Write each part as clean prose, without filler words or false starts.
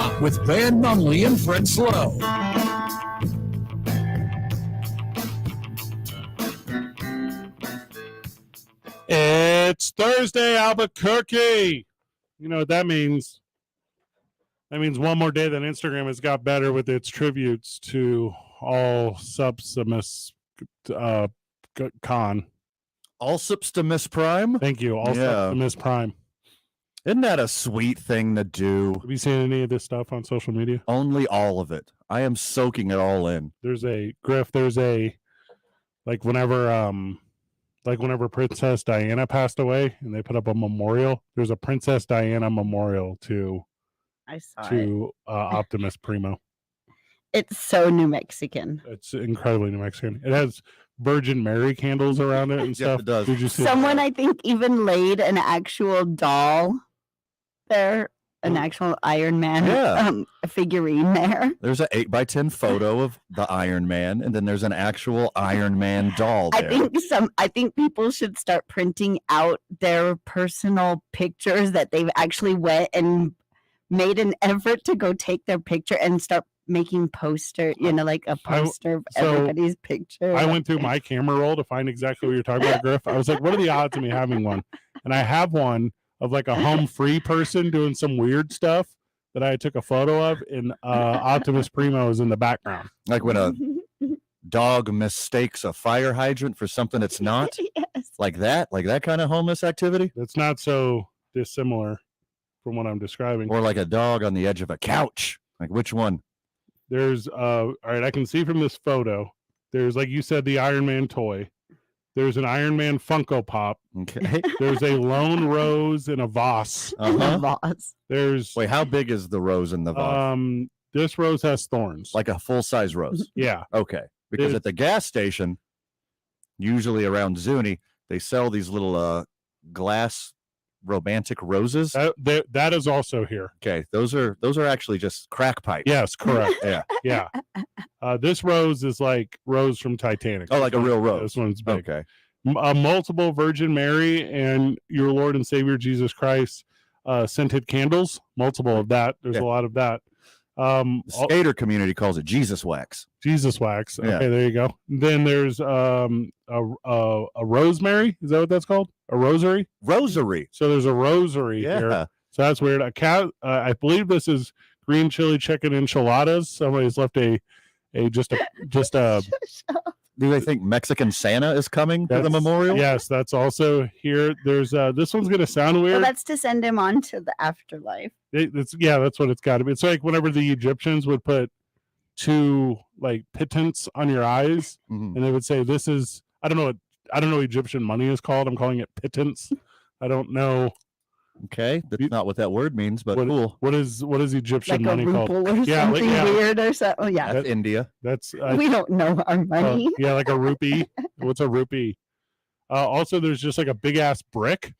Talk with Van Nunley and Fred Slow. It's Thursday, Albuquerque. You know what that means? That means one more day that Instagram has got better with its tributes to all Subsimus Con. All Subsimus Prime? Thank you. All Subsimus Prime. Isn't that a sweet thing to do? Have you seen any of this stuff on social media? Only all of it. I am soaking it all in. There's a whenever Princess Diana passed away and they put up a memorial, there's a Princess Diana memorial to Optimus Primo. It's so New Mexican. It's incredibly New Mexican. It has Virgin Mary candles around it and stuff. It does. Did you see Someone, that? I think, even laid an actual doll there, an actual Iron Man figurine there. There's an 8x10 photo of the Iron Man, and then there's an actual Iron Man doll there. I think people should start printing out their personal pictures that they've actually went and made an effort to go take their picture and start making poster, like a poster of everybody's picture. I went through my camera roll to find exactly what you're talking about, Griff. I was like, what are the odds of me having one? And I have one of like a home free person doing some weird stuff that I took a photo of, and Optimus Primo is in the background. Like when a dog mistakes a fire hydrant for something it's not? Yes. Like that kind of homeless activity? That's not so dissimilar from what I'm describing. Or like a dog on the edge of a couch. Like which one? There's all right, I can see from this photo, there's, like you said, the Iron Man toy. There's an Iron Man Funko Pop. Okay. There's a lone rose in a vase. There's Wait, how big is the rose in the vase? This rose has thorns. Like a full-size rose. Yeah. Okay. Because at the gas station, usually around Zuni, they sell these little glass romantic roses. That is also here. Okay, those are actually just crack pipes. Yes, correct. Yeah. This rose is like Rose from Titanic. Oh, like a real rose. This one's big. Okay. Multiple Virgin Mary and your Lord and Savior Jesus Christ scented candles. Multiple of that. There's a lot of that. The skater community calls it Jesus wax. Jesus wax. Okay, Yeah. there you go. Then there's a rosemary. Is that what that's called? A rosary? Rosary. So there's a rosary here. So that's weird. A cat. I believe this is green chili chicken enchiladas. Somebody's left just a. Do they think Mexican Santa is coming to the memorial? Yes, that's also here. There's this one's gonna sound weird. Well, that's to send him on to the afterlife. That's what it's got to be. It's like whenever the Egyptians would put two like pittance on your eyes, and they would say, "This is." I don't know what Egyptian money is called. I'm calling it pittance. I don't know. Okay, that's not what that word means, but cool. What is Egyptian like money a called? Or something weird or something. Oh, yeah, that's India. That's we don't know our money. Like a rupee. What's a rupee? Also, there's just like a big ass brick.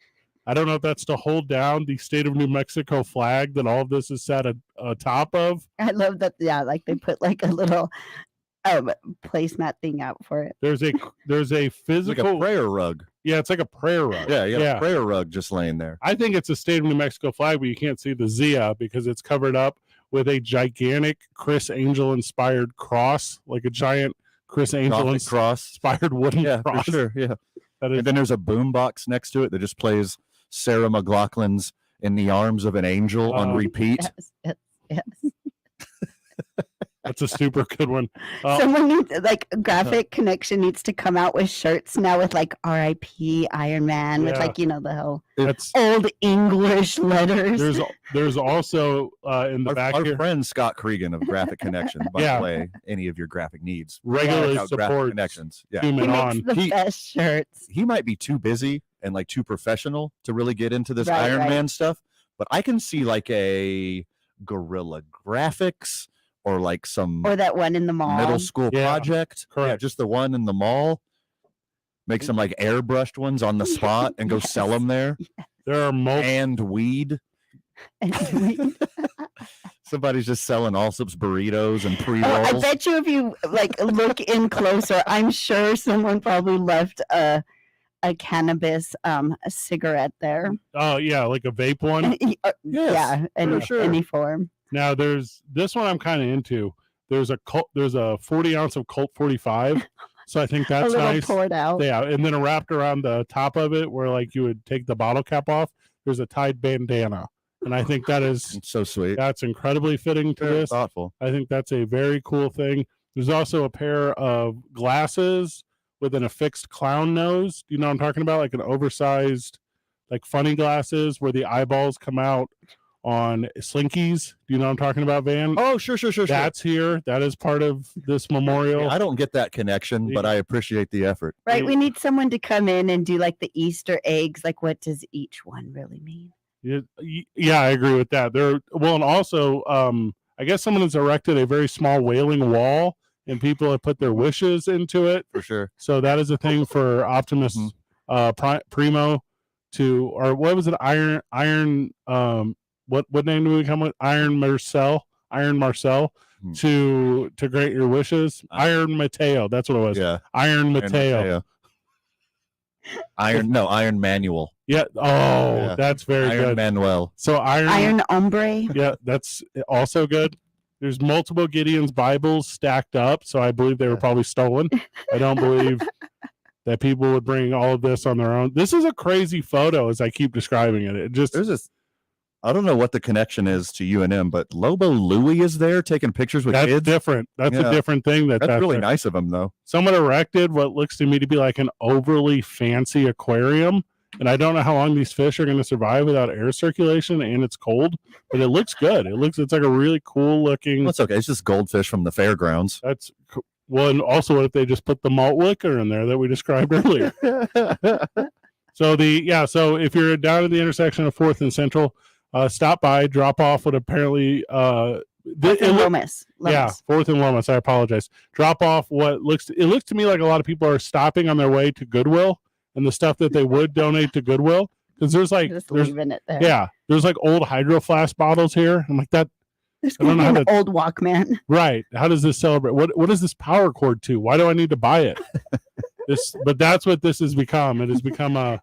I don't know if that's to hold down the state of New Mexico flag that all of this is set atop of. I love that. Yeah, like they put like a little placemat thing out for it. There's a physical like a prayer rug. Yeah, it's like a prayer rug. Yeah, a prayer rug just laying there. I think it's a state of New Mexico flag, but you can't see the Zia because it's covered up with a gigantic Chris Angel inspired cross, like a giant Chris Angel inspired wooden cross. For sure. Yeah. And then there's a boom box next to it that just plays Sarah McLachlan's "In the Arms of an Angel" on repeat. Yes. That's a super good one. Someone needs, like, Graphic Connection needs to come out with shirts now with like R.I.P. Iron Man with like the whole old English letters. There's also in the back our here, friend Scott Cregan of Graphic Connection. By the way, any of your graphic needs, regularly Graphic supports Connections. Yeah, he makes the best shirts. He might be too busy and like too professional to really get into this Iron Man stuff, but I can see like a Guerrilla Graphics. Or like or that one in the mall. Middle school project. Correct. Yeah, just the one in the mall. Make some like airbrushed ones on the spot and go sell them there. Yes. There are and weed. Somebody's just selling Allsup's burritos and pre-rolls. I bet you if you like look in closer, I'm sure someone probably left a cannabis a cigarette there. Oh yeah, like a vape one. Yeah, any form. Now there's this one I'm kind of into. There's a 40 ounce of Colt 45. So I think that's a little nice. poured out. Yeah, and then wrapped around the top of it where like you would take the bottle cap off, there's a Tide bandana. And I think that is It's so sweet. that's incredibly fitting to Very this. thoughtful. I think that's a very cool thing. There's also a pair of glasses with an affixed clown nose. You know what I'm talking about? Like an oversized, like funny glasses where the eyeballs come out on slinkies. Do you know what I'm talking about, Van? Oh, sure. That's here. That is part of this memorial. I don't get that connection, but I appreciate the effort. Right. We need someone to come in and do like the Easter eggs. Like, what does each one really mean? Yeah, I agree with that. And also, I guess someone has erected a very small wailing wall, and people have put their wishes into it. For sure. So that is a thing for Optimus Primo or what was it? Iron. What name do we come with? Iron Marcel to grant your wishes. Iron Mateo. That's what it was. Yeah. Iron Mateo. Iron Manual. Yeah. Oh, yeah. That's very Iron good. Manuel. So Iron Hombre. Yeah, that's also good. There's multiple Gideon's Bibles stacked up, so I believe they were probably stolen. I don't believe that people would bring all of this on their own. This is a crazy photo as I keep describing it. It just there's this. I don't know what the connection is to UNM, but Lobo Louie is there taking pictures with kids. That's different. That's a different thing. That's really nice of him, though. Someone erected what looks to me to be like an overly fancy aquarium, and I don't know how long these fish are going to survive without air circulation, and it's cold, but it looks good. It's like a really cool looking. Well, it's okay. It's just goldfish from the fairgrounds. That's well, and also what if they just put the malt liquor in there that we described earlier? So if you're down at the intersection of 4th and Central, stop by, drop off what apparently Lomas. Yeah, 4th and Lomas. I apologize. Drop off what looks to me like a lot of people are stopping on their way to Goodwill and the stuff that they would donate to Goodwill, because there's leaving it there. Yeah, there's like old Hydro Flask bottles here. I'm like that. There's going to be an old Walkman. Right. How does this celebrate? What is this power cord to? Why do I need to buy it? But that's what this has become. It has become a.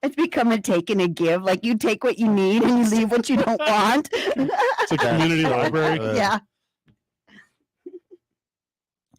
It's become a take and a give. Like you take what you need and you leave what you don't want. It's a community library. Yeah.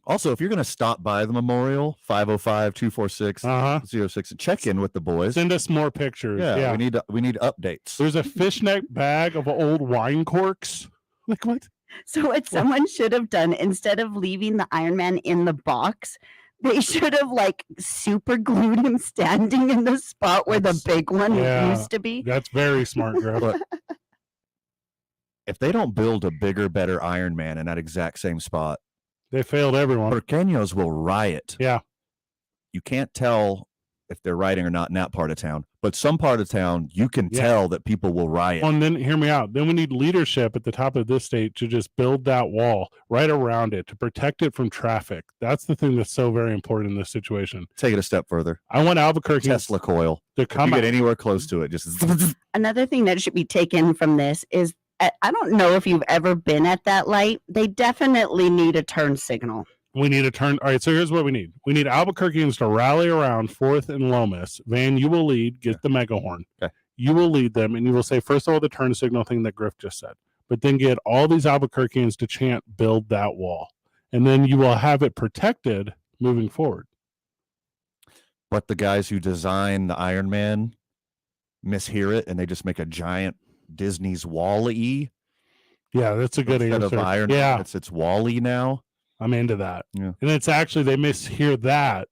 Also, if you're going to stop by the memorial, 505-246-06, check in with the boys. Send us more pictures. Yeah. We need updates. There's a fishnet bag of old wine corks. Like what? So what someone should have done, instead of leaving the Iron Man in the box, they should have like super glued him standing in the spot where the big one used to be. That's very smart, Greg. If they don't build a bigger, better Iron Man in that exact same spot, they failed everyone. Porqueños will riot. Yeah. You can't tell if they're rioting or not in that part of town, but some part of town, you can tell that people will riot. Well, and then hear me out. Then we need leadership at the top of this state to just build that wall right around it to protect it from traffic. That's the thing that's so very important in this situation. Take it a step further. I want Albuquerque Tesla coil to come if you get anywhere close to it. Just another thing that should be taken from this is, I don't know if you've ever been at that light. They definitely need a turn signal. We need a turn. All right, so here's what we need. We need Albuquerqueans to rally around 4th and Lomas. Van, you will lead. Get the megahorn. Okay. You will lead them, and you will say, first of all, the turn signal thing that Griff just said. But then get all these Albuquerqueans to chant, build that wall. And then you will have it protected moving forward. But the guys who design the Iron Man mishear it, and they just make a giant Disney's Wall-E. Yeah, that's a good answer. answer. Of Iron Man, it's Wall-E now. I'm into that. Yeah. And it's actually, they mishear that,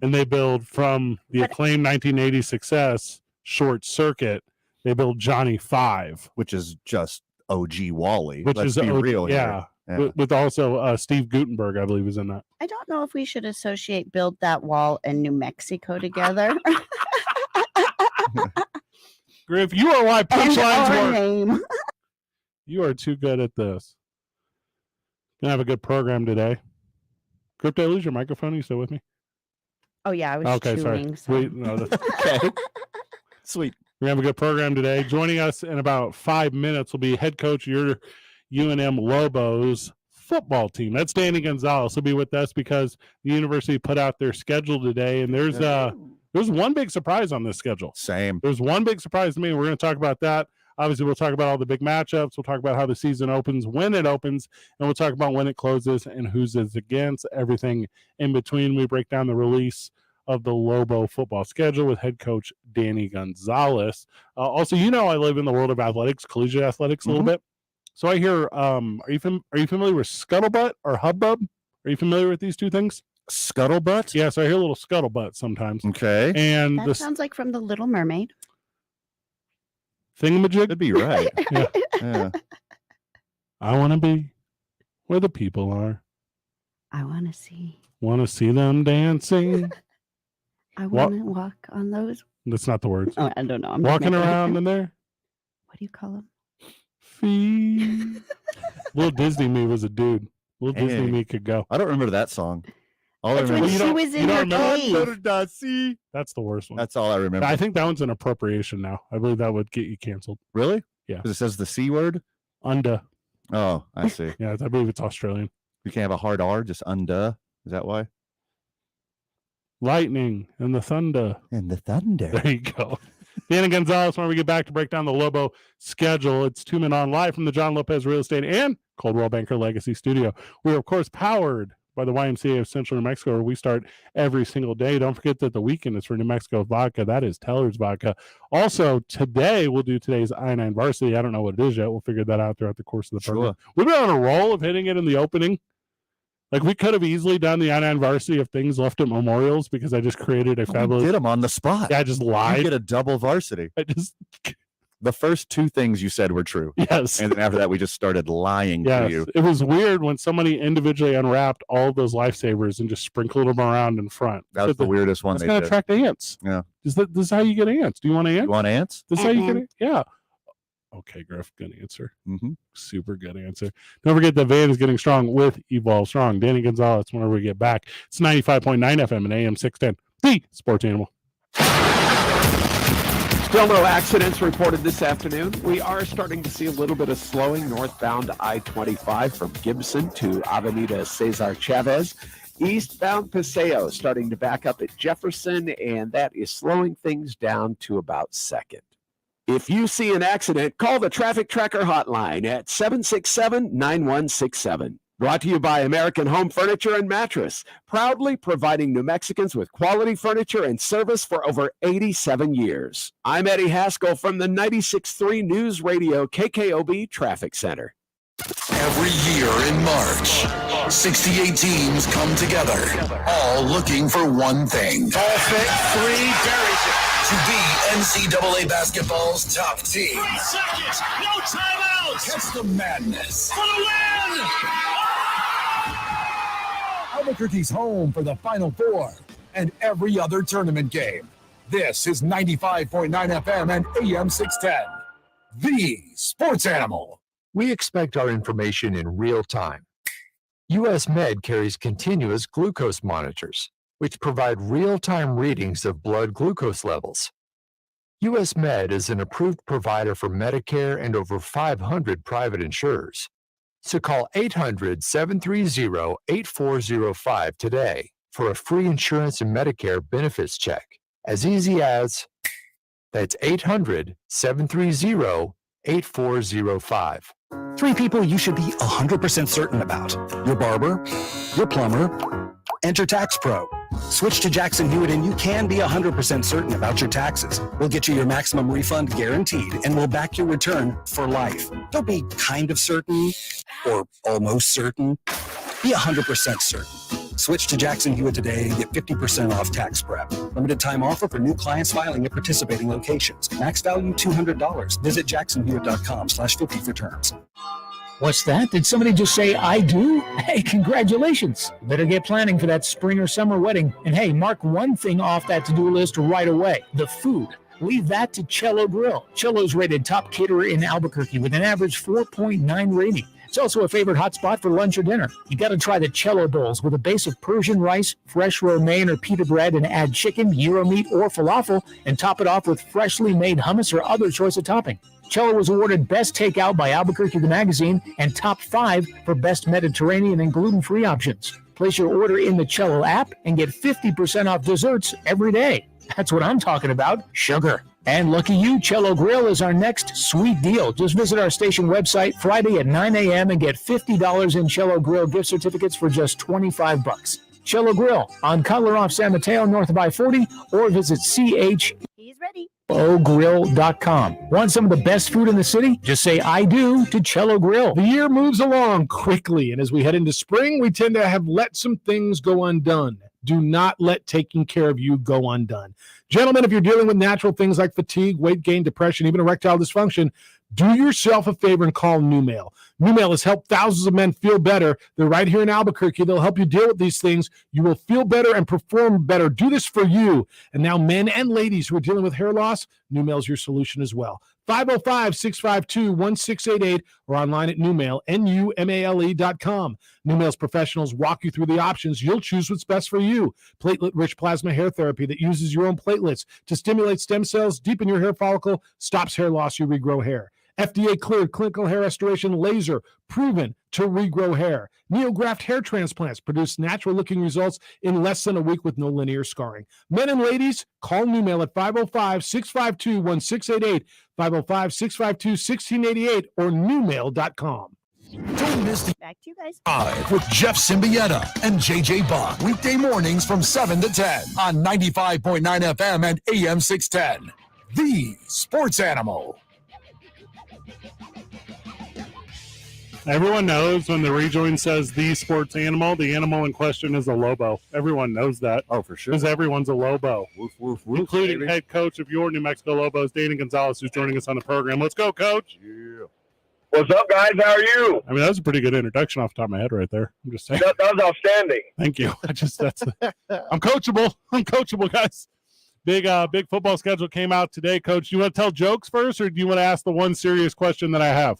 and they build from the acclaimed 1980 success, Short Circuit, they build Johnny 5. Which is just OG Wall-E. Which Let's is be real here. Yeah. With also Steve Gutenberg, I believe, is in that. I don't know if we should associate Build That Wall and New Mexico together. Griff, you are why punchlines work. Name. You are too good at this. Gonna have a good program today. Griff, did I lose your microphone? Are you still with me? Oh yeah, I was chewing. Sorry. Okay. Sweet. We have a good program today. Joining us in about 5 minutes will be head coach of your UNM Lobos football team. That's Danny Gonzalez. He'll be with us because the university put out their schedule today, and there's one big surprise on this schedule. Same. There's one big surprise to me. We're going to talk about that. Obviously, we'll talk about all the big matchups. We'll talk about how the season opens, when it opens, and we'll talk about when it closes and who's it's against, everything in between. We break down the release of the Lobo football schedule with head coach Danny Gonzalez. Also, I live in the world of athletics, collegiate athletics a little bit. So I hear, are you familiar with scuttlebutt or hubbub? Are you familiar with these two things? Scuttlebutt? Yeah, so I hear a little scuttlebutt sometimes. Okay. And That sounds like from The Little Mermaid. Thingamajig? Could be right. Yeah. I want to be where the people are. I want to see. Want to see them dancing. I want to walk on those. That's not the words. Oh, I don't know. I'm walking around in there. What do you call them? Feet. Little Disney me was a dude. Little Disney me could go. I don't remember that song. All That's I remember when she was in her cave. That's the worst one. That's all I remember. I think that one's an appropriation now. I believe that would get you canceled. Really? Yeah. Because it says the C word? Unda. Oh, I see. Yeah, I believe it's Australian. You can't have a hard R, just unda. Is that why? Lightning and the thunder. And the thunder. There you go. Danny Gonzalez, when we get back to break down the Lobo schedule, it's 2 Men On live from the John Lopez Real Estate and Coldwell Banker Legacy Studio. We are, of course, powered by the YMCA of Central New Mexico, where we start every single day. Don't forget that the weekend is for New Mexico vodka. That is Teller's vodka. Also, today, we'll do today's I-9 varsity. I don't know what it is yet. We'll figure that out throughout the course of the program. We've been on a roll of hitting it in the opening. Like, we could have easily done the I-9 varsity if things left at memorials, because I just created a fabulous... You did them on the spot. Yeah, I just lied. You get a double varsity. The first two things you said were true. Yes. And then after that, we just started lying to you. It was weird when somebody individually unwrapped all of those lifesavers and just sprinkled them around in front. That was the weirdest one. It's going to attract ants. Yeah. This is how you get ants. Do you want ants? You want ants? This is how you get ants? Yeah. Okay, Griff, good answer. Mm-hmm. Super good answer. Don't forget that Van is getting strong with Evolve Strong. Danny Gonzalez, whenever we get back. It's 95.9 FM and AM 610. The Sports Animal. Still no accidents reported this afternoon. We are starting to see a little bit of slowing northbound I-25 from Gibson to Avenida Cesar Chavez. Eastbound Paseo starting to back up at Jefferson, and that is slowing things down to about 2nd. If you see an accident, call the Traffic Tracker hotline at 767-9167. Brought to you by American Home Furniture and Mattress, proudly providing New Mexicans with quality furniture and service for over 87 years. I'm Eddie Haskell from the 96.3 News Radio KKOB Traffic Center. Every year in March, 68 teams come together, all looking for one thing. Ball fake, three, buries it. To be NCAA basketball's top team. 3 seconds, no timeouts. Catch the madness. For the win! Albuquerque's home for the Final Four and every other tournament game. This is 95.9 FM and AM 610. The Sports Animal. We expect our information in real time. US Med carries continuous glucose monitors, which provide real-time readings of blood glucose levels. US Med is an approved provider for Medicare and over 500 private insurers. So call 800-730-8405 today for a free insurance and Medicare benefits check. As easy as, that's 800-730-8405. 3 people you should be 100% certain about. Your barber, your plumber, and your tax pro. Switch to Jackson Hewitt and you can be 100% certain about your taxes. We'll get you your maximum refund guaranteed and we'll back your return for life. Don't be kind of certain or almost certain. Be 100% certain. Switch to Jackson Hewitt today and get 50% off tax prep. Limited time offer for new clients filing at participating locations. Max value $200. Visit jacksonhewitt.com/50 for terms. What's that? Did somebody just say, I do? Hey, congratulations. Better get planning for that spring or summer wedding. And hey, mark one thing off that to-do list right away, the food. Leave that to Cello Grill. Cello's rated top caterer in Albuquerque with an average 4.9 rating. It's also a favorite hot spot for lunch or dinner. You got to try the Cello Bowls with a base of Persian rice, fresh romaine or pita bread, and add chicken, gyro meat, or falafel, and top it off with freshly made hummus or other choice of topping. Cello was awarded Best Takeout by Albuquerque the Magazine and Top 5 for Best Mediterranean and gluten-free options. Place your order in the Cello app and get 50% off desserts every day. That's what I'm talking about, sugar. And lucky you, Cello Grill is our next sweet deal. Just visit our station website Friday at 9 a.m. and get $50 in Cello Grill gift certificates for just $25. Cello Grill on Cutler off San Mateo, north of I-40, or visit He's ready. CHOGrill.com. Want some of the best food in the city? Just say I do to Cello Grill. The year moves along quickly, and as we head into spring, we tend to have let some things go undone. Do not let taking care of you go undone. Gentlemen, if you're dealing with natural things like fatigue, weight gain, depression, even erectile dysfunction, do yourself a favor and call NewMale. NewMale has helped thousands of men feel better. They're right here in Albuquerque. They'll help you deal with these things. You will feel better and perform better. Do this for you. And now men and ladies who are dealing with hair loss, NewMale's your solution as well. 505-652-1688 or online at NewMale, NUMALE.com. NewMale's professionals walk you through the options. You'll choose what's best for you. Platelet-rich plasma hair therapy that uses your own platelets to stimulate stem cells, deepen your hair follicle, stops hair loss, you regrow hair. FDA-cleared clinical hair restoration laser, proven to regrow hair. NeoGraft hair transplants produce natural-looking results in less than a week with no linear scarring. Men and ladies, call NewMale at 505-652-1688, 505-652-1688, or newmail.com. Don't miss the Back to you guys. Live with Jeff Symbieta and JJ Bach. Weekday mornings from 7 to 10 on 95.9 FM and AM 610. The Sports Animal. Everyone knows when the rejoin says the sports animal, the animal in question is a Lobo. Everyone knows that. Oh, for sure. Because everyone's a Lobo. Woof, woof, woof, including baby. head coach of your New Mexico Lobos, Danny Gonzalez, who's joining us on the program. Let's go, Coach. Yeah. What's up, guys? How are you? I mean, that was a pretty good introduction off the top of my head right there. I'm just saying. That was outstanding. Thank you. I'm coachable. I'm coachable, guys. Big football schedule came out today, Coach. Do you want to tell jokes first, or do you want to ask the one serious question that I have?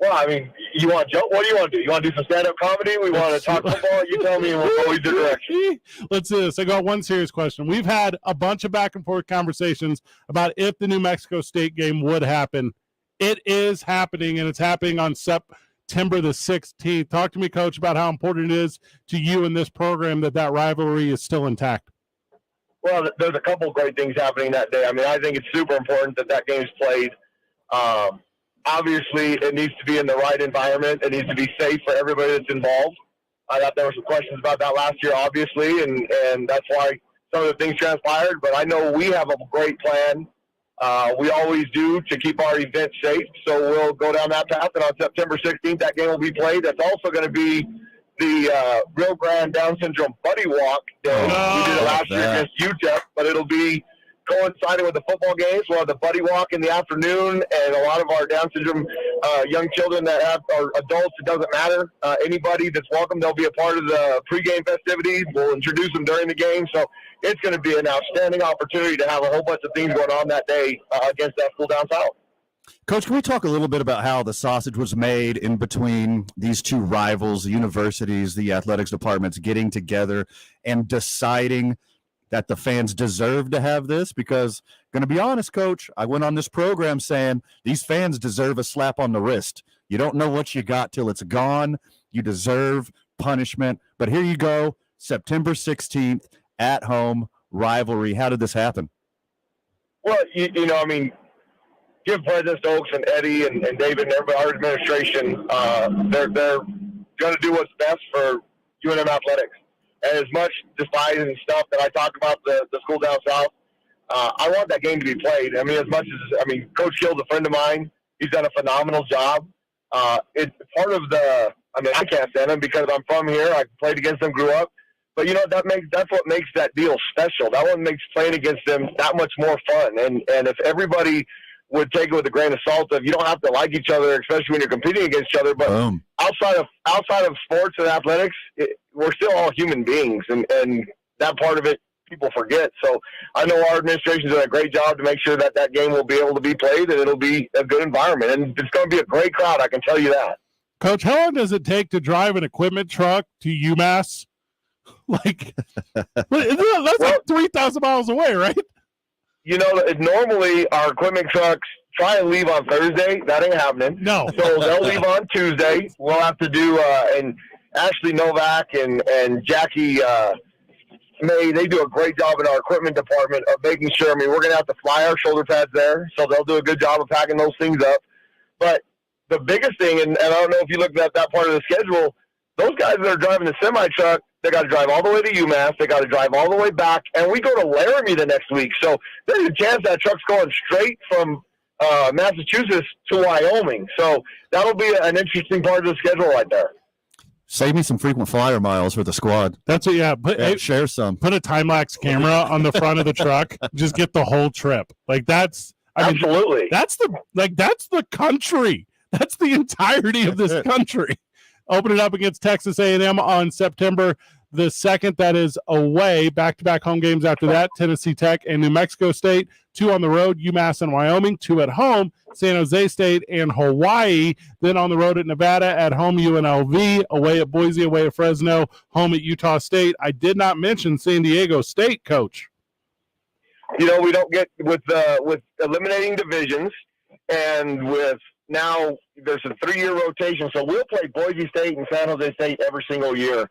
Well, I mean, you want to joke? What do you want to do? You want to do some stand-up comedy? We want to talk football? You tell me, and we'll go either direction. Let's do this. I got one serious question. We've had a bunch of back-and-forth conversations about if the New Mexico State game would happen. It is happening, and it's happening on September the 16th. Talk to me, Coach, about how important it is to you in this program that rivalry is still intact. Well, there's a couple of great things happening that day. I mean, I think it's super important that game's played. Obviously, it needs to be in the right environment. It needs to be safe for everybody that's involved. I thought there were some questions about that last year, obviously, and that's why some of the things transpired. But I know we have a great plan. We always do to keep our event safe. So we'll go down that path. And on September 16th, that game will be played. That's also going to be the Rio Grande Down Syndrome Buddy Walk Day. We did it last year against UTEP, but it'll be coinciding with the football games. We'll have the Buddy Walk in the afternoon, and a lot of our Down syndrome young children that are adults, it doesn't matter. Anybody that's welcome, they'll be a part of the pregame festivities. We'll introduce them during the game. So it's going to be an outstanding opportunity to have a whole bunch of things going on that day against that school down south. Coach, can we talk a little bit about how the sausage was made in between these two rivals, the universities, the athletics departments getting together and deciding that the fans deserve to have this? Because, going to be honest, Coach, I went on this program saying these fans deserve a slap on the wrist. You don't know what you got till it's gone. You deserve punishment. But here you go, September 16th, at home, rivalry. How did this happen? Well, you know, I mean, give President Stokes and Eddie and David and everybody, our administration, they're going to do what's best for UNM athletics. And as much despite and stuff that I talk about the school down south, I want that game to be played. I mean, Coach Kill's a friend of mine. He's done a phenomenal job. It's part of I can't stand him because I'm from here. I played against them, grew up. But, you know, that's what makes that deal special. That one makes playing against them that much more fun. And if everybody would take it with a grain of salt of you don't have to like each other, especially when you're competing against each other. But outside of sports and athletics, we're still all human beings, and that part of it people forget. So I know our administration's done a great job to make sure that game will be able to be played and it'll be a good environment. And it's going to be a great crowd, I can tell you that. Coach, how long does it take to drive an equipment truck to UMass? Like, that's like 3,000 miles away, right? You know, normally our equipment trucks try and leave on Thursday. That ain't happening. No. So they'll leave on Tuesday. We'll have to do and Ashley Novak and Jackie they do a great job in our equipment department of making sure. I mean, we're going to have to fly our shoulder pads there, so they'll do a good job of packing those things up. But the biggest thing, and I don't know if you looked at that part of the schedule, those guys that are driving the semi-truck, they got to drive all the way to UMass. They got to drive all the way back, and we go to Laramie the next week. So there's a chance that truck's going straight from Massachusetts to Wyoming. So that'll be an interesting part of the schedule right there. Save me some frequent flyer miles for the squad. That's what, yeah. Share some. Put a time-lapse camera on the front of the truck. Just get the whole trip. Like that's absolutely. That's the country. That's the entirety of this country. Open it up against Texas A&M on September the 2nd. That is away. Back-to-back home games after that. Tennessee Tech and New Mexico State. 2 on the road, UMass and Wyoming. 2 at home, San Jose State and Hawaii. Then on the road at Nevada, at home UNLV, away at Boise, away at Fresno, home at Utah State. I did not mention San Diego State, Coach. You know, we don't get with eliminating divisions, and with now there's a 3-year rotation, so we'll play Boise State and San Jose State every single year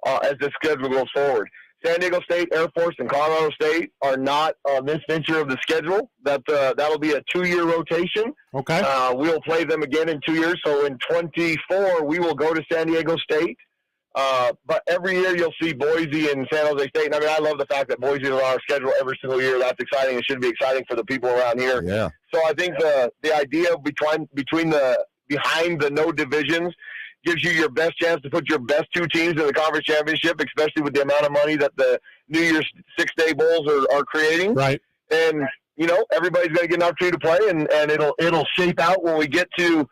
as the schedule goes forward. San Diego State, Air Force, and Colorado State are not on this venture of the schedule. That'll be a 2-year rotation. Okay. We'll play them again in 2 years. So in 24, we will go to San Diego State. But every year you'll see Boise and San Jose State. And I mean, I love the fact that Boise is on our schedule every single year. That's exciting. It should be exciting for the people around here. Yeah. So I think the idea behind the no divisions gives you your best chance to put your best 2 teams in the conference championship, especially with the amount of money that the New Year's 6-day bowls are creating. Right. And, you know, everybody's going to get an opportunity to play, and it'll shape out when we get to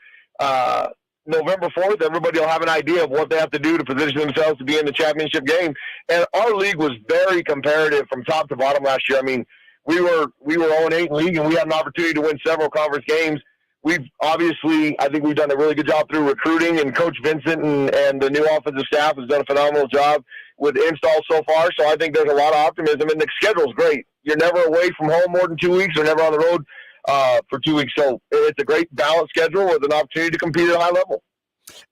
November 4th. Everybody will have an idea of what they have to do to position themselves to be in the championship game. And our league was very competitive from top to bottom last year. I mean, we were 0-8 in league, and we had an opportunity to win several conference games. I think we've done a really good job through recruiting, and Coach Vincent and the new offensive staff has done a phenomenal job with installs so far. So I think there's a lot of optimism, and the schedule's great. You're never away from home more than 2 weeks, or never on the road for 2 weeks. So it's a great balanced schedule with an opportunity to compete at a high level.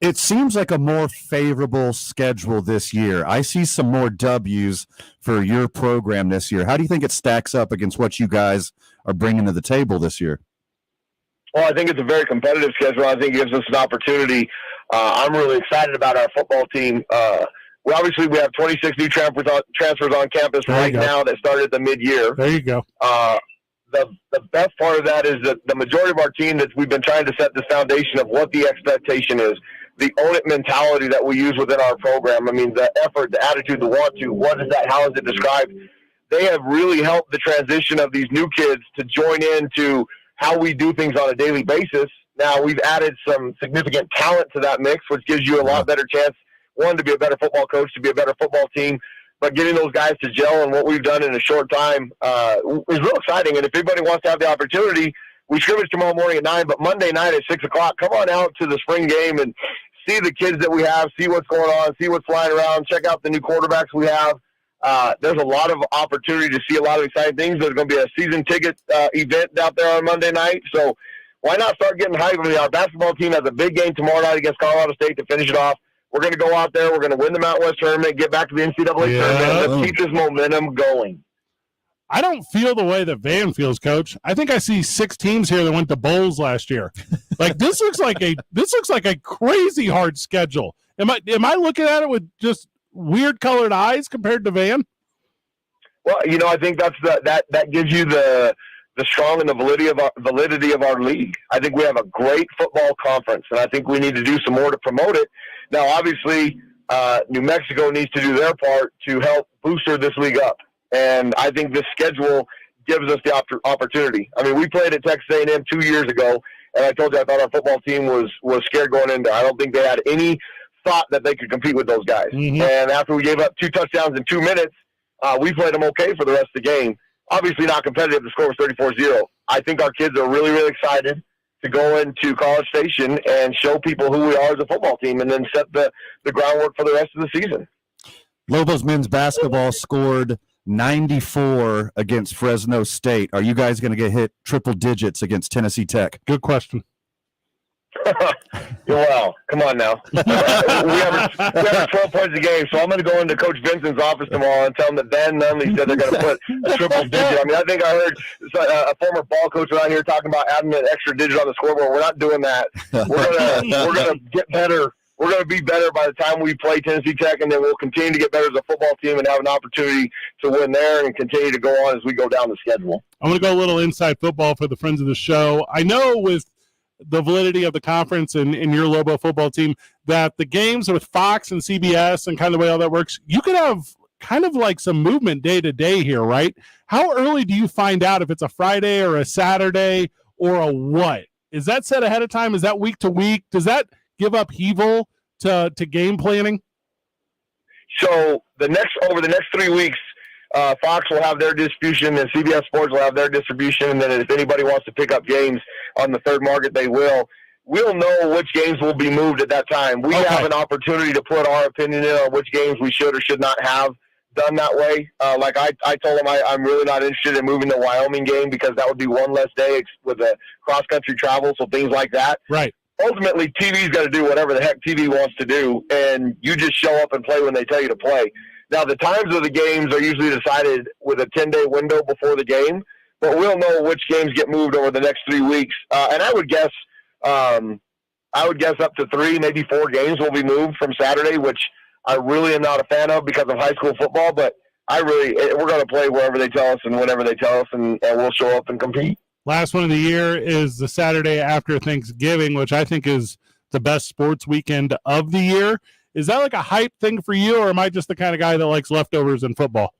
It seems like a more favorable schedule this year. I see some more W's for your program this year. How do you think it stacks up against what you guys are bringing to the table this year? Well, I think it's a very competitive schedule. I think it gives us an opportunity. I'm really excited about our football team. We have 26 new transfers on campus right now that started at the mid-year. There you go. The best part of that is that the majority of our team that we've been trying to set the foundation of what the expectation is, the own it mentality that we use within our program. I mean, the effort, the attitude, the want to, what is that? How is it described? They have really helped the transition of these new kids to join into how we do things on a daily basis. Now we've added some significant talent to that mix, which gives you a lot better chance, one, to be a better football coach, to be a better football team, but getting those guys to gel and what we've done in a short time is real exciting. And if anybody wants to have the opportunity, we scrimmage tomorrow morning at 9, but Monday night at 6 o'clock, come on out to the spring game and see the kids that we have, see what's going on, see what's flying around, check out the new quarterbacks we have. There's a lot of opportunity to see a lot of exciting things. There's going to be a season ticket event out there on Monday night. So why not start getting hyped? I mean, our basketball team has a big game tomorrow night against Colorado State to finish it off. We're going to go out there. We're going to win the Mountain West tournament, get back to the NCAA tournament, and let's keep this momentum going. I don't feel the way that Van feels, Coach. I think I see 6 teams here that went to bowls last year. Like this looks like a crazy hard schedule. Am I looking at it with just weird colored eyes compared to Van? Well, you know, I think that gives you the strong and the validity of our league. I think we have a great football conference, and I think we need to do some more to promote it. Now, obviously, New Mexico needs to do their part to help booster this league up, and I think this schedule gives us the opportunity. I mean, we played at Texas A&M 2 years ago, and I told you I thought our football team was scared going in there. I don't think they had any thought that they could compete with those guys. Mm-hmm. And after we gave up 2 touchdowns in 2 minutes, we played them okay for the rest of the game. Obviously not competitive. The score was 34-0. I think our kids are really, really excited to go into College Station and show people who we are as a football team and then set the groundwork for the rest of the season. Lobos men's basketball scored 94 against Fresno State. Are you guys going to get hit triple digits against Tennessee Tech? Good question. Well, come on now. we average 12 points a game, so I'm going to go into Coach Vincent's office tomorrow and tell him that Van Nunley said they're going to put a triple digit. I mean, I think I heard a former ball coach around here talking about adding an extra digit on the scoreboard. We're not doing that. We're gonna get better. We're going to be better by the time we play Tennessee Tech, and then we'll continue to get better as a football team and have an opportunity to win there and continue to go on as we go down the schedule. I'm going to go a little inside football for the friends of the show. I know with the validity of the conference and your Lobo football team that the games with Fox and CBS and kind of the way all that works, you could have kind of like some movement day to day here, right? How early do you find out if it's a Friday or a Saturday or a what? Is that set ahead of time? Is that week to week? Does that give upheaval to game planning? So over the next 3 weeks, Fox will have their distribution and CBS Sports will have their distribution. And then if anybody wants to pick up games on the third market, they will. We'll know which games will be moved at that time. We have an opportunity to put our opinion in on which games we should or should not have done that way. Like I told them I'm really not interested in moving the Wyoming game because that would be one less day with a cross-country travel, so things like that. Right. Ultimately, TV's got to do whatever the heck TV wants to do, and you just show up and play when they tell you to play. Now, the times of the games are usually decided with a 10-day window before the game, but we'll know which games get moved over the next 3 weeks. And I would guess up to 3, maybe 4 games will be moved from Saturday, which I really am not a fan of because of high school football. But we're going to play wherever they tell us and whenever they tell us, and we'll show up and compete. Last one of the year is the Saturday after Thanksgiving, which I think is the best sports weekend of the year. Is that like a hype thing for you, or am I just the kind of guy that likes leftovers in football?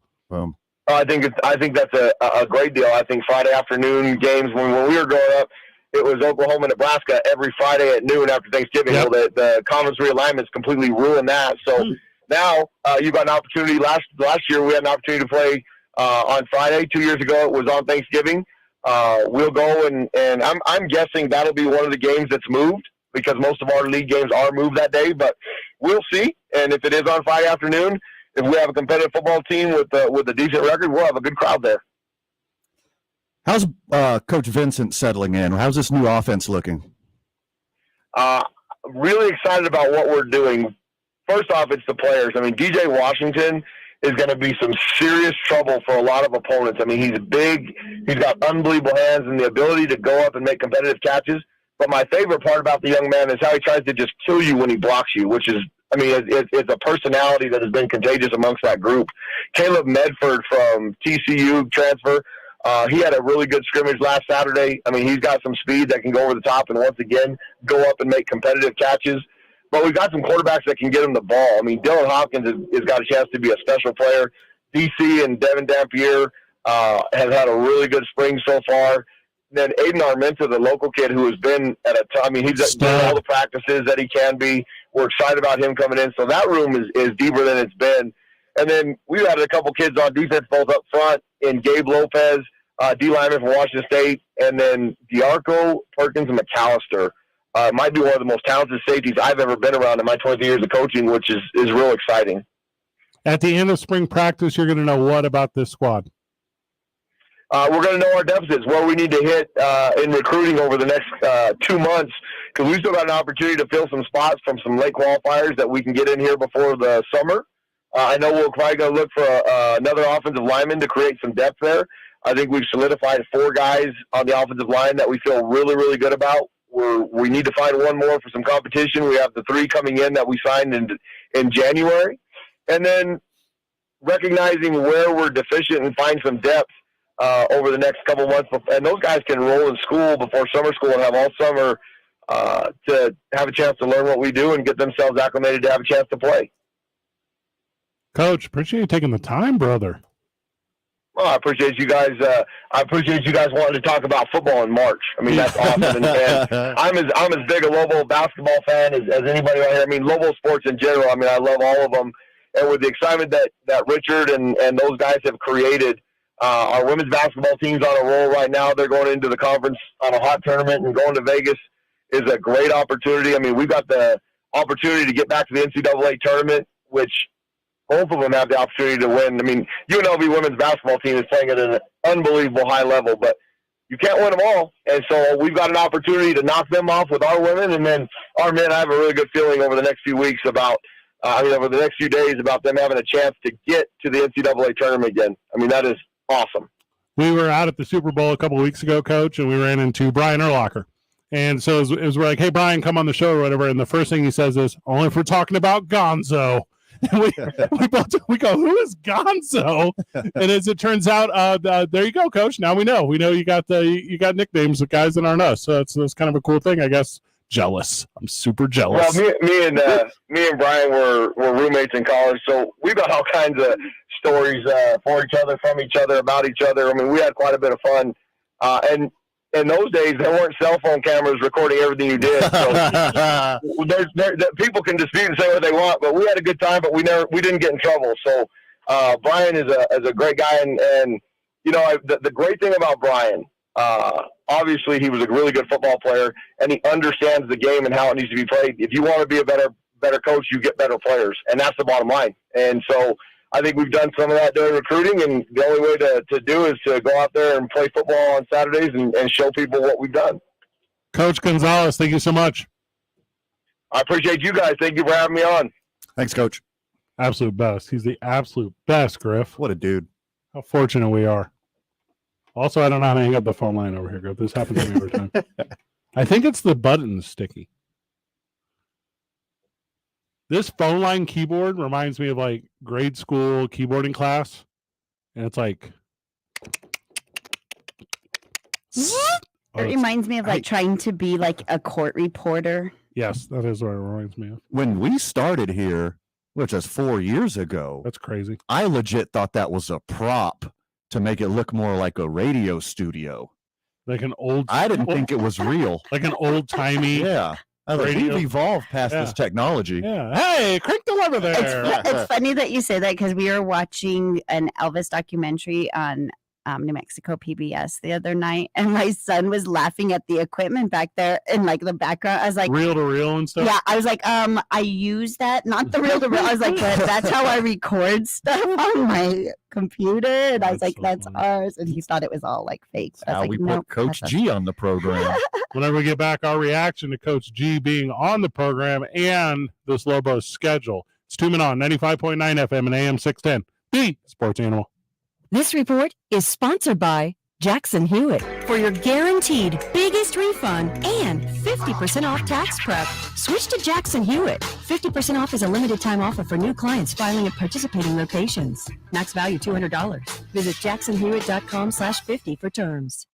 I think that's a great deal. I think Friday afternoon games, when we were growing up, it was Oklahoma, Nebraska every Friday at noon after Thanksgiving. Yep. Well, the conference realignments completely ruined that. So now you've got an opportunity. Last year we had an opportunity to play on Friday. 2 years ago it was on Thanksgiving. We'll go and I'm guessing that'll be one of the games that's moved because most of our league games are moved that day. But we'll see. And if it is on Friday afternoon, if we have a competitive football team with a decent record, we'll have a good crowd there. How's Coach Vincent settling in? How's this new offense looking? Really excited about what we're doing. First off, it's the players. I mean, DJ Washington is going to be some serious trouble for a lot of opponents. I mean, he's big. He's got unbelievable hands and the ability to go up and make competitive catches. But my favorite part about the young man is how he tries to just kill you when he blocks you, which is, I mean, it's a personality that has been contagious amongst that group. Caleb Medford from TCU transfer. He had a really good scrimmage last Saturday. I mean, he's got some speed that can go over the top and once again go up and make competitive catches. But we've got some quarterbacks that can get him the ball. I mean, Dylan Hopkins has got a chance to be a special player. DC and Devin Dampier have had a really good spring so far. Then Aiden Armenta, the local kid who has been he's done all the practices that he can be. We're excited about him coming in. So that room is deeper than it's been. And then we've had a couple kids on defense both up front in Gabe Lopez, D lineman from Washington State, and then Diarco, Perkins, and McAllister. Might be one of the most talented safeties I've ever been around in my 23 years of coaching, which is real exciting. At the end of spring practice, you're going to know what about this squad? We're going to know our deficits, where we need to hit in recruiting over the next 2 months, because we've still got an opportunity to fill some spots from some late qualifiers that we can get in here before the summer. I know we're probably going to look for another offensive lineman to create some depth there. I think we've solidified 4 guys on the offensive line that we feel really, really good about. We need to find one more for some competition. We have the 3 coming in that we signed in January. And then recognizing where we're deficient and find some depth over the next couple months. And those guys can roll in school before summer school and have all summer to have a chance to learn what we do and get themselves acclimated to have a chance to play. Coach, appreciate you taking the time, brother. Well, I appreciate you guys. Wanting to talk about football in March. I mean, that's awesome. And I'm as big a Lobo basketball fan as anybody right here. I mean, Lobo sports in general. I mean, I love all of them. And with the excitement that Richard and those guys have created, our women's basketball team's on a roll right now. They're going into the conference on a hot tournament, and going to Vegas is a great opportunity. I mean, we've got the opportunity to get back to the NCAA tournament, which both of them have the opportunity to win. I mean, UNLV women's basketball team is playing at an unbelievable high level, but you can't win them all. And so we've got an opportunity to knock them off with our women, and then our men. I have a really good feeling over the next few weeks about, over the next few days about them having a chance to get to the NCAA tournament again. I mean, that is awesome. We were out at the Super Bowl a couple of weeks ago, Coach, and we ran into Brian Urlacher. And so it was we're like, hey, Brian, come on the show or whatever. And the first thing he says is, only if we're talking about Gonzo. And we go, who is Gonzo? And as it turns out, there you go, Coach. Now we know. We know you got nicknames of guys that aren't us. So it's kind of a cool thing, I guess. Jealous. I'm super jealous. Well, me and Brian were roommates in college, so we got all kinds of stories for each other, from each other, about each other. I mean, we had quite a bit of fun. And in those days, there weren't cell phone cameras recording everything you did. So people can dispute and say what they want, but we had a good time. But we didn't get in trouble. So Brian is a great guy, and the great thing about Brian. Obviously, he was a really good football player, and he understands the game and how it needs to be played. If you want to be a better coach, you get better players, and that's the bottom line. And so I think we've done some of that during recruiting, and the only way to do is to go out there and play football on Saturdays and show people what we've done. Coach Gonzalez, thank you so much. I appreciate you guys. Thank you for having me on. Thanks, Coach. Absolute best. He's the absolute best, Griff. What a dude. How fortunate we are. Also, I don't know how to hang up the phone line over here, Griff. This happens to me every time. I think it's the button sticky. This phone line keyboard reminds me of like grade school keyboarding class. And it's like. It reminds me of like trying to be like a court reporter. Yes, that is what it reminds me of. When we started here, which was 4 years ago. That's crazy. I legit thought that was a prop to make it look more like a radio studio. Like an old. I didn't think it was real. Like an old timey. Yeah. We've evolved past this technology. Yeah. Hey, crank the lever there. It's funny that you say that because we were watching an Elvis documentary on New Mexico PBS the other night, and my son was laughing at the equipment back there in like the background. I was like, reel to reel and stuff. Yeah, I was like, I use that, not the reel to reel. I was like, but that's how I record stuff on my computer, and I was like, that's ours, and he thought it was all like fake. That's how we put Coach G on the program. Whenever we get back, our reaction to Coach G being on the program and this Lobos schedule. It's 2 Men On 95.9 FM and AM 610, the Sports Animal. This report is sponsored by Jackson Hewitt for your guaranteed biggest refund and 50% off tax prep. Switch to Jackson Hewitt. 50% off is a limited time offer for new clients filing at participating locations. Max value $200. Visit jacksonhewitt.com/50 for terms.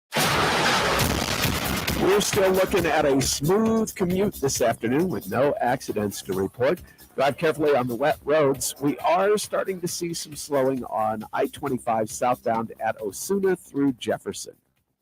We're still looking at a smooth commute this afternoon with no accidents to report. Drive carefully on the wet roads. We are starting to see some slowing on I-25 southbound at Osuna through Jefferson.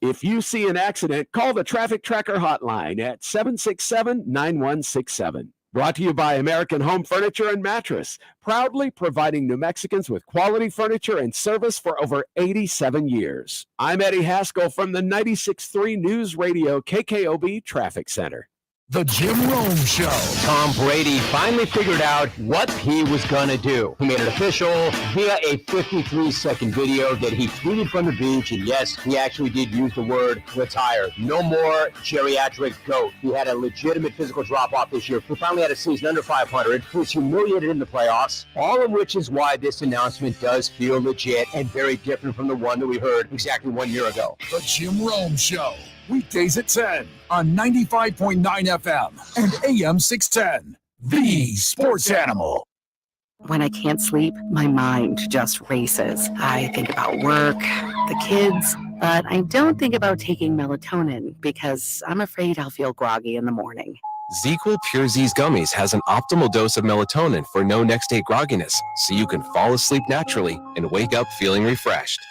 If you see an accident, call the Traffic Tracker hotline at 767-9167. Brought to you by American Home Furniture and Mattress, proudly providing New Mexicans with quality furniture and service for over 87 years. I'm Eddie Haskell from the 96.3 News Radio KKOB Traffic Center. The Jim Rome Show. Tom Brady finally figured out what he was going to do. He made it official via a 53-second video that he tweeted from the beach. And yes, he actually did use the word retire. No more geriatric GOAT. He had a legitimate physical drop-off this year. He finally had a season under 500. He was humiliated in the playoffs. All of which is why this announcement does feel legit and very different from the one that we heard exactly 1 year ago. The Jim Rome Show. Weekdays at 10 on 95.9 FM and AM 610. The Sports Animal. When I can't sleep, my mind just races. I think about work, the kids, but I don't think about taking melatonin because I'm afraid I'll feel groggy in the morning. ZzzQuil Pure Z's Gummies has an optimal dose of melatonin for no next-day grogginess, so you can fall asleep naturally and wake up feeling refreshed.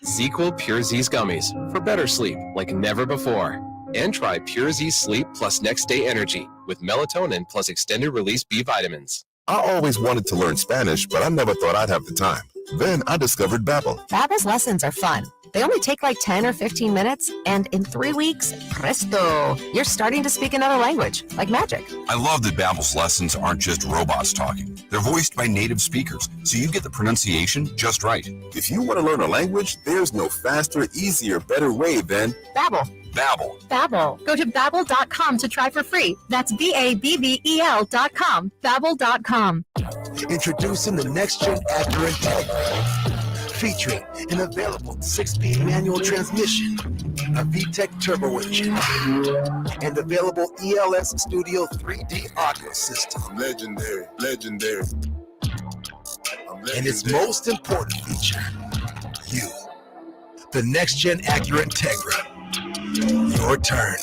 ZzzQuil Pure Z's Gummies for better sleep like never before. And try Pure Z Sleep plus Next Day Energy with melatonin plus extended release B vitamins. I always wanted to learn Spanish, but I never thought I'd have the time. Then I discovered Babbel. Babbel's lessons are fun. They only take like 10 or 15 minutes, and in 3 weeks, presto, you're starting to speak another language, like magic. I love that Babbel's lessons aren't just robots talking. They're voiced by native speakers, so you get the pronunciation just right. If you want to learn a language, there's no faster, easier, better way than Babbel. Babbel. Babbel. Go to babbel.com to try for free. That's BABBEL.com. Babbel.com. Introducing the next-gen Acura Integra, featuring an available 6-speed manual transmission, a VTEC turbo engine, and available ELS Studio 3D audio system. legendary. And its most important feature, you. The next-gen Acura Integra. Your turn.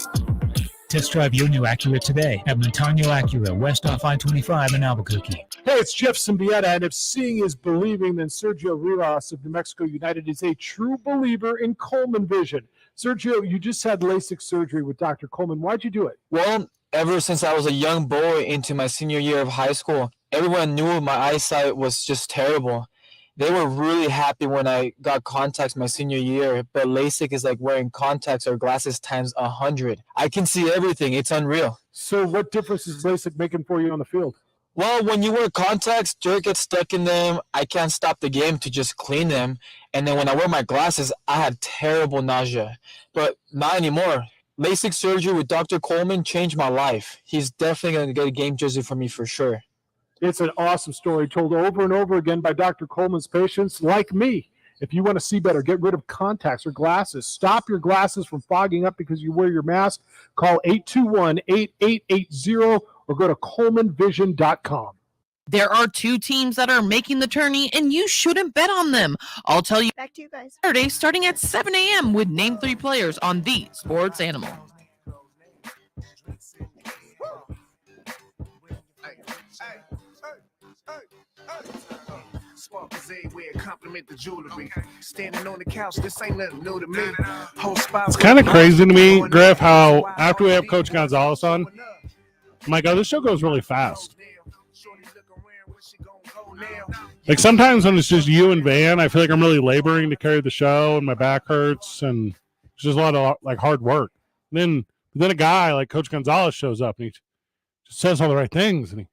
Test drive your new Acura today at Montano Acura, west off I-25 in Albuquerque. Hey, it's Jeff Symbieta, and if seeing is believing, then Sergio Rivas of New Mexico United is a true believer in Coleman Vision. Sergio, you just had LASIK surgery with Dr. Coleman. Why'd you do it? Well, ever since I was a young boy into my senior year of high school, everyone knew my eyesight was just terrible. They were really happy when I got contacts my senior year, but LASIK is like wearing contacts or glasses times 100. I can see everything. It's unreal. So what difference is LASIK making for you on the field? Well, when you wear contacts, dirt gets stuck in them. I can't stop the game to just clean them. And then when I wear my glasses, I had terrible nausea. But not anymore. LASIK surgery with Dr. Coleman changed my life. He's definitely going to get a game jersey for me for sure. It's an awesome story told over and over again by Dr. Coleman's patients like me. If you want to see better, get rid of contacts or glasses. Stop your glasses from fogging up because you wear your mask. Call 821-8880 or go to colemanvision.com. There are 2 teams that are making the tourney, and you shouldn't bet on them. I'll tell you. Back to you guys. Saturday, starting at 7 a.m. with Name 3 players on The Sports Animal. Compliment the jewelry. Standing on the couch, this ain't nothing new to me. It's kind of crazy to me, Griff, how after we have Coach Gonzalez on, I'm like, oh, this show goes really fast. Like sometimes when it's just you and Van, I feel like I'm really laboring to carry the show and my back hurts and it's just a lot of like hard work. And then a guy like Coach Gonzalez shows up and he just says all the right things and he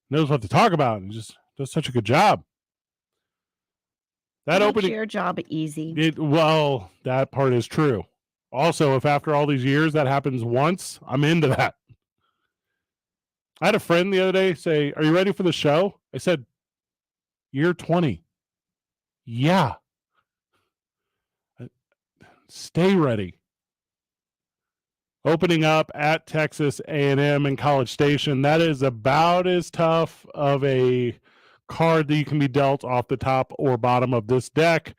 knows what to talk about and just does such a good job. That Makes opening your job easy. Well, that part is true. Also, if after all these years that happens once, I'm into that. I had a friend the other day say, "Are you ready for the show?" I said, "Year 20." Yeah. Stay ready. Opening up at Texas A&M in College Station, that is about as tough of a card that you can be dealt off the top or bottom of this deck.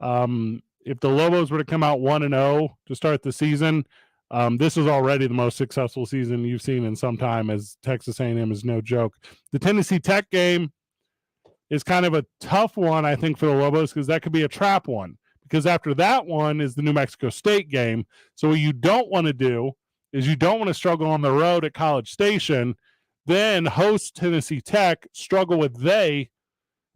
If the Lobos were to come out 1-0 to start the season, this is already the most successful season you've seen in some time, as Texas A&M is no joke. The Tennessee Tech game is kind of a tough one, I think, for the Lobos because that could be a trap one. Because after that one is the New Mexico State game. So what you don't want to do is you don't want to struggle on the road at College Station, then host Tennessee Tech, struggle with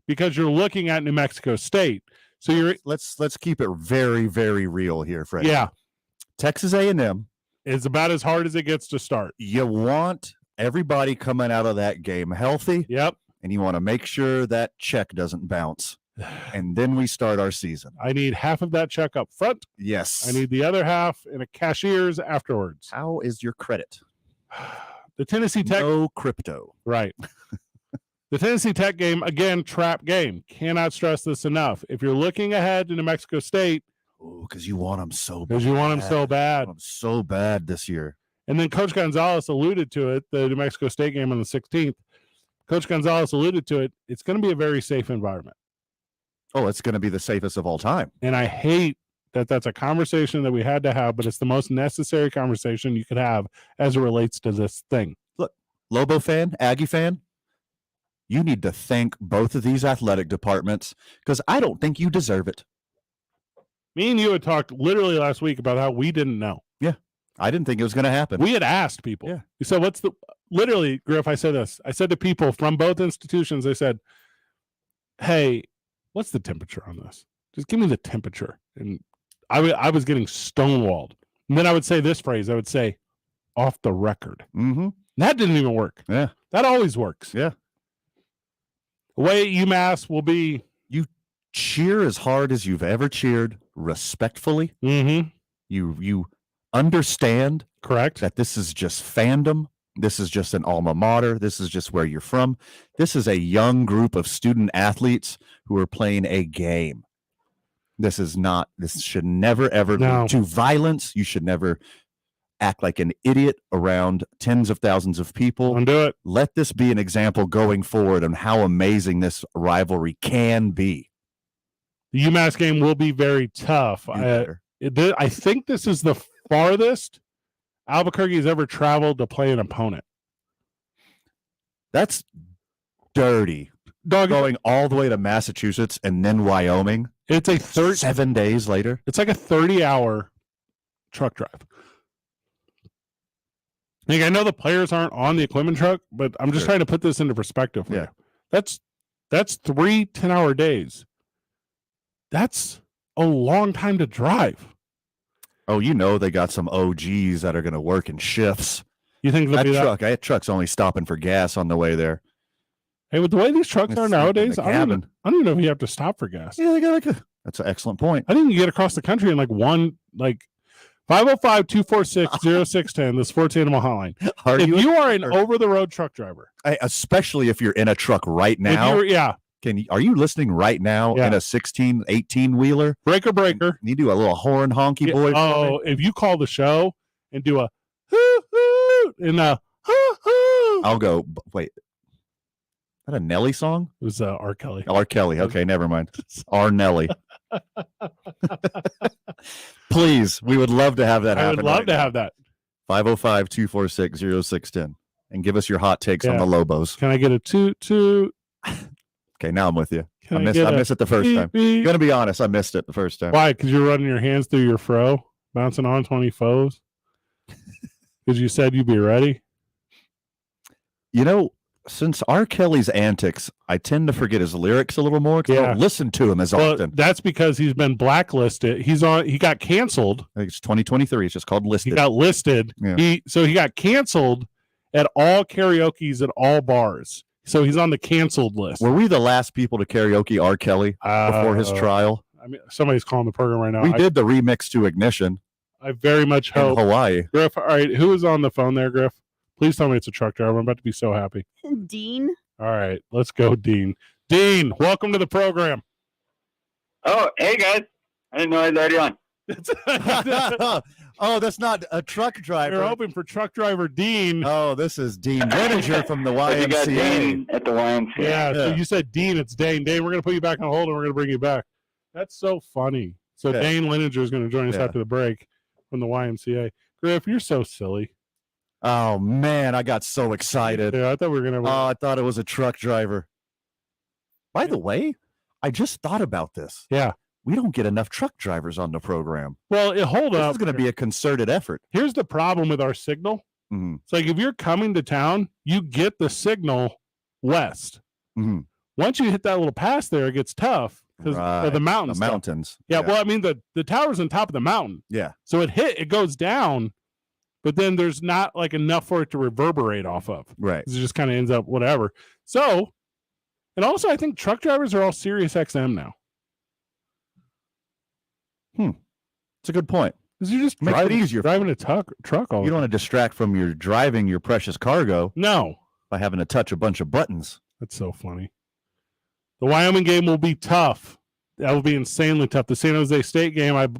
because you're looking at New Mexico State. So let's keep it very, very real here, Fred. Yeah. Texas A&M is about as hard as it gets to start. You want everybody coming out of that game healthy. Yep. And you want to make sure that check doesn't bounce. And then we start our season. I need half of that check up front. Yes. I need the other half in a cashier's afterwards. How is your credit? The Tennessee Tech. No crypto. Right. The Tennessee Tech game, again, trap game. Cannot stress this enough. If you're looking ahead to New Mexico State. Because you want them so bad. Because you want them so bad. So bad this year. And then Coach Gonzalez alluded to it, the New Mexico State game on the 16th. Coach Gonzalez alluded to it. It's going to be a very safe environment. Oh, it's going to be the safest of all time. And I hate that that's a conversation that we had to have, but it's the most necessary conversation you could have as it relates to this thing. Look, Lobo fan, Aggie fan, you need to thank both of these athletic departments because I don't think you deserve it. Me and you had talked literally last week about how we didn't know. Yeah. I didn't think it was going to happen. We had asked people. Yeah. So literally, Griff, I said this. I said to people from both institutions, I said, hey, what's the temperature on this? Just give me the temperature. And I was getting stonewalled. And then I would say this phrase. I would say, off the record. Mm-hmm. That didn't even work. Yeah. That always works. Yeah. Away at UMass will be... You cheer as hard as you've ever cheered, respectfully. Mm-hmm. You understand correct that this is just fandom. This is just an alma mater. This is just where you're from. This is a young group of student athletes who are playing a game. This should never, ever lead to violence. You should never act like an idiot around tens of thousands of people. Don't do it. Let this be an example going forward on how amazing this rivalry can be. The UMass game will be very tough. I think this is the farthest Albuquerque has ever traveled to play an opponent. That's dirty. Going all the way to Massachusetts and then Wyoming. It's a 7 days later. It's like a 30-hour truck drive. Like, I know the players aren't on the equipment truck, but I'm just trying to put this into perspective for you. That's 3 10-hour days. That's a long time to drive. Oh, they got some OGs that are going to work in shifts. You think that truck's only stopping for gas on the way there? Hey, with the way these trucks are nowadays, I don't even know if you have to stop for gas. Yeah, they got that's an excellent point. I think you get across the country in 505-246-0610, the Sports Animal Hotline. If you are an over-the-road truck driver. Especially if you're in a truck right now. Are you listening right now in a 16, 18-wheeler? Breaker. Can you do a little horn honky boy? Oh, if you call the show and do a hoo-hoo and a hoo-hoo. I'll go, wait. Is that a Nelly song? It was R. Kelly. R. Kelly. Okay, never mind. R. Nelly. Please, we would love to have that happen. I would love to have that. 505-246-0610. And give us your hot takes on the Lobos. Can I get a toot? Okay, now I'm with you. I missed it the first time. I'm going to be honest. I missed it the first time. Why? Because you're running your hands through your fro, bouncing on 20 foes? Because you said you'd be ready? Since R. Kelly's antics, I tend to forget his lyrics a little more because I don't listen to him as often. That's because he's been blacklisted. He got canceled. I think it's 2023. It's just called listed. He got listed. Yeah. He got canceled at all karaoke's at all bars. So he's on the canceled list. Were we the last people to karaoke R. Kelly before his trial? I mean, somebody's calling the program right now. We did the remix to Ignition. I very much hope. In Hawaii. Griff, all right, who is on the phone there, Griff? Please tell me it's a truck driver. I'm about to be so happy. Dean. All right, let's go, Dean. Dean, welcome to the program. Oh, hey, guys. I didn't know I was already on. Oh, that's not a truck driver. You're hoping for truck driver Dean. Oh, this is Dean Lininger from the YMCA. You got Dean at the YMCA. Yeah, so you said Dean, it's Dane. Dane, we're going to put you back on hold and we're going to bring you back. That's so funny. So Dane Lininger is going to join us after the break from the YMCA. Griff, you're so silly. Oh, man, I got so excited. Yeah, I thought we were going to. Oh, I thought it was a truck driver. By the way, I just thought about this. Yeah. We don't get enough truck drivers on the program. Well, hold up. This is going to be a concerted effort. Here's the problem with our signal. Mm-hmm. It's like if you're coming to town, you get the signal west. Mm-hmm. Once you hit that little pass there, it gets tough because of the mountains. The mountains. Yeah, well, I mean, the tower's on top of the mountain. Yeah. So it goes down, but then there's not like enough for it to reverberate off of. Right. It just kind of ends up whatever. So, and also I think truck drivers are all Sirius XM now. It's a good point. Because you're just driving a truck all You don't want to distract from your driving your precious cargo. No. By having to touch a bunch of buttons. That's so funny. The Wyoming game will be tough. That will be insanely tough. The San Jose State game, I'm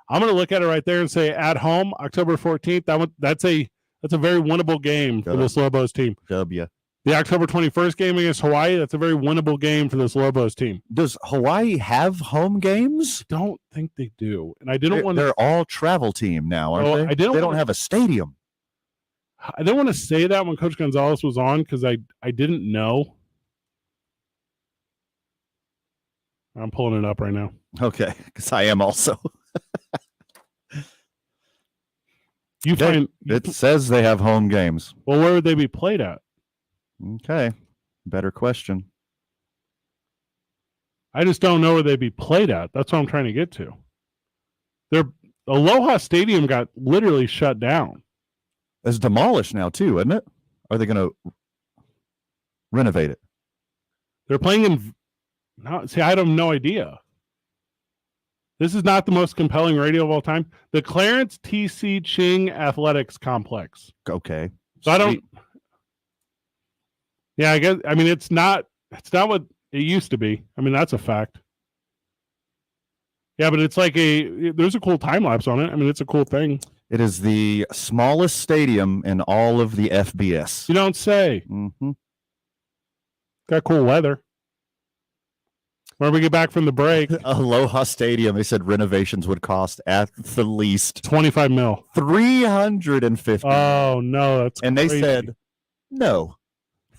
going to look at it right there and say at home, October 14th. That's a very winnable game for this Lobos team. W. The October 21st game against Hawaii, that's a very winnable game for this Lobos team. Does Hawaii have home games? I don't think they do. And I didn't want to. They're all travel team now, aren't they? They don't have a stadium. I didn't want to say that when Coach Gonzalez was on because I didn't know. I'm pulling it up right now. Okay, because I am also. It says they have home games. Well, where would they be played at? Okay, better question. I just don't know where they'd be played at. That's what I'm trying to get to. Their Aloha Stadium got literally shut down. It's demolished now too, isn't it? Are they going to renovate it? They're playing in. No, see, I have no idea. This is not the most compelling radio of all time. The Clarence T.C. Ching Athletics Complex. Okay. So I don't. Yeah, I guess. I mean, it's not what it used to be. I mean, that's a fact. Yeah, but it's like there's a cool time lapse on it. I mean, it's a cool thing. It is the smallest stadium in all of the FBS. You don't say. Mm-hmm. Got cool weather. When we get back from the break, Aloha Stadium, they said renovations would cost at the least $25 million. $350. Oh no, that's and crazy. They said no.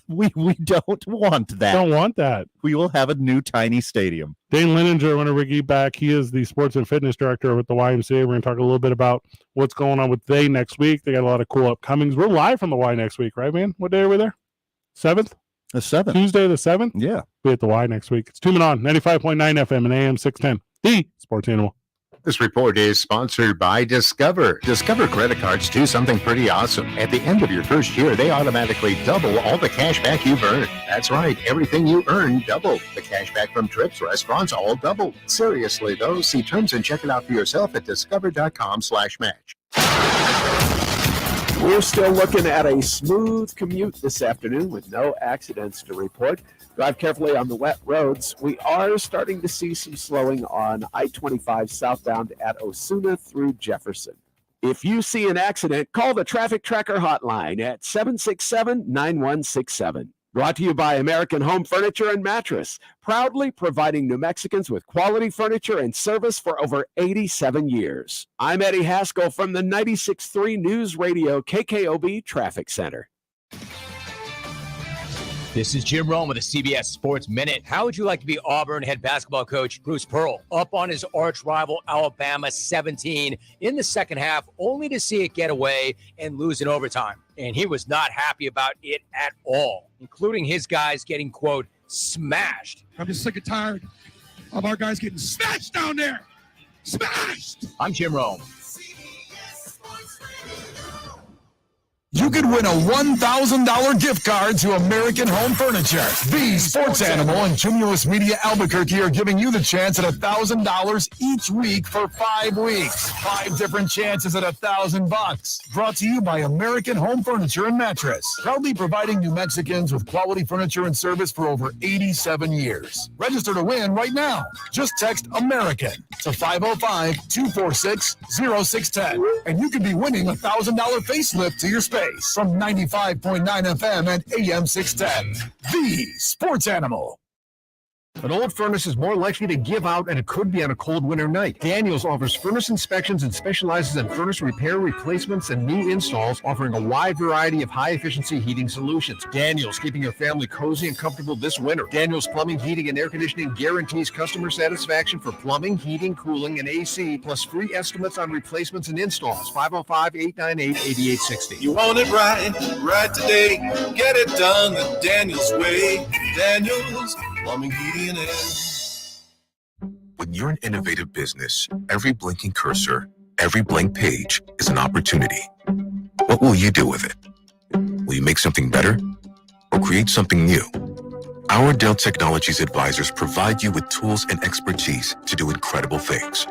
We don't want that. Don't want that. We will have a new tiny stadium. Dane Lininger, when we get back, he is the sports and fitness director with the YMCA. We're going to talk a little bit about what's going on with they next week. They got a lot of cool upcomings. We're live from the Y next week, right, man? What day are we there? 7th? The 7th. Tuesday the 7th? Yeah. Be at the Y next week. It's Two Men On, 95.9 FM and AM 610. The Sports Animal. This report is sponsored by Discover. Discover credit cards do something pretty awesome. At the end of your first year, they automatically double all the cash back you've earned. That's right. Everything you earn, double. The cash back from trips, restaurants, all double. Seriously, though, see terms and check it out for yourself at discover.com/match. We're still looking at a smooth commute this afternoon with no accidents to report. Drive carefully on the wet roads. We are starting to see some slowing on I-25 southbound at Osuna through Jefferson. If you see an accident, call the Traffic Tracker hotline at 767-9167. Brought to you by American Home Furniture and Mattress, proudly providing New Mexicans with quality furniture and service for over 87 years. I'm Eddie Haskell from the 96.3 News Radio KKOB Traffic Center. This is Jim Rome with the CBS Sports Minute. How would you like to be Auburn head basketball coach Bruce Pearl up on his arch rival Alabama 17 in the second half, only to see it get away and lose in overtime? And he was not happy about it at all, including his guys getting, quote, smashed. I'm just sick and tired of our guys getting smashed down there. Smashed! I'm Jim Rome. You could win a $1,000 gift card to American Home Furniture. The Sports Animal and Cumulus Media Albuquerque are giving you the chance at $1,000 each week for 5 weeks. 5 different chances at $1,000. Brought to you by American Home Furniture and Mattress. Proudly providing New Mexicans with quality furniture and service for over 87 years. Register to win right now. Just text American to 505-246-0610. And you could be winning a $1,000 facelift to your space. From 95.9 FM and AM 610, the Sports Animal. An old furnace is more likely to give out, and it could be on a cold winter night. Daniels offers furnace inspections and specializes in furnace repair, replacements, and new installs, offering a wide variety of high-efficiency heating solutions. Daniels, keeping your family cozy and comfortable this winter. Daniels Plumbing, Heating, and Air Conditioning guarantees customer satisfaction for plumbing, heating, cooling, and AC, plus free estimates on replacements and installs. 505-898-8860. You want it right today. Get it done the Daniels way. Daniels Plumbing, Heating, and Air. When you're an innovative business, every blinking cursor, every blank page is an opportunity. What will you do with it? Will you make something better or create something new? Our Dell Technologies advisors provide you with tools and expertise to do incredible things.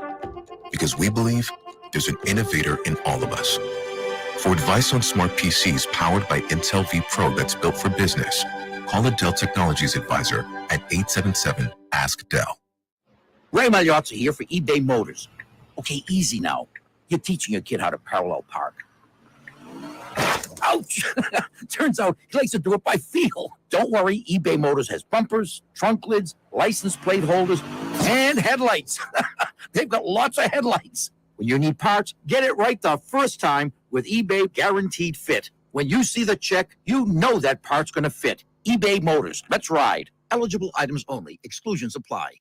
Because we believe there's an innovator in all of us. For advice on smart PCs powered by Intel V Pro that's built for business, call a Dell Technologies advisor at 877-ASK-DELL. Ray Magliozzi here for eBay Motors. Okay, easy now. You're teaching your kid how to parallel park. Ouch! Turns out he likes to do it by feel. Don't worry, eBay Motors has bumpers, trunk lids, license plate holders, and headlights. They've got lots of headlights. When you need parts, get it right the first time with eBay Guaranteed Fit. When you see the check, you know that part's going to fit. eBay Motors. Let's ride. Eligible items only. Exclusions apply.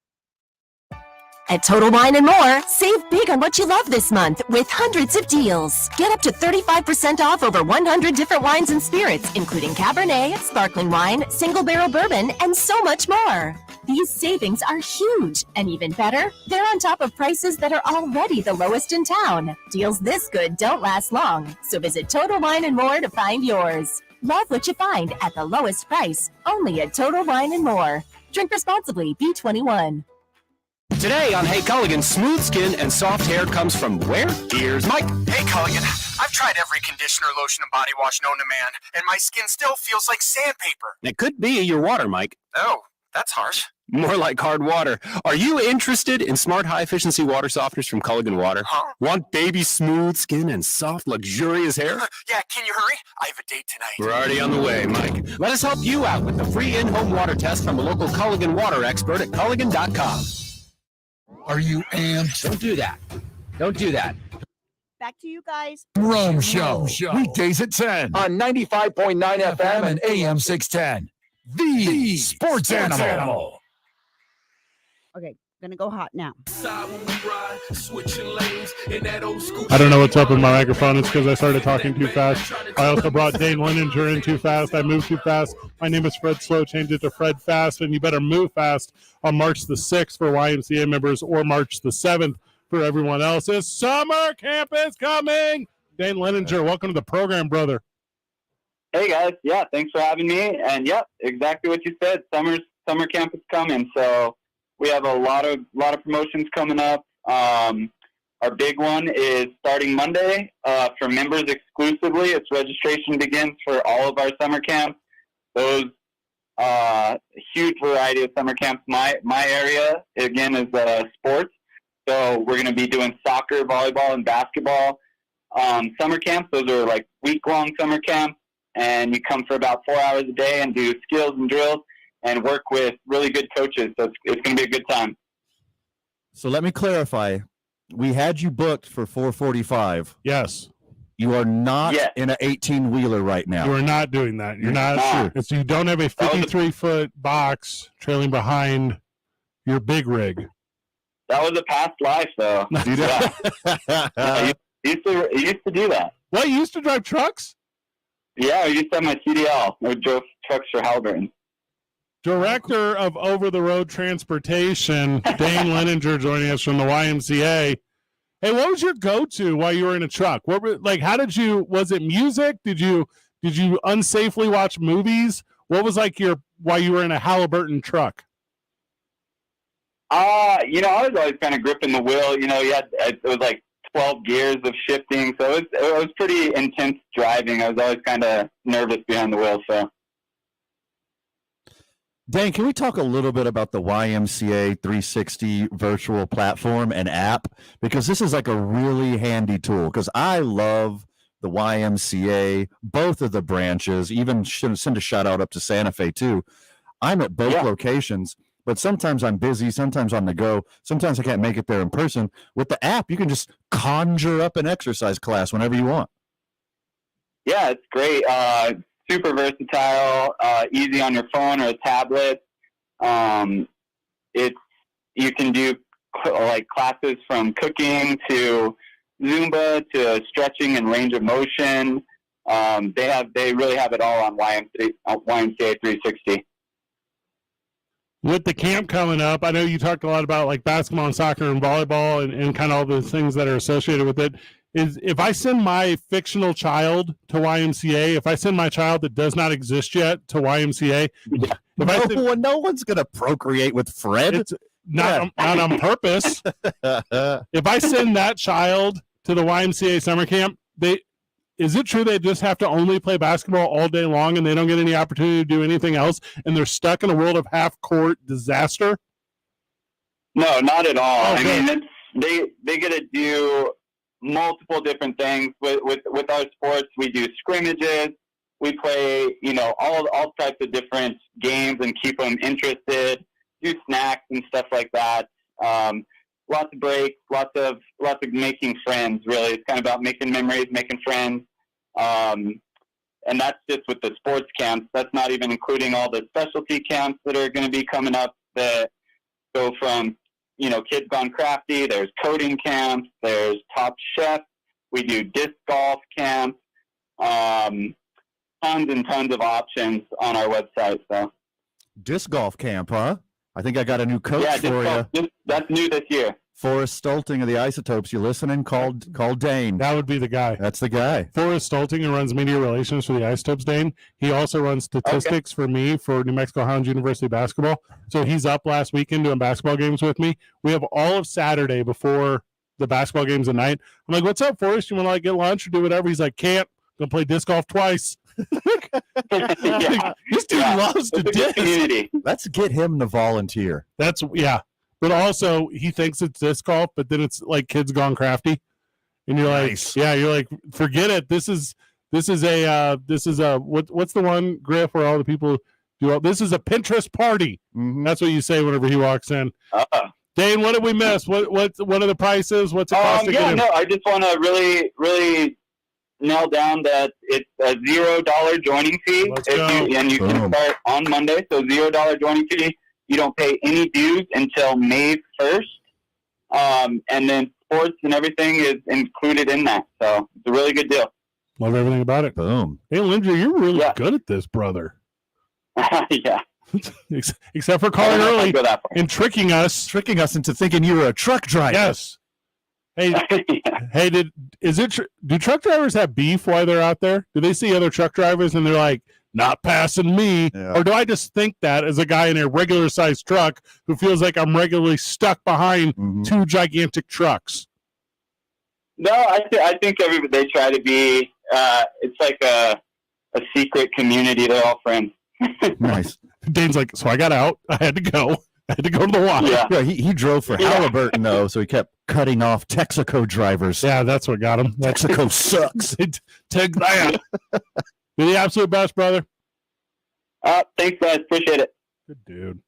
At Total Wine & More, save big on what you love this month with hundreds of deals. Get up to 35% off over 100 different wines and spirits, including Cabernet, sparkling wine, single barrel bourbon, and so much more. These savings are huge, and even better, they're on top of prices that are already the lowest in town. Deals this good don't last long, so visit Total Wine & More to find yours. Love what you find at the lowest price, only at Total Wine & More. Drink responsibly, B21. Today on Hey Culligan, smooth skin and soft hair comes from where? Here's Mike. Hey Culligan, I've tried every conditioner, lotion, and body wash known to man, and my skin still feels like sandpaper. It could be your water, Mike. Oh, that's harsh. More like hard water. Are you interested in smart, high-efficiency water softeners from Culligan Water? Huh? Want baby smooth skin and soft, luxurious hair? Yeah, can you hurry? I have a date tonight. We're already on the way, Mike. Let us help you out with the free in-home water test from a local Culligan water expert at Culligan.com. Are you amped? Don't do that. Don't do that. Back to you guys. Rome Show. Weekdays at 10 On 95.9 FM and AM 610. The Sports Animal. Okay, gonna go hot now. I don't know what's up with my microphone. It's because I started talking too fast. I also brought Dane Leninger in too fast. I moved too fast. My name is Fred Slow. Change it to Fred Fast, and you better move fast on March the 6th for YMCA members or March the 7th for everyone else. It's summer camp is coming. Dane Leninger, welcome to the program, brother. Hey guys, yeah, thanks for having me. And yep, exactly what you said. Summer camp is coming, so we have a lot of promotions coming up. Our big one is starting Monday for members exclusively. Its registration begins for all of our summer camps. Those huge variety of summer camps. My area again is sports, so we're going to be doing soccer, volleyball, and basketball summer camps. Those are like week-long summer camps, and you come for about 4 hours a day and do skills and drills and work with really good coaches. So it's going to be a good time. So let me clarify. We had you booked for 4:45. Yes. You are not in an 18-wheeler right now. You are not doing that. You're not sure. So you don't have a 53-foot box trailing behind your big rig. That was a past life, though. Yeah. I used to do that. What? You used to drive trucks? Yeah, I used to have my CDL. I drove trucks for Halliburton. Director of over-the-road transportation, Dane Leninger, joining us from the YMCA. Hey, what was your go-to while you were in a truck? How did you? Was it music? Did you unsafely watch movies? What was while you were in a Halliburton truck? I was always kind of gripping the wheel. It was like 12 gears of shifting, so it was pretty intense driving. I was always kind of nervous behind the wheel, so. Dane, can we talk a little bit about the YMCA 360 virtual platform and app? Because this is like a really handy tool, because I love the YMCA, both of the branches, even send a shout out up to Santa Fe too. I'm at both locations, but sometimes I'm busy, sometimes on the go, sometimes I can't make it there in person. With the app, you can just conjure up an exercise class whenever you want. Yeah, it's great. Super versatile, easy on your phone or a tablet. You can do like classes from cooking to Zumba to stretching and range of motion. They really have it all on YMCA 360. With the camp coming up, I know you talked a lot about like basketball and soccer and volleyball and kind of all the things that are associated with it. If I send my fictional child to YMCA, if I send my child that does not exist yet to YMCA, no one's going to procreate with Fred. It's not on purpose. If I send that child to the YMCA summer camp, is it true they just have to only play basketball all day long and they don't get any opportunity to do anything else, and they're stuck in a world of half-court disaster? No, not at all. Oh, I mean, they get to do multiple different things with our sports. We do scrimmages. We play, all types of different games and keep them interested. Do snacks and stuff like that. Lots of breaks, lots of making friends. Really, it's kind of about making memories, making friends. And that's just with the sports camps. That's not even including all the specialty camps that are going to be coming up that go from Kids Gone Crafty, there's coding camps, there's Top Chef, we do disc golf camps, tons and tons of options on our website. So, disc golf camp, huh? I think I got a new coach for you. That's new this year. Forrest Stolting of the Isotopes. You listening? Call Dane. That would be the guy. That's the guy. Forrest Stolting, who runs media relations for the Isotopes, Dane. He also runs statistics for me for New Mexico Hounds University basketball. So he's up last weekend doing basketball games with me. We have all of Saturday before the basketball games at night. I'm like, what's up, Forrest? You want to like get lunch or do whatever? He's like, can't. Gonna play disc golf twice. This dude loves to disc. Let's get him to volunteer. That's But also he thinks it's disc golf, but then it's like Kids Gone Crafty. And you're Nice. like, you're like, forget it. This is a what's the one, Griff, where all the people do all this is a Pinterest party. Mm-hmm. That's what you say whenever he walks in. Dane, what did we miss? What are the prices? What's it cost to get in? I just want to really nail down that it's a $0 joining fee. You can start on Monday, so $0 joining fee. You don't pay any dues until May 1st. And then sports and everything is included in that. So it's a really good deal. Love everything about it. Boom. Hey, Linder, you're really good at this, brother. Yeah. Except for calling early and tricking us into thinking you were a truck driver. Yes. Hey, hey, do truck drivers have beef while they're out there? Do they see other truck drivers and they're like, not passing me? Yeah. Or do I just think that as a guy in a regular sized truck who feels like I'm regularly stuck behind two gigantic trucks? No, I think they try to be. It's like a secret community. They're all friends. Nice. Dane's like, so I got out. I had to go. I had to go to the Y. Yeah, he drove for Halliburton, though, so he kept cutting off Texaco drivers. Yeah, that's what got him. Texaco sucks. Take that. You're the absolute best, brother. Thanks, guys. Appreciate it. Good dude.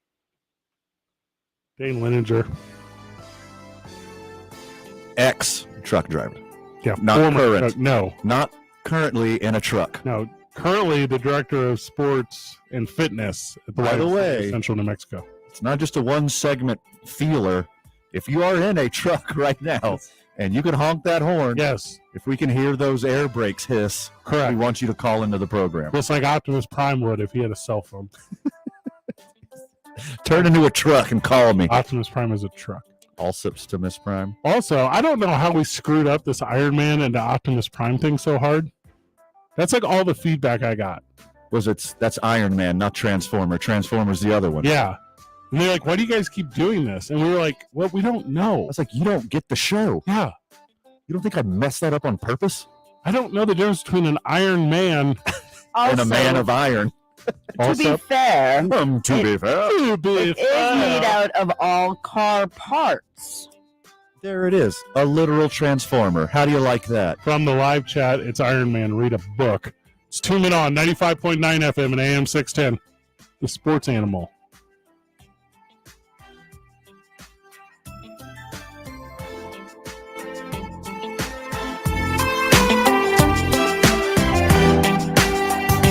Dane Lininger. Ex-truck driver. Yeah, not current. No. Not currently in a truck. No. Currently the director of sports and fitness at the By the way, Central New Mexico. It's not just a one-segment feeler. If you are in a truck right now and you can honk that horn, yes. If we can hear those air brakes hiss, correct, we want you to call into the program. Just like Optimus Prime would if he had a cell phone. Turn into a truck and call me. Optimus Prime is a truck. All sips to Miss Prime. Also, I don't know how we screwed up this Iron Man and the Optimus Prime thing so hard. That's like all the feedback I got. That's Iron Man, not Transformer. Transformer's the other one. Yeah. And they're like, why do you guys keep doing this? And we were like, well, we don't know. I was like, you don't get the show. Yeah. You don't think I messed that up on purpose? I don't know the difference between an Iron Man and a man of iron. To be fair, it is made out of all car parts. There it is. A literal transformer. How do you like that? From the live chat, it's Iron Man. Read a book. It's Tune It On, 95.9 FM and AM 610. The sports animal.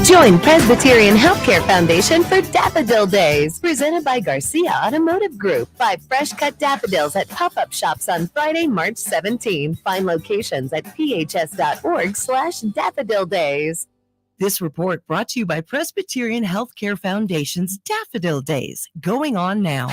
Join Presbyterian Healthcare Foundation for Daffodil Days, presented by Garcia Automotive Group. 5 fresh-cut daffodils at pop-up shops on Friday, March 17. Find locations at phs.org/daffodil days. This report brought to you by Presbyterian Healthcare Foundation's Daffodil Days, going on now.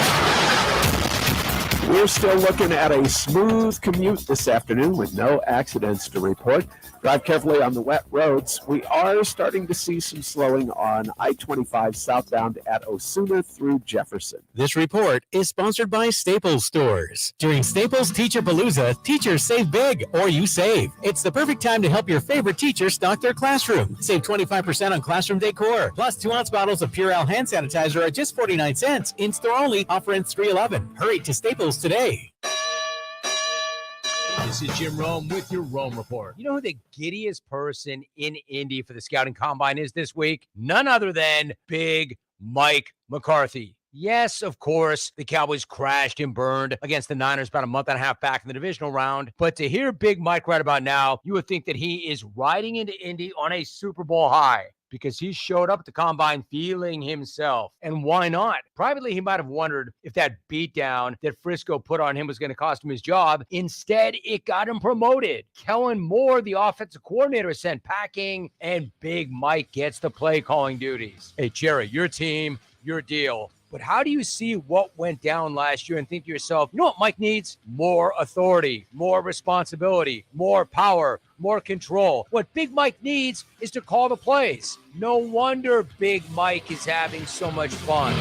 We're still looking at a smooth commute this afternoon with no accidents to report. Drive carefully on the wet roads. We are starting to see some slowing on I-25 southbound at Osuna through Jefferson. This report is sponsored by Staples Stores. During Staples Teacher Palooza, teachers save big, or you save. It's the perfect time to help your favorite teacher stock their classroom. Save 25% on classroom decor, plus 2-ounce bottles of Purell hand sanitizer at just 49 cents. In-store only, offer ends 3/11. Hurry to Staples today. This is Jim Rome with your Rome Report. You know who the giddiest person in Indy for the Scouting Combine is this week? None other than Big Mike McCarthy. Yes, of course, the Cowboys crashed and burned against the Niners about a month and a half back in the divisional round. But to hear Big Mike right about now, you would think that he is riding into Indy on a Super Bowl high, because he showed up at the Combine feeling himself. And why not? Privately, he might have wondered if that beatdown that Frisco put on him was going to cost him his job. Instead, it got him promoted. Kellen Moore, the offensive coordinator, is sent packing, and Big Mike gets the play calling duties. Hey, Jerry, your team, your deal. But how do you see what went down last year and think to yourself, you know what Mike needs? More authority, more responsibility, more power, more control. What Big Mike needs is to call the plays. No wonder Big Mike is having so much fun.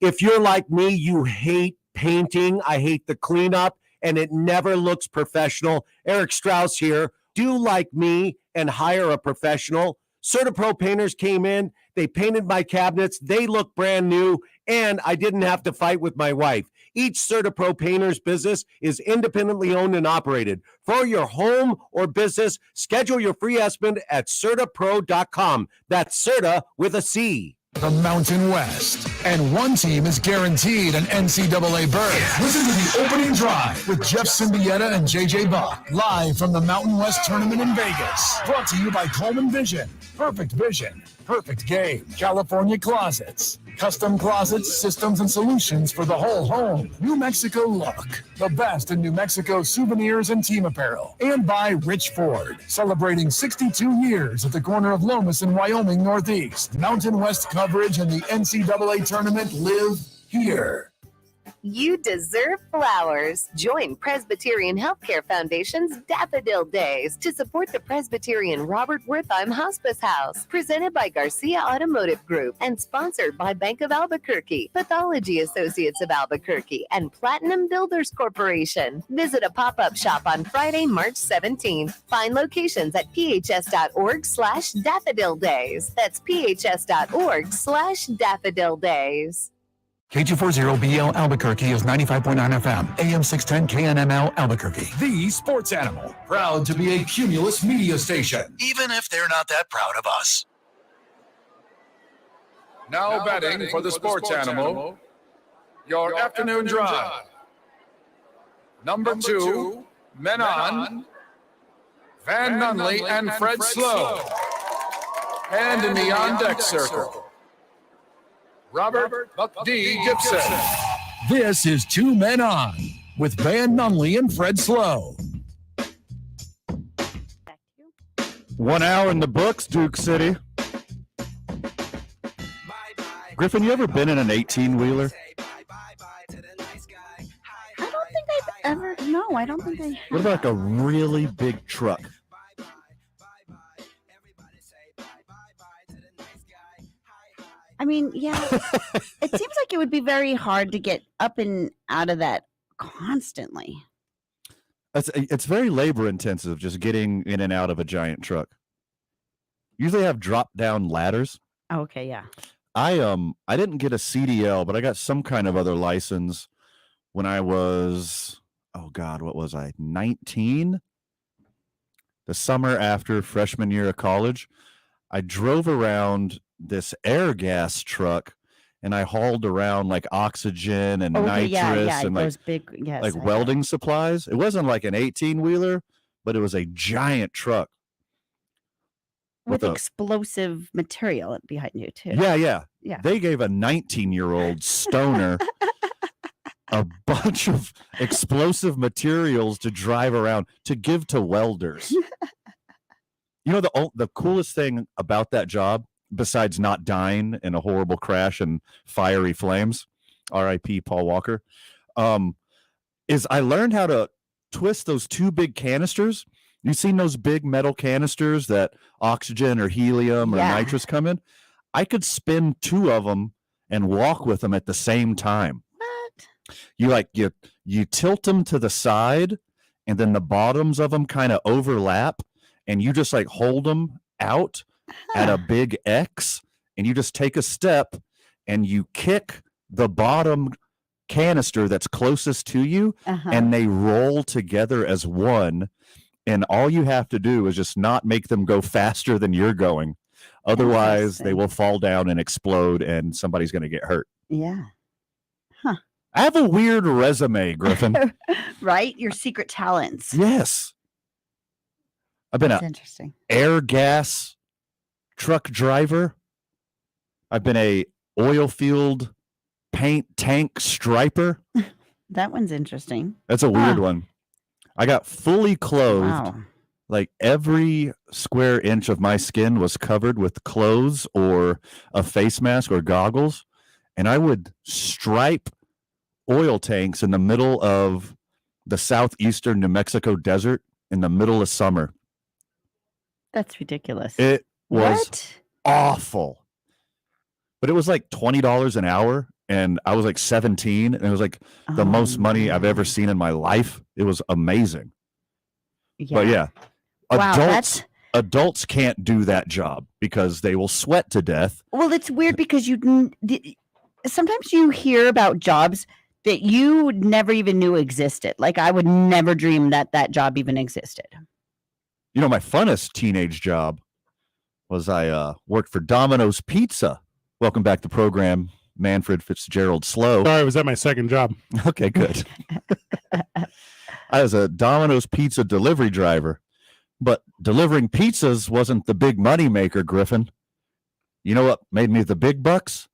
If you're like me, you hate painting. I hate the cleanup, and it never looks professional. Eric Strauss here. Do like me and hire a professional. CertaPro painters came in. They painted my cabinets. They look brand new, and I didn't have to fight with my wife. Each CertaPro painter's business is independently owned and operated. For your home or business, schedule your free estimate at CertaPro.com. That's Certa with a C. The Mountain West. And one team is guaranteed an NCAA berth. Listen to the opening drive with Jeff Symbieta and JJ Buck. Live from the Mountain West Tournament in Vegas. Brought to you by Coleman Vision. Perfect vision. Perfect game. California Closets. Custom closets, systems, and solutions for the whole home. New Mexico look. The best in New Mexico souvenirs and team apparel. And by Rich Ford. Celebrating 62 years at the corner of Lomas and Wyoming Northeast. Mountain West coverage and the NCAA tournament live here. You deserve flowers. Join Presbyterian Healthcare Foundation's Daffodil Days to support the Presbyterian Robert Wertheim Hospice House, presented by Garcia Automotive Group and sponsored by Bank of Albuquerque, Pathology Associates of Albuquerque, and Platinum Builders Corporation. Visit a pop-up shop on Friday, March 17th. Find locations at phs.org/Daffodil Days. That's phs.org/Daffodil Days. K240BL Albuquerque is 95.9 FM, AM 610 KNML Albuquerque. The sports animal, proud to be a Cumulus media station, even if they're not that proud of us. Now betting for the sports animal, your afternoon drive. Number 2, Men On, Van Nunley and Fred Slow. And in the on-deck circle, Robert Buck D. Gibson. This is Two Men On with Van Nunley and Fred Slow. 1 hour in the books, Duke City. Griffin, you ever been in an 18-wheeler? I don't think I have. What about like a really big truck? I mean, yeah, it seems like it would be very hard to get up and out of that constantly. It's very labor intensive just getting in and out of a giant truck. Usually have drop down ladders. Oh, okay, yeah. I didn't get a CDL, but I got some kind of other license when I was, oh God, what was I, 19? The summer after freshman year of college. I drove around this air gas truck and I hauled around like oxygen and nitrous and like, big, like welding supplies. It wasn't like an 18-wheeler, but it was a giant truck. With explosive material behind you, too. Yeah. Yeah. They gave a 19-year-old stoner a bunch of explosive materials to drive around to give to welders. You know, the coolest thing about that job, besides not dying in a horrible crash and fiery flames, R.I.P. Paul Walker, is I learned how to twist those two big canisters. You've seen those big metal canisters that oxygen or helium or nitrous come in? I could spin two of them and walk with them at the same time. What? You tilt them to the side, and then the bottoms of them kind of overlap, and you just like hold them out at a big X, and you just take a step and you kick the bottom canister that's closest to you, and they roll together as one. And all you have to do is just not make them go faster than you're going. Otherwise, they will fall down and explode, and somebody's going to get hurt. Yeah. I have a weird resume, Griffin. Right? Your secret talents. Yes. I've been That's an interesting. air gas truck driver. I've been a oil field paint tank striper. That one's interesting. That's a weird one. I got fully clothed. Wow. Like every square inch of my skin was covered with clothes or a face mask or goggles. And I would stripe oil tanks in the middle of the southeastern New Mexico desert in the middle of summer. That's ridiculous. It was What? awful. But it was like $20 an hour. And I was like 17. And it was like the most money I've ever seen in my life. It was amazing. But yeah. Wow, Adults can't do that job because they will sweat to death. Well, it's weird because sometimes you hear about jobs that you never even knew existed. Like I would never dream that job even existed. You know, my funnest teenage job was I worked for Domino's Pizza. Welcome back to the program, Manfred Fitzgerald Slow. Sorry, was that my second job? Okay, good. I was a Domino's Pizza delivery driver. But delivering pizzas wasn't the big money maker, Griffin. You know what made me the big bucks?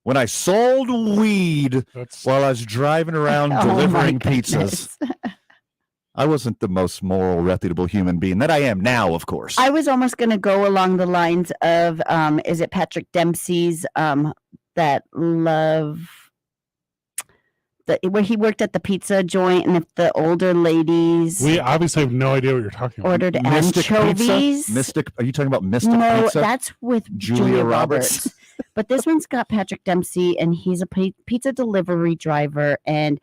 When I sold weed while I was driving around delivering pizzas. I wasn't the most moral, reputable human being that I am now, of course. I was almost going to go along the lines of, is it Patrick Dempsey's that love... where he worked at the pizza joint, and if the older ladies, we obviously have no idea what you're talking about. Ordered anchovies. Mystic? Are you talking about Mystic no, Pizza? No, that's with Julia Roberts. But this one's got Patrick Dempsey, and he's a pizza delivery driver, and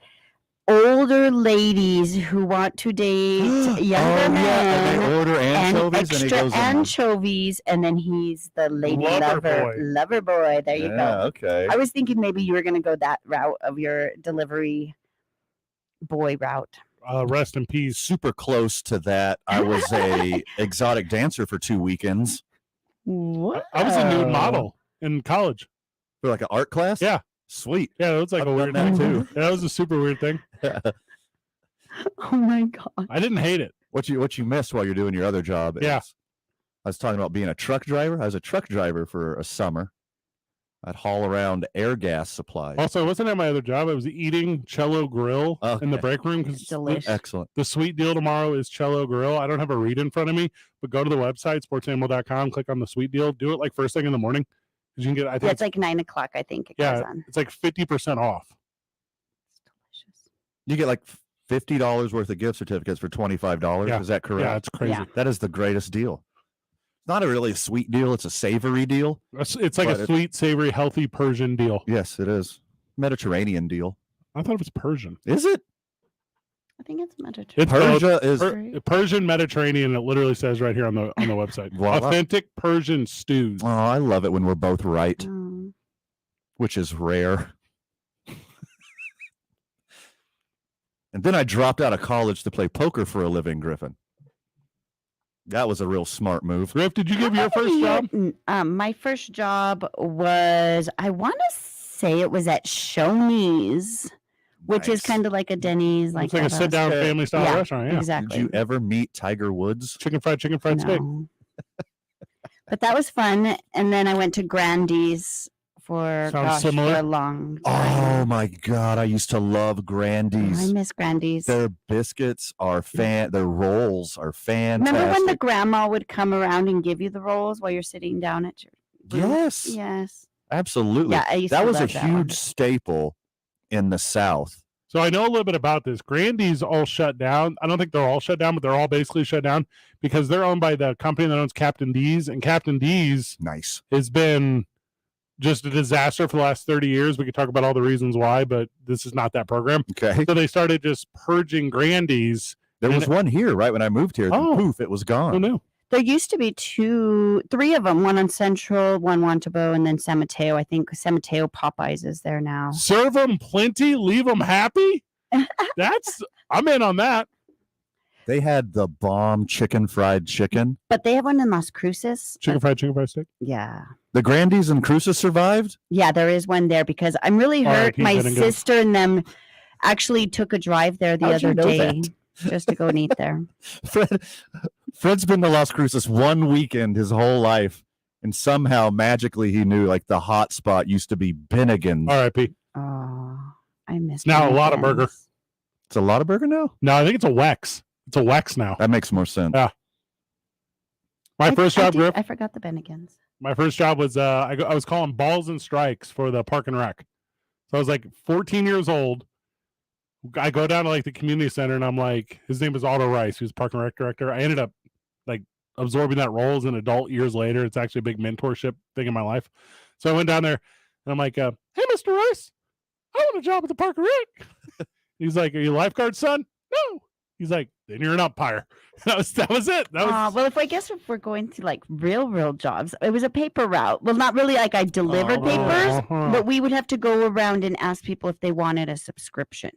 older ladies who want to date younger men, and they order anchovies, and extra anchovies, and then he's the lady lover boy. There you go. Okay. I was thinking maybe you were going to go that route of your delivery boy route. Rest in peace. Super close to that. I was a exotic dancer for 2 weekends. What? I was a nude model in college. For like an art class? Yeah. Sweet. Yeah, that was like a weird thing too. Yeah, that was a super weird thing. Oh my god. I didn't hate it. What you missed while you're doing your other job? Yeah. I was talking about being a truck driver. I was a truck driver for a summer. I'd haul around air gas supplies. Also, I wasn't at my other job. I was eating Cello Grill in the break room. Delicious. Excellent. The sweet deal tomorrow is Cello Grill. I don't have a read in front of me, but go to the website, sportsanimal.com, click on the sweet deal. Do it like first thing in the morning. You can get, I think it's like 9 o'clock, I think it goes on. It's like 50% off. It's delicious. You get like $50 worth of gift certificates for $25. Yeah. Is that correct? Yeah, it's crazy. Yeah. That is the greatest deal. It's not a really sweet deal. It's a savory deal. It's like a sweet, savory, healthy Persian deal. Yes, it is. Mediterranean deal. I thought it was Persian. Is it? I think it's Mediterranean. Persia is Persian Mediterranean. It literally says right here on the website. Voila. Authentic Persian stews. Oh, I love it when we're both right, which is rare. And then I dropped out of college to play poker for a living, Griffin. That was a real smart move. Griff, did you give your first job? My first job was, I want to say it was at Shoney's, which is kind of like a Denny's. It's like a sit-down family-style restaurant. Yeah, exactly. Did you ever meet Tiger Woods? Chicken fried steak. But that was fun. And then I went to Grandy's for a long time. Oh my God, I used to love Grandy's. I miss Grandy's. Their biscuits are their rolls are fantastic. Remember when the grandma would come around and give you the rolls while you're sitting down at your booth? Yes. Yes. Absolutely. Yeah, I used that to was love a that huge one. staple in the South. So I know a little bit about this. Grandy's all shut down. I don't think they're all shut down, but they're all basically shut down because they're owned by the company that owns Captain D's, and Captain D's has been just a disaster for the last 30 years. We could talk about all the reasons why, but this is not that program. Okay. So they started just purging Grandy's. There was one here right when I moved here. Poof, it was gone. Oh no. There used to be three of them, one on Central, one Wantabo, and then San Mateo. I think San Mateo Popeyes is there now. Serve them plenty, leave them happy. I'm in on that. They had the bomb fried chicken. But they have one in Las Cruces. Chicken fried steak? Yeah. The Grandy's and Cruces survived? Yeah, there is one there because I'm really hurt. My sister and them actually took a drive there the other day just to go and eat there. Fred's been to Las Cruces one weekend his whole life, and somehow magically he knew like the hot spot used to be Bennigan's. R.I.P. Oh, I miss now a lot of burger. It's a lot of burger now? No, I think it's a Wex. It's a Wex now. That makes more sense. Yeah. My first job, Griff. I forgot the Bennigans. My first job was I was calling balls and strikes for the Park and Rec. So I was like 14 years old. I go down to like the community center and I'm like, his name was Otto Rice, who's Park and Rec director. I ended up like absorbing that role as an adult years later. It's actually a big mentorship thing in my life. So I went down there and I'm like, hey, Mr. Rice, I want a job at the Park and Rec. He's like, are you a lifeguard, son? No. He's like, then you're an umpire. That was it. Well, if we're going to like real jobs, it was a paper route. Well, not really like I delivered papers, but we would have to go around and ask people if they wanted a subscription.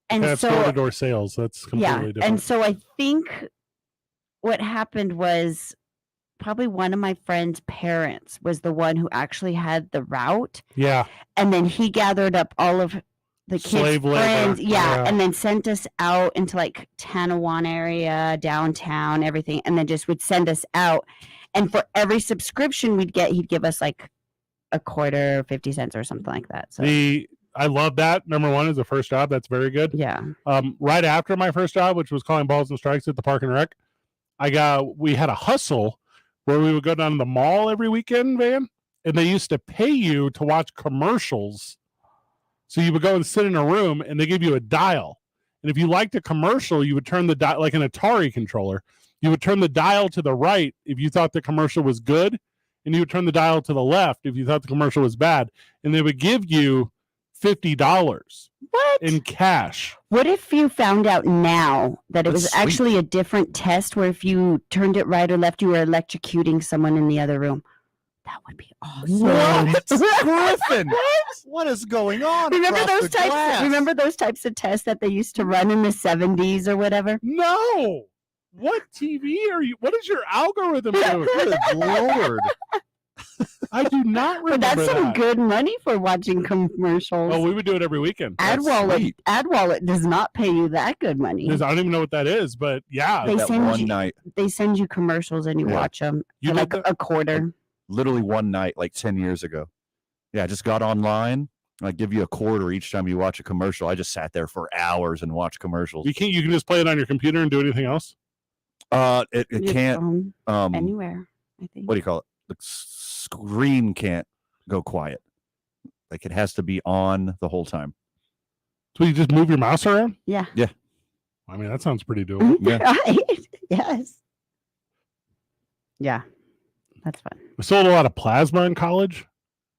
And that's so door-to-door sales. That's completely different. And so I think what happened was probably one of my friend's parents was the one who actually had the route. Yeah. And then he gathered up all of the kids' Slave labor. friends, Yeah. and then sent us out into like Tanawan area, downtown, everything, and then just would send us out. And for every subscription we'd get, he'd give us like a quarter, 50 cents or something like that. So I love that. Number one is the first job. That's very good. Yeah. Right after my first job, which was calling balls and strikes at the Park and Rec, we had a hustle where we would go down to the mall every weekend, Van, and they used to pay you to watch commercials. So you would go and sit in a room and they give you a dial. And if you liked a commercial, you would turn the dial like an Atari controller. You would turn the dial to the right if you thought the commercial was good, and you would turn the dial to the left if you thought the commercial was bad. And they would give you $50 in cash. What if you found out now that it That's was sweet. actually a different test where if you turned it right or left, you were electrocuting someone in the other room? That would be awesome. What? Griffin, what is going on? Remember across those the types? glass? Remember those types of tests that they used to run in the 70s or whatever? No. What TV are you? What is your algorithm doing? Good Lord. I do not remember But that's some that. good money for watching commercials. Oh, we would do it every weekend. AdWallet does not pay you that good money. I don't even know what that is, but yeah. They send you commercials and you Yeah. watch them You for did like a quarter. Literally one night, like 10 years ago. Yeah, I just got online. I give you a quarter each time you watch a commercial. I just sat there for hours and watched commercials. You can just play it on your computer and do anything else. It Your can't phone, anywhere, I think. what do you call it? The screen can't go quiet. Like it has to be on the whole time. So you just move your mouse around? Yeah. Yeah. I mean, that sounds pretty doable. Yeah. Right? Yes. Yeah. That's fun. We sold a lot of plasma in college.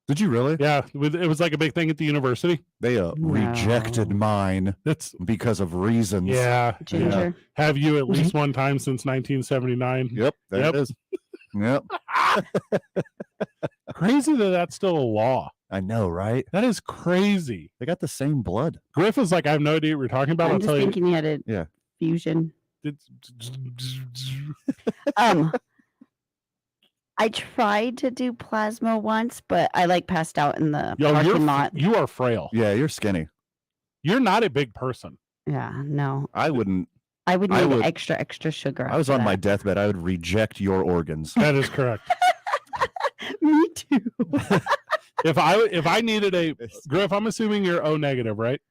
Did you really? Yeah, it was like a big thing at the university. They rejected mine. That's because of reasons. Yeah. Ginger. Yeah. Have you at least one time since 1979? Yep. There it is. Yep. Crazy that that's still a law. I know, right? That is crazy. They got the same blood. Griff is like, I have no idea what you're talking about. I'm I'll just tell you. thinking he had a Yeah. fusion. It's- I tried to do plasma once, but I like passed out in the Yo, parking lot. you are frail. Yeah, you're skinny. You're not a big person. Yeah, no. I wouldn't. I would need extra sugar. I was after on my that. deathbed. I would reject your organs. That is correct. Me too. If I needed a Griff, I'm assuming you're O negative, right?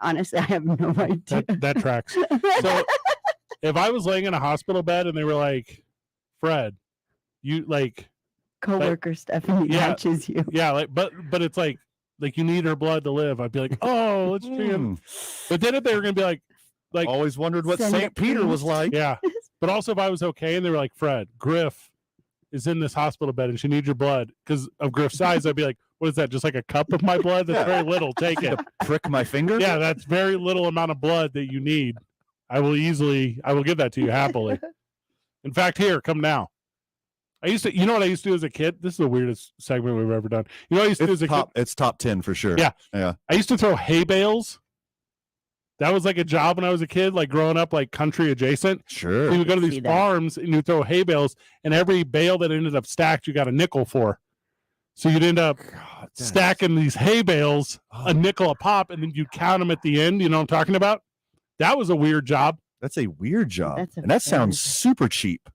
Honestly, I have no idea. That tracks. So if I was laying in a hospital bed and they were like, Fred, you like Coworker Stephanie yeah, matches you. Yeah, like but it's like you need her blood to live. I'd be like, oh, let's treat him. But then if they were gonna be like always wondered what Send St. it, Peter was please. like. Yeah. But also if I was okay and they were like, Fred, Griff is in this hospital bed and she needs your blood because of Griff's size, I'd be like, what is that? Just like a cup of my blood? That's very little. Take it. Prick my finger? Yeah, that's very little amount of blood that you need. I will give that to you happily. In fact, here, come now. You know what I used to do as a kid? This is the weirdest segment we've ever done. You know what I used to do as a kid? It's top 10 for sure. Yeah. Yeah. I used to throw hay bales. That was like a job when I was a kid, like growing up, like country adjacent. Sure. So you would go to these farms and you throw hay bales, and every bale that ended up stacked, you got a nickel for. So you'd end up stacking these hay bales, a nickel a pop, and then you count them at the end. You know what I'm talking about? That was a weird job. That's a weird job. That's a and that very- sounds super cheap.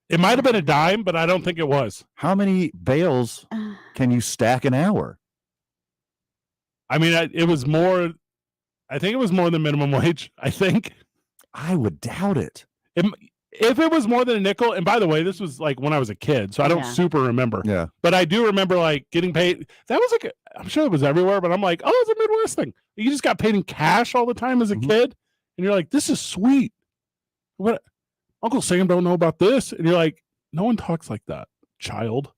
It might have been a dime, but I don't think it was. How many bales can you stack an hour? I mean, it was more. I think it was more than minimum wage. I think. I would doubt it. If it was more than a nickel, and by the way, this was like when I was a kid, so I don't super remember. Yeah. But I do remember like getting paid. That was like, I'm sure it was everywhere, but I'm like, oh, it's a Midwest thing. You just got paid in cash all the time as a kid. And you're like, this is sweet. What? Uncle Sam don't know about this. And you're like, no one talks like that, child.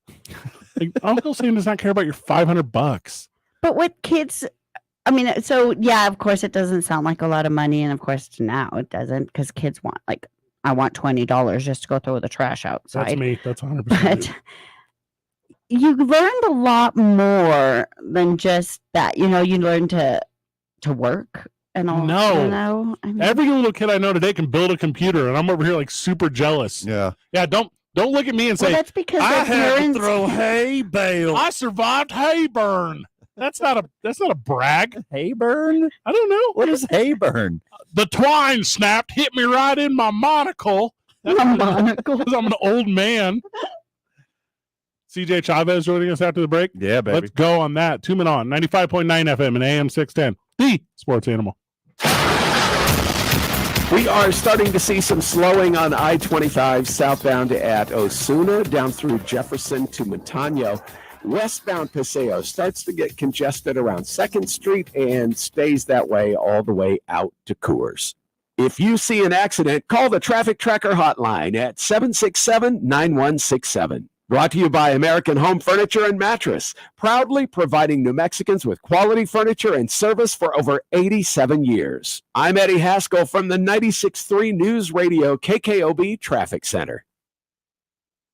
Like, Uncle Sam does not care about your $500. But with kids, I mean, so yeah, of course it doesn't sound like a lot of money. And of course now it doesn't, because kids want like, I want $20 just to go throw the trash outside. That's me. That's 100%. But you learned a lot more than just that. You know, you learned to work and all. No. You know? I mean, Every little kid I know today can build a computer, and I'm over here like super jealous. Yeah. Yeah, don't look at me and say, well, that's because I their had parents to throw hay bale. I survived hay burn. That's not a brag. Hay burn? I don't know. What is hay burn? The twine snapped, hit me right in my monocle. Because I'm an old man. CJ Chavez joining us after the break. Yeah, baby. Let's go on that. 2 Men On, 95.9 FM and AM 610. The Sports Animal. We are starting to see some slowing on I-25 southbound at Osuna, down through Jefferson to Montano. Westbound Paseo starts to get congested around 2nd Street and stays that way all the way out to Coors. If you see an accident, call the Traffic Tracker hotline at 767-9167. Brought to you by American Home Furniture and Mattress, proudly providing New Mexicans with quality furniture and service for over 87 years. I'm Eddie Haskell from the 96.3 News Radio KKOB Traffic Center.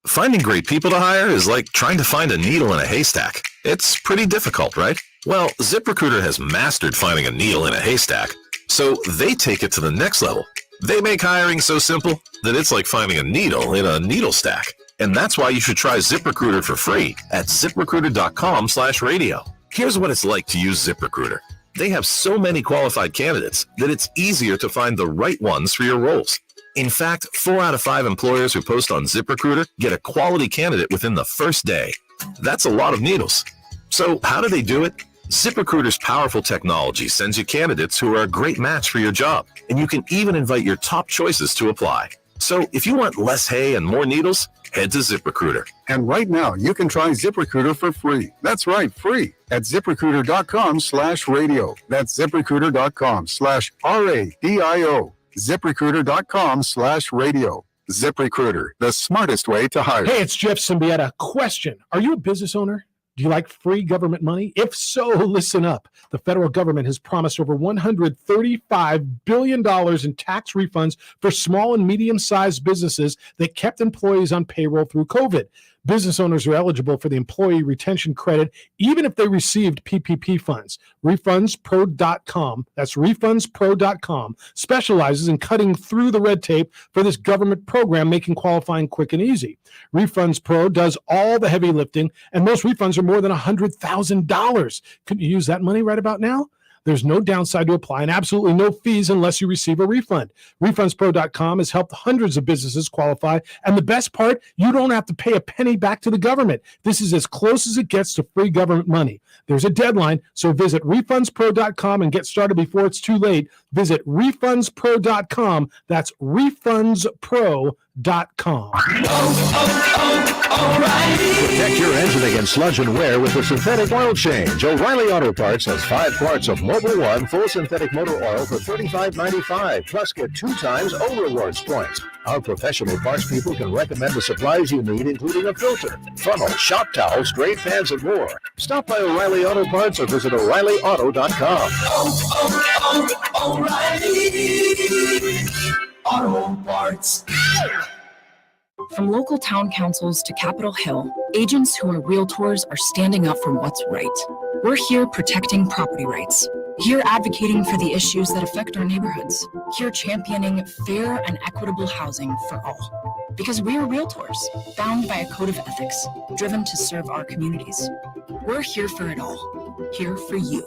Finding great people to hire is like trying to find a needle in a haystack. It's pretty difficult, right? Well, ZipRecruiter has mastered finding a needle in a haystack, so they take it to the next level. They make hiring so simple that it's like finding a needle in a needle stack. And that's why you should try ZipRecruiter for free at ZipRecruiter.com/radio. Here's what it's like to use ZipRecruiter. They have so many qualified candidates that it's easier to find the right ones for your roles. In fact, 4 out of 5 employers who post on ZipRecruiter get a quality candidate within the first day. That's a lot of needles. So how do they do it? ZipRecruiter's powerful technology sends you candidates who are a great match for your job, and you can even invite your top choices to apply. So if you want less hay and more needles, head to ZipRecruiter. And right now, you can try ZipRecruiter for free. That's right, free at ZipRecruiter.com/radio. That's ZipRecruiter.com/RADIO. ZipRecruiter.com/radio. ZipRecruiter, the smartest way to hire. Hey, it's Jeff Symbieta. Question. Are you a business owner? Do you like free government money? If so, listen up. The federal government has promised over $135 billion in tax refunds for small and medium-sized businesses that kept employees on payroll through COVID. Business owners are eligible for the employee retention credit even if they received PPP funds. RefundsPro.com, that's RefundsPro.com, specializes in cutting through the red tape for this government program, making qualifying quick and easy. Refunds Pro does all the heavy lifting, and most refunds are more than $100,000. Couldn't you use that money right about now? There's no downside to apply and absolutely no fees unless you receive a refund. RefundsPro.com has helped hundreds of businesses qualify. And the best part, you don't have to pay a penny back to the government. This is as close as it gets to free government money. There's a deadline, so visit RefundsPro.com and get started before it's too late. Visit RefundsPro.com. That's RefundsPro.com. Protect your engine against sludge and wear with a synthetic oil change. O'Reilly Auto Parts has 5 quarts of Mobil 1 full synthetic motor oil for $35.95. Plus, get 2 times O Rewards points. Our professional parts people can recommend the supplies you need, including a filter, funnel, shop towels, drain pans, and more. Stop by O'Reilly Auto Parts or visit O'ReillyAuto.com. O'Reilly Auto Parts. From local town councils to Capitol Hill, agents who are realtors are standing up for what's right. We're here protecting property rights. Here advocating for the issues that affect our neighborhoods. Here championing fair and equitable housing for all. Because we are realtors, bound by a code of ethics, driven to serve our communities. We're here for it all. Here for you.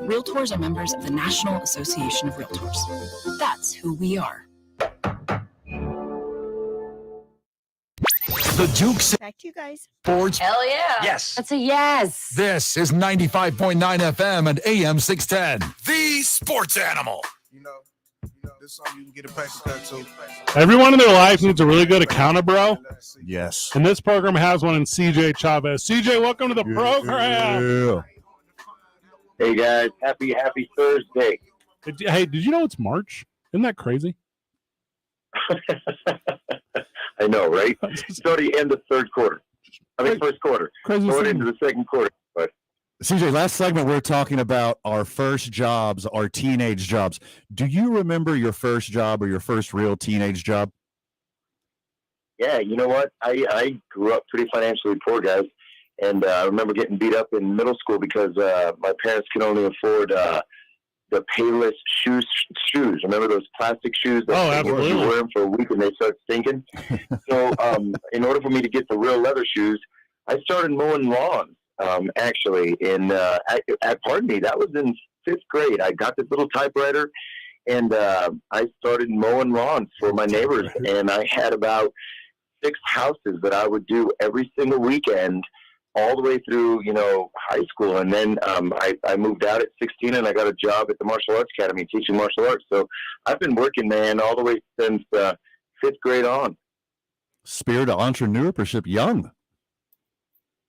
Realtors are members of the National Association of Realtors. That's who we are. The Dukes. Back to you guys. Sports. Hell yeah. Yes. That's a yes. This is 95.9 FM and AM 610. The Sports Animal. You know, Everyone in their life needs a really good accountant, bro. Yes. And this program has one in CJ Chavez. CJ, welcome to the program. Hey guys, happy Thursday. Hey, did you know it's March? Isn't that crazy? I know, right? It's already end of third quarter. First quarter. Crazy Going thing. into the second quarter. But CJ, last segment we were talking about our first jobs, our teenage jobs. Do you remember your first job or your first real teenage job? yeah, you know what? I grew up pretty financially poor, guys. And I remember getting beat up in middle school because my parents could only afford the Payless shoes. Remember those plastic shoes that you wear them for a week and they start stinking? So in order for me to get the real leather shoes, I started mowing lawns. Actually, pardon me, that was in 5th grade. I got this little typewriter, and I started mowing lawns for my neighbors. And I had about 6 houses that I would do every single weekend, all the way through, high school. And then I moved out at 16, and I got a job at the Martial Arts Academy teaching martial arts. So I've been working, man, all the way since 5th grade on. Spirit of entrepreneurship young.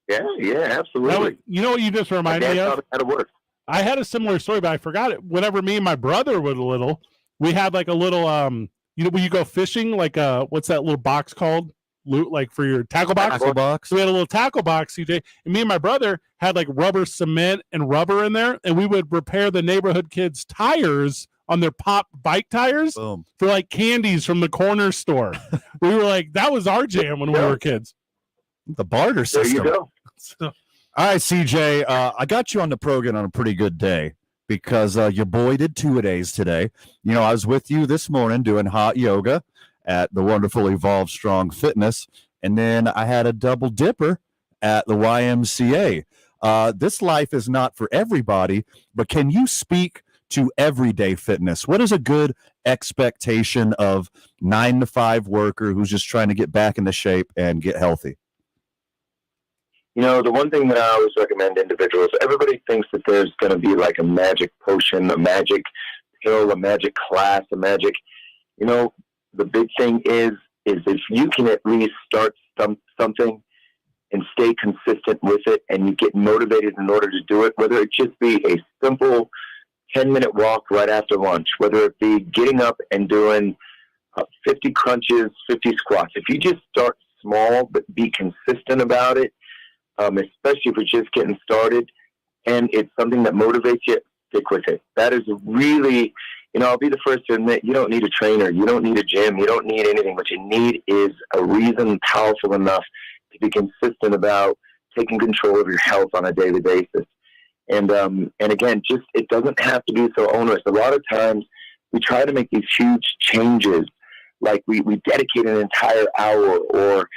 Yeah, absolutely. You know what you just reminded me of? How to work. I had a similar story, but I forgot it. Whenever me and my brother were little, we had like a little, when you go fishing, like what's that little box called? Like for your tackle box? Tackle box. So we had a little tackle box, CJ, and me and my brother had like rubber cement and rubber in there, and we would repair the neighborhood kids' tires on their pop bike tires for like candies from the corner store. We were like, that was our jam when we were kids. The barter system. There you go. All right, CJ, I got you on the program on a pretty good day because your boy did 2-a-days today. I was with you this morning doing hot yoga at the wonderful Evolve Strong Fitness, and then I had a double dipper at the YMCA. This life is not for everybody, but can you speak to everyday fitness? What is a good expectation of 9-to-5 worker who's just trying to get back into shape and get healthy? The one thing that I always recommend to individuals, everybody thinks that there's going to be like a magic potion, a magic pill, a magic class, a magic, the big thing is if you can at least start something and stay consistent with it and you get motivated in order to do it, whether it just be a simple 10-minute walk right after lunch, whether it be getting up and doing 50 crunches, 50 squats. If you just start small but be consistent about it, especially if you're just getting started and it's something that motivates you, stick with it. That is really, I'll be the first to admit, you don't need a trainer, you don't need a gym, you don't need anything. What you need is a reason powerful enough to be consistent about taking control of your health on a daily basis. And again, just it doesn't have to be so onerous. A lot of times we try to make these huge changes, like we dedicate an entire hour or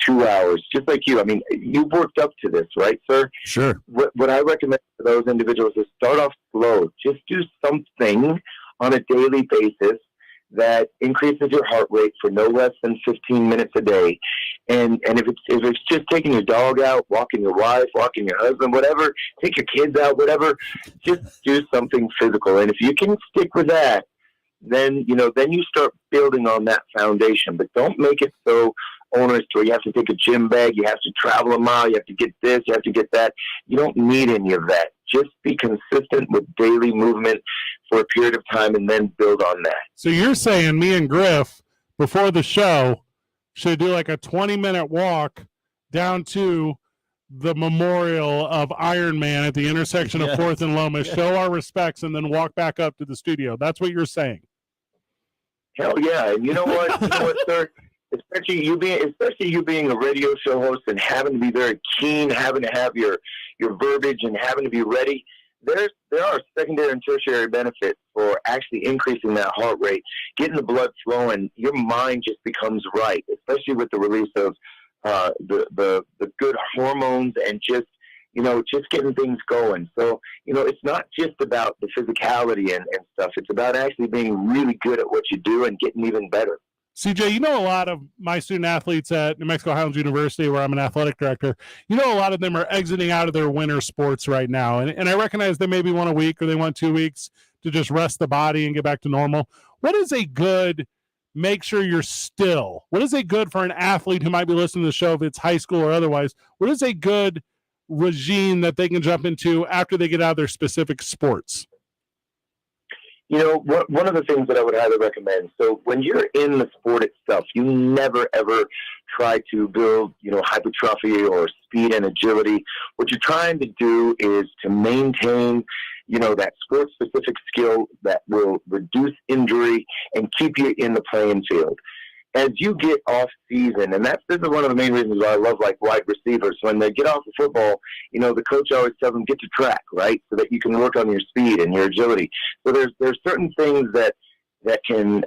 2 hours, just like you. I mean, you've worked up to this, right, sir? Sure. What I recommend for those individuals is start off slow. Just do something on a daily basis that increases your heart rate for no less than 15 minutes a day. And if it's just taking your dog out, walking your wife, walking your husband, whatever, take your kids out, whatever, just do something physical. And if you can stick with that, then you start building on that foundation. But don't make it so onerous where you have to take a gym bag, you have to travel a mile, you have to get this, you have to get that. You don't need any of that. Just be consistent with daily movement for a period of time and then build on that. So you're saying me and Griff, before the show, should do like a 20-minute walk down to the memorial of Iron Man at the intersection of 4th and Loma, show our respects, and then walk back up to the studio. That's what you're saying. Hell yeah. And you know what, sir? Especially you being a radio show host and having to be very keen, having to have your verbiage and having to be ready. There are secondary and tertiary benefits for actually increasing that heart rate, getting the blood flowing. Your mind just becomes right, especially with the release of the good hormones and just getting things going. So, it's not just about the physicality and stuff. It's about actually being really good at what you do and getting even better. CJ, a lot of my student athletes at New Mexico Highlands University, where I'm an athletic director, a lot of them are exiting out of their winter sports right now. And I recognize they maybe want a week or they want 2 weeks to just rest the body and get back to normal. what is a good make sure you're still? What is a good for an athlete who might be listening to the show, if it's high school or otherwise? What is a good regime that they can jump into after they get out of their specific sports? You know, one of the things that I would highly recommend, so when you're in the sport itself, you never, ever try to build, hypertrophy or speed and agility. What you're trying to do is to maintain, that sport-specific skill that will reduce injury and keep you in the playing field. As you get off season, and this is one of the main reasons why I love wide receivers. When they get off the football, the coach always tells them get to track, right, so that you can work on your speed and your agility. So there's certain things that can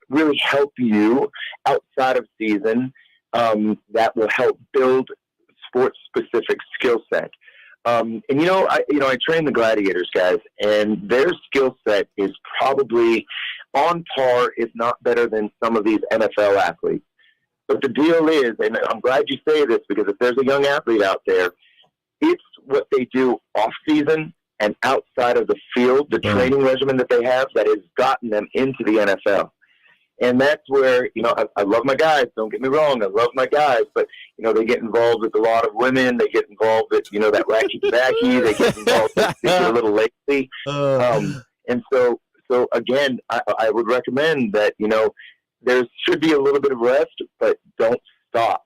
really help you outside of season that will help build sports-specific skill set. I train the Gladiators guys, and their skill set is probably on par, if not better than some of these NFL athletes. But the deal is, and I'm glad you say this, because if there's a young athlete out there, it's what they do off season and outside of the field, the training regimen that they have that has gotten them into the NFL. And that's where, I love my guys. Don't get me wrong. I love my guys. But, they get involved with a lot of women. They get involved with, that wacky tobacco. They get involved with, they get a little lazy. And so again, I would recommend that, there should be a little bit of rest, but don't stop.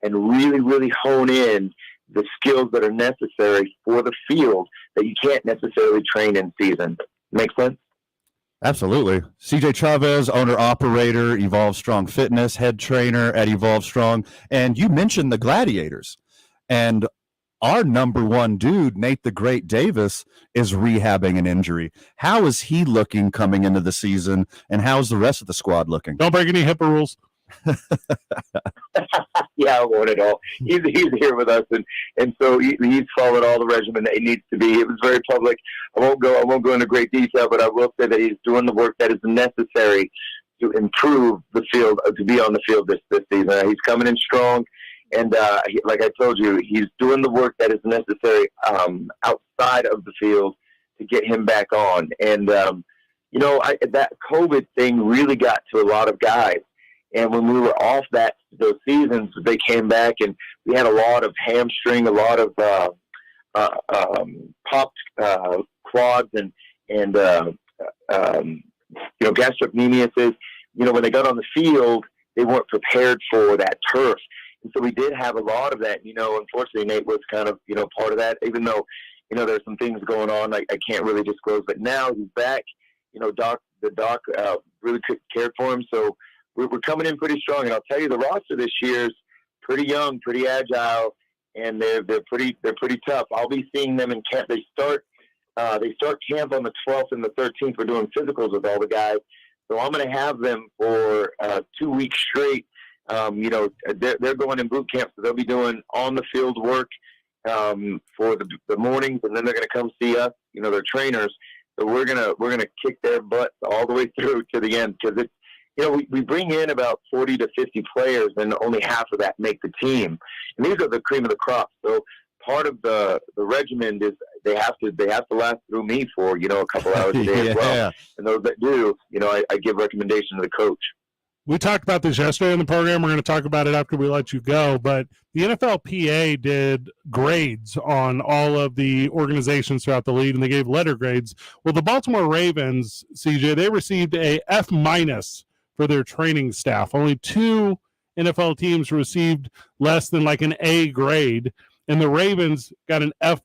And really, really hone in the skills that are necessary for the field that you can't necessarily train in season. Make sense? Absolutely. CJ Chavez, owner operator, Evolve Strong Fitness, head trainer at Evolve Strong. And you mentioned the Gladiators. And our number one dude, Nate the Great Davis, is rehabbing an injury. How is he looking coming into the season? And how's the rest of the squad looking? Don't break any HIPAA rules. Yeah, I won't at all. He's here with us, and so he's followed all the regimen that he needs to be. It was very public. I won't go into great detail, but I will say that he's doing the work that is necessary to improve the field, to be on the field this season. He's coming in strong, and like I told you, he's doing the work that is necessary outside of the field to get him back on. And that COVID thing really got to a lot of guys. And when we were off those seasons, they came back, and we had a lot of hamstring, a lot of popped quads, and gastrocnemiuses. When they got on the field, they weren't prepared for that turf, and so we did have a lot of that. Unfortunately, Nate was kind of part of that. Even though there's some things going on, I can't really disclose. But now he's back. The doc really cared for him, so. We're coming in pretty strong, and I'll tell you, the roster this year is pretty young, pretty agile, and they're pretty tough. I'll be seeing them in camp. They start camp on the 12th and the 13th. We're doing physicals with all the guys, so I'm going to have them for 2 weeks straight. They're going in boot camp, so they'll be doing on the field work for the mornings, and then they're going to come see us. They're trainers, so we're gonna kick their butts all the way through to the end, because it's. We bring in about 40 to 50 players, and only half of that make the team. And these are the cream of the crop. So part of the regimen is they have to last through me for a couple hours a day as well. And those that do, I give recommendation to the coach. We talked about this yesterday in the program. We're going to talk about it after we let you go. But the NFLPA did grades on all of the organizations throughout the league, and they gave letter grades. Well, the Baltimore Ravens, CJ, they received a F- for their training staff. Only 2 NFL teams received less than an A grade, and the Ravens got an F-.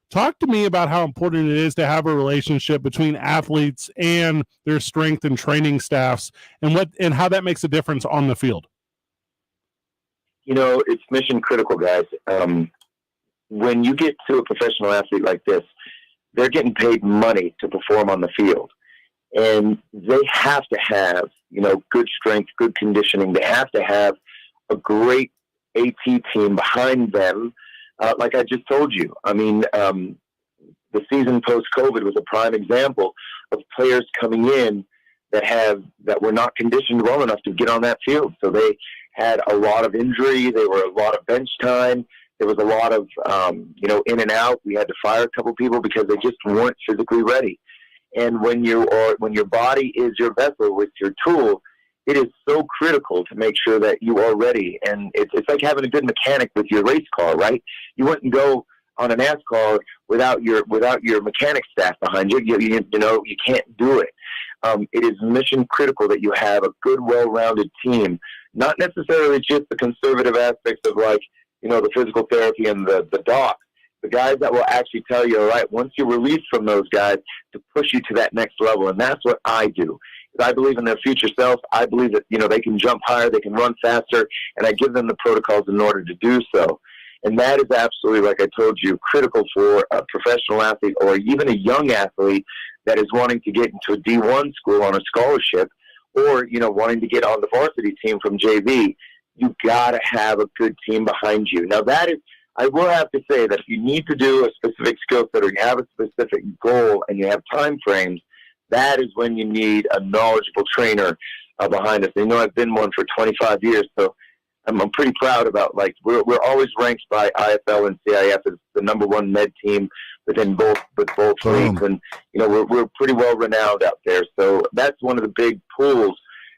Talk to me about how important it is to have a relationship between athletes and their strength and training staffs, and how that makes a difference on the field. It's mission critical, guys. When you get to a professional athlete like this, they're getting paid money to perform on the field. And they have to have, good strength, good conditioning. They have to have a great AT team behind them. Like I just told you, the season post-COVID was a prime example of players coming in that were not conditioned well enough to get on that field. So they had a lot of injury. There were a lot of bench time. There was a lot of, in and out. We had to fire a couple people because they just weren't physically ready. And when your body is your vessel with your tool, it is so critical to make sure that you are ready. And it's like having a good mechanic with your race car, right? You wouldn't go on a NASCAR without your mechanic staff behind you. You can't do it. It is mission critical that you have a good, well-rounded team, not necessarily just the conservative aspects of the physical therapy and the doc. The guys that will actually tell you, all right, once you're released from those guys, to push you to that next level. And that's what I do. I believe in their future self. I believe that, they can jump higher, they can run faster, and I give them the protocols in order to do so. And that is absolutely, like I told you, critical for a professional athlete or even a young athlete that is wanting to get into a D1 school on a scholarship or, wanting to get on the varsity team from JV. You got to have a good team behind you. Now, I will have to say that if you need to do a specific skill set or you have a specific goal and you have time frames, that is when you need a knowledgeable trainer behind us. I've been one for 25 years, so I'm pretty proud about, we're always ranked by IFL and CIF as the number one med team within both leagues, and we're pretty well renowned out there. So that's one of the big pools.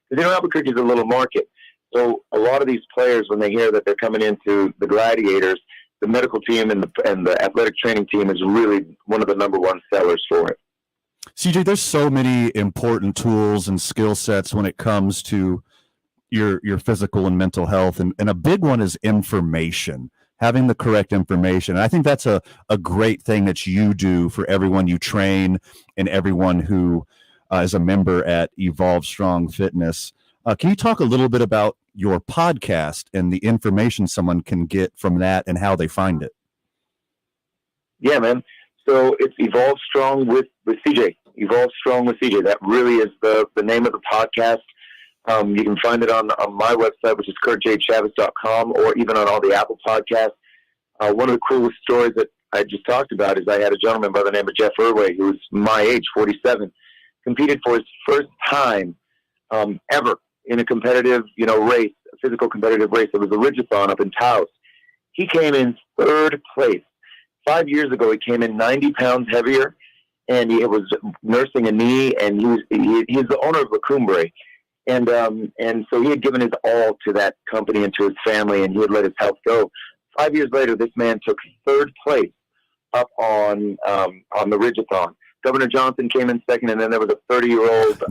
Because Albuquerque is a little market, so a lot of these players, when they hear that they're coming into the Gladiators, the medical team and the athletic training team is really one of the number one sellers for it. CJ, there's so many important tools and skill sets when it comes to your physical and mental health. And a big one is information, having the correct information. And I think that's a great thing that you do for everyone you train and everyone who is a member at Evolve Strong Fitness. Can you talk a little bit about your podcast and the information someone can get from that and how they find it? Yeah, man. So it's Evolve Strong with CJ. Evolve Strong with CJ. That really is the name of the podcast. You can find it on my website, which is kurtjchavez.com, or even on all the Apple podcasts. One of the coolest stories that I just talked about is I had a gentleman by the name of Jeff Irway, who was my age, 47, competed for his first time ever in a competitive, race, a physical competitive race. It was a Ridgeathon up in Taos. He came in third place. 5 years ago, he came in 90 pounds heavier, and he was nursing a knee, and he's the owner of La Cumbre. And so he had given his all to that company and to his family, and he had let his health go. 5 years later, this man took third place up on the Ridgeathon. Governor Johnson came in second, and then there was a 30-year-old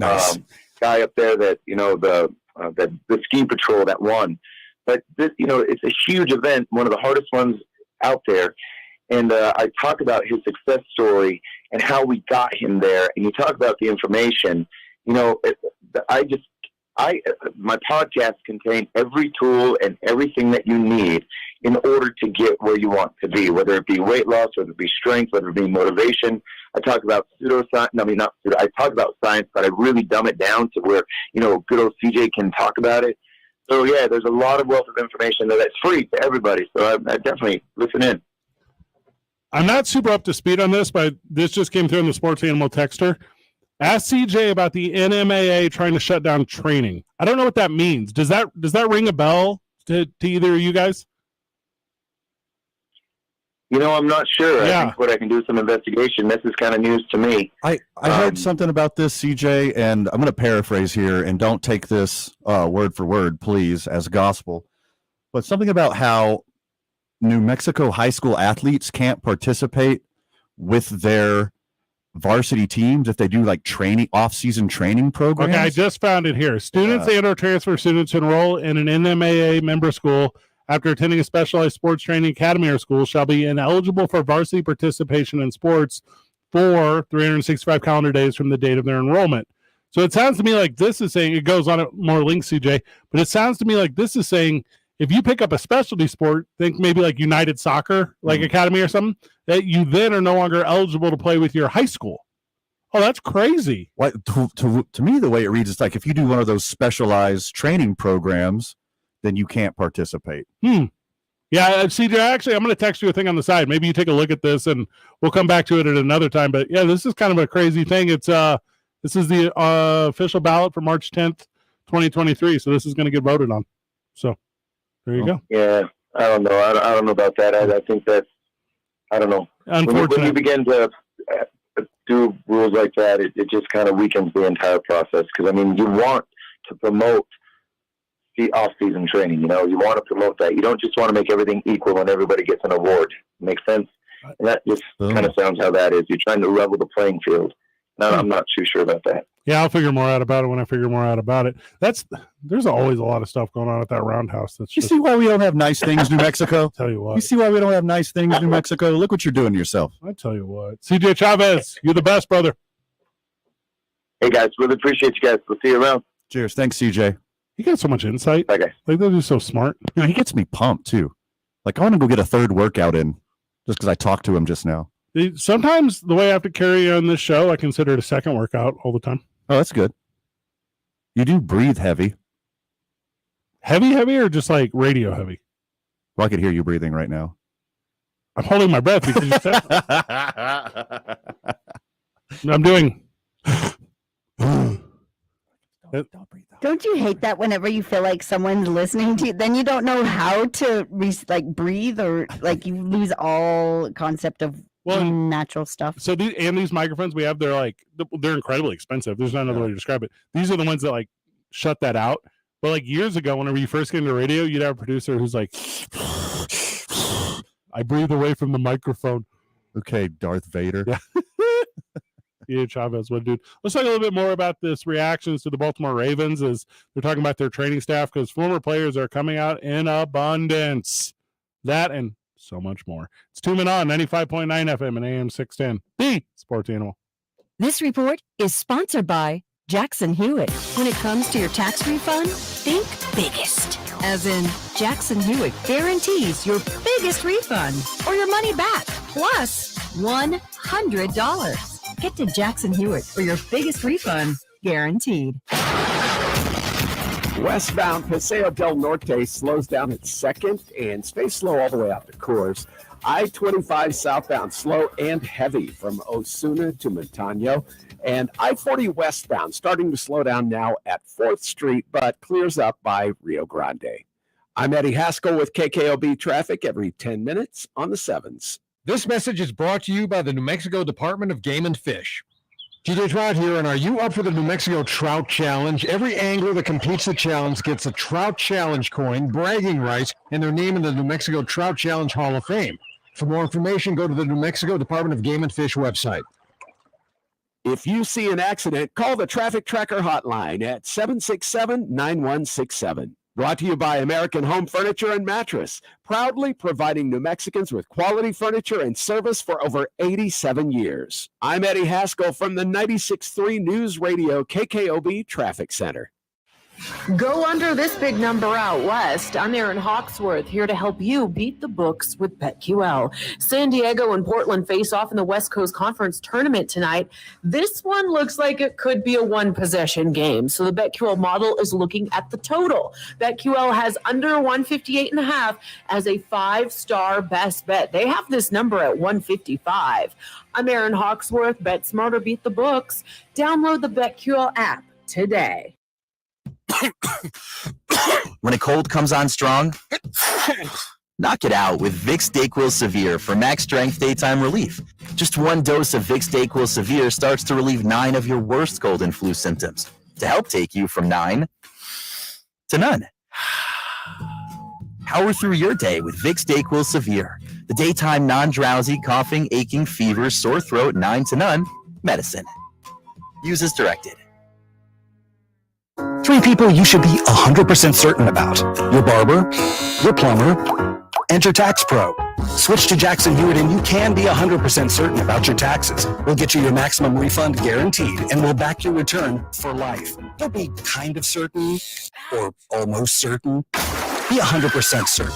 guy up there that, the ski patrol that won. But this, it's a huge event, one of the hardest ones out there. And I talk about his success story and how we got him there. And you talk about the information. My podcast contains every tool and everything that you need in order to get where you want to be, whether it be weight loss, whether it be strength, whether it be motivation. I talk about I talk about science, but I really dumb it down to where, good old CJ can talk about it. So yeah, there's a lot of wealth of information that's free to everybody. So I definitely listen in. I'm not super up to speed on this, but this just came through in the Sports Animal Texter. Ask CJ about the NMAA trying to shut down training. I don't know what that means. Does that ring a bell to either of you guys? I'm not sure. Yeah. I think what I can do is some investigation. This is kind of news to me. I heard something about this, CJ, and I'm going to paraphrase here, and don't take this word for word, please, as gospel. But something about how New Mexico high school athletes can't participate with their varsity teams if they do off-season training programs. Okay, I just found it here. Students and or transfer students enroll in an NMAA member school after attending a specialized sports training academy or school shall be ineligible for varsity participation in sports for 365 calendar days from the date of their enrollment. So it sounds to me like this is saying, it goes on more links, CJ, but it sounds to me like this is saying if you pick up a specialty sport, think maybe like United Soccer, like Academy or something, that you then are no longer eligible to play with your high school. Oh, that's crazy. What, to me, the way it reads, it's like if you do one of those specialized training programs, then you can't participate. Yeah, CJ, actually, I'm going to text you a thing on the side. Maybe you take a look at this, and we'll come back to it at another time. But, yeah, this is kind of a crazy thing. It's this is the official ballot for March 10th, 2023, so this is going to get voted on. So there you go. Yeah, I don't know. I don't know about that. I think that's, I don't know. Unfortunate. When you begin to do rules like that, it just kind of weakens the entire process. Because, I mean, you want to promote the off-season training. You want to promote that. You don't just want to make everything equal and everybody gets an award. Makes sense? And that just kind of sounds how that is. You're trying to level the playing field. No, I'm not too sure about that. Yeah, I'll figure more out about it when I figure more out about it. There's always a lot of stuff going on at that roundhouse. You see why we don't have nice things, New Mexico? Tell you what. You see why we don't have nice things, New Mexico? Look what you're doing to yourself. I tell you what. CJ Chavez, you're the best, brother. Hey, guys, really appreciate you guys. We'll see you around. Cheers. Thanks, CJ. He got so much insight. Okay. Like, they're just so smart. He gets me pumped, too. Like, I want to go get a third workout in just because I talked to him just now. Sometimes the way I have to carry on this show, I consider it a second workout all the time. Oh, that's good. You do breathe heavy. Heavy, or just like radio heavy? Well, I could hear you breathing right now. I'm holding my breath because you said I'm doing. Don't you hate that whenever you feel like someone's listening to you? Then you don't know how to breathe, or like you lose all concept of natural stuff. So these microphones we have, they're incredibly expensive. There's not another way to describe it. These are the ones that like shut that out. But like years ago, whenever you first get into radio, you'd have a producer who's like, I breathe away from the microphone. Okay, Darth Vader. Yeah. Yeah, Chavez, what dude? Let's talk a little bit more about this reactions to the Baltimore Ravens as they're talking about their training staff, because former players are coming out in abundance. That and so much more. It's 2 Men On 95.9 FM and AM 610. The Sports Animal. This report is sponsored by Jackson Hewitt. When it comes to your tax refund, think biggest. As in, Jackson Hewitt guarantees your biggest refund or your money back, plus $100. Get to Jackson Hewitt for your biggest refund, guaranteed. Westbound Paseo del Norte slows down at 2nd and stays slow all the way out to Coors. I-25 southbound slow and heavy from Osuna to Montano. And I-40 westbound starting to slow down now at 4th Street, but clears up by Rio Grande. I'm Eddie Haskell with KKOB Traffic every 10 minutes on the 7s. This message is brought to you by the New Mexico Department of Game and Fish. TJ Trout here, and are you up for the New Mexico Trout Challenge? Every angler that completes the challenge gets a Trout Challenge coin, bragging rights, and their name in the New Mexico Trout Challenge Hall of Fame. For more information, go to the New Mexico Department of Game and Fish website. If you see an accident, call the Traffic Tracker hotline at 767-9167. Brought to you by American Home Furniture and Mattress, proudly providing New Mexicans with quality furniture and service for over 87 years. I'm Eddie Haskell from the 96.3 News Radio KKOB Traffic Center. Go under this big number out west. I'm Erin Hawksworth, here to help you beat the books with BetQL. San Diego and Portland face off in the West Coast Conference Tournament tonight. This one looks like it could be a one-possession game, so the BetQL model is looking at the total. BetQL has under 158.5 as a 5-star best bet. They have this number at 155. I'm Erin Hawksworth. Bet smarter, beat the books. Download the BetQL app today. When a cold comes on strong, knock it out with Vicks DayQuil Severe for max strength daytime relief. Just one dose of Vicks DayQuil Severe starts to relieve 9 of your worst cold and flu symptoms to help take you from 9 to none. Power through your day with Vicks DayQuil Severe, the daytime non-drowsy, coughing, aching, fever, sore throat, 9 to none medicine. Use as directed. 3 people you should be 100% certain about: your barber, your plumber, and your tax pro. Switch to Jackson Hewitt and you can be 100% certain about your taxes. We'll get you your maximum refund guaranteed, and we'll back your return for life. Don't be kind of certain or almost certain. Be 100% certain.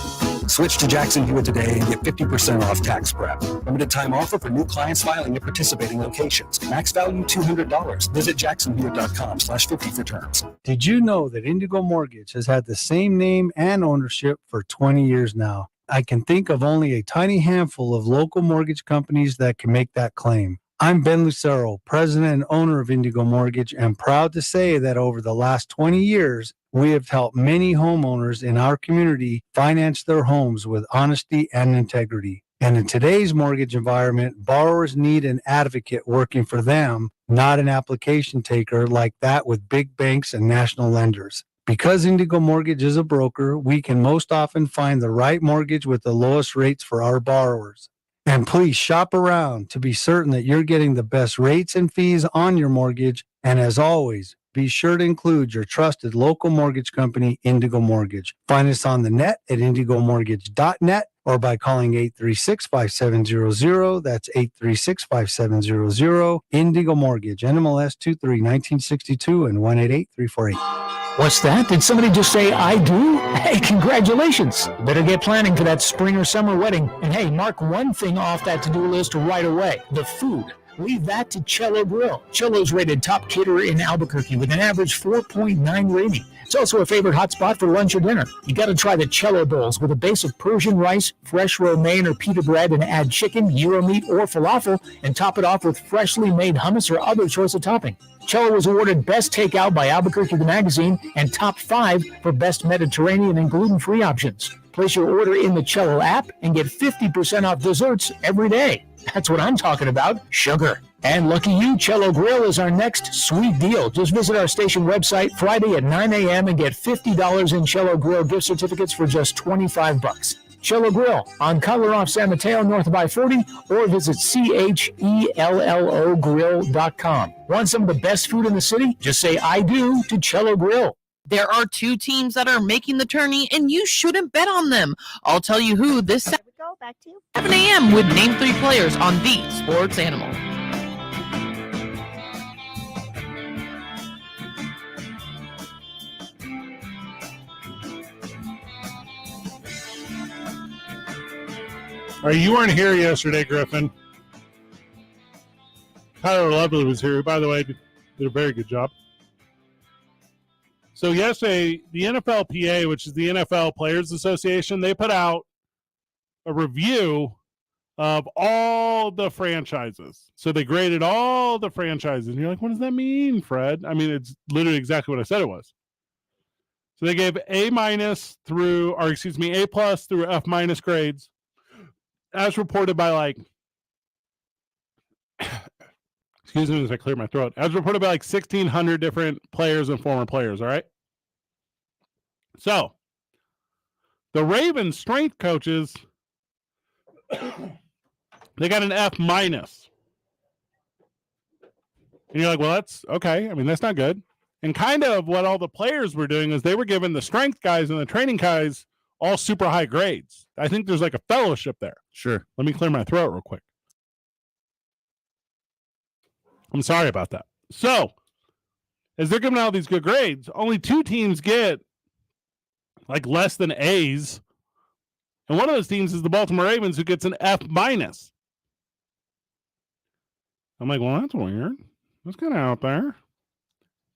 Switch to Jackson Hewitt today and get 50% off tax prep. Limited time offer for new clients filing at participating locations. Max value $200. Visit jacksonhewitt.com/50 for terms. Did you know that Indigo Mortgage has had the same name and ownership for 20 years now? I can think of only a tiny handful of local mortgage companies that can make that claim. I'm Ben Lucero, president and owner of Indigo Mortgage, and proud to say that over the last 20 years, we have helped many homeowners in our community finance their homes with honesty and integrity. And in today's mortgage environment, borrowers need an advocate working for them, not an application taker like that with big banks and national lenders. Because Indigo Mortgage is a broker, we can most often find the right mortgage with the lowest rates for our borrowers. And please shop around to be certain that you're getting the best rates and fees on your mortgage. And as always, be sure to include your trusted local mortgage company, Indigo Mortgage. Find us on the net at indigomortgage.net or by calling 836-5700. That's 836-5700. Indigo Mortgage, NMLS 23-1962 and 188-348. What's that? Did somebody just say, I do? Hey, congratulations. You better get planning for that spring or summer wedding. And hey, mark one thing off that to-do list right away, the food. Leave that to Cello Grill. Cello's rated top caterer in Albuquerque with an average 4.9 rating. It's also a favorite hotspot for lunch or dinner. You got to try the Cello Bowls with a base of Persian rice, fresh romaine or pita bread, and add chicken, gyro meat, or falafel, and top it off with freshly made hummus or other choice of topping. Cello was awarded Best Takeout by Albuquerque the Magazine and Top 5 for Best Mediterranean and gluten-free options. Place your order in the Cello app and get 50% off desserts every day. That's what I'm talking about, sugar. And lucky you, Cello Grill is our next sweet deal. Just visit our station website Friday at 9 a.m. and get $50 in Cello Grill gift certificates for just $25. Cello Grill on Cutler off San Mateo north of I-40 or visit CHELLOGrill.com. Want some of the best food in the city? Just say I do to Cello Grill. There are two teams that are making the tourney, and you shouldn't bet on them. I'll tell you who this Saturday, back to 7 a.m. with Name 3 players on The Sports Animal. All right, you weren't here yesterday, Griffin. Tyler Lovely was here, who, by the way, did a very good job. So yesterday, the NFLPA, which is the NFL Players Association, they put out a review of all the franchises. So they graded all the franchises. And you're like, what does that mean, Fred? I mean, it's literally exactly what I said it was. So they gave A+ through F- grades, as reported by excuse me as I clear my throat, as reported by 1,600 different players and former players, all right? So, the Ravens strength coaches, they got an F-. And you're like, well, that's okay. I mean, that's not good. And kind of what all the players were doing is they were giving the strength guys and the training guys all super high grades. I think there's like a fellowship there. Sure. Let me clear my throat real quick. I'm sorry about that. So, as they're giving out these good grades, only two teams get like less than A's. And one of those teams is the Baltimore Ravens, who gets an F-. I'm like, well, that's weird. That's kind of out there. And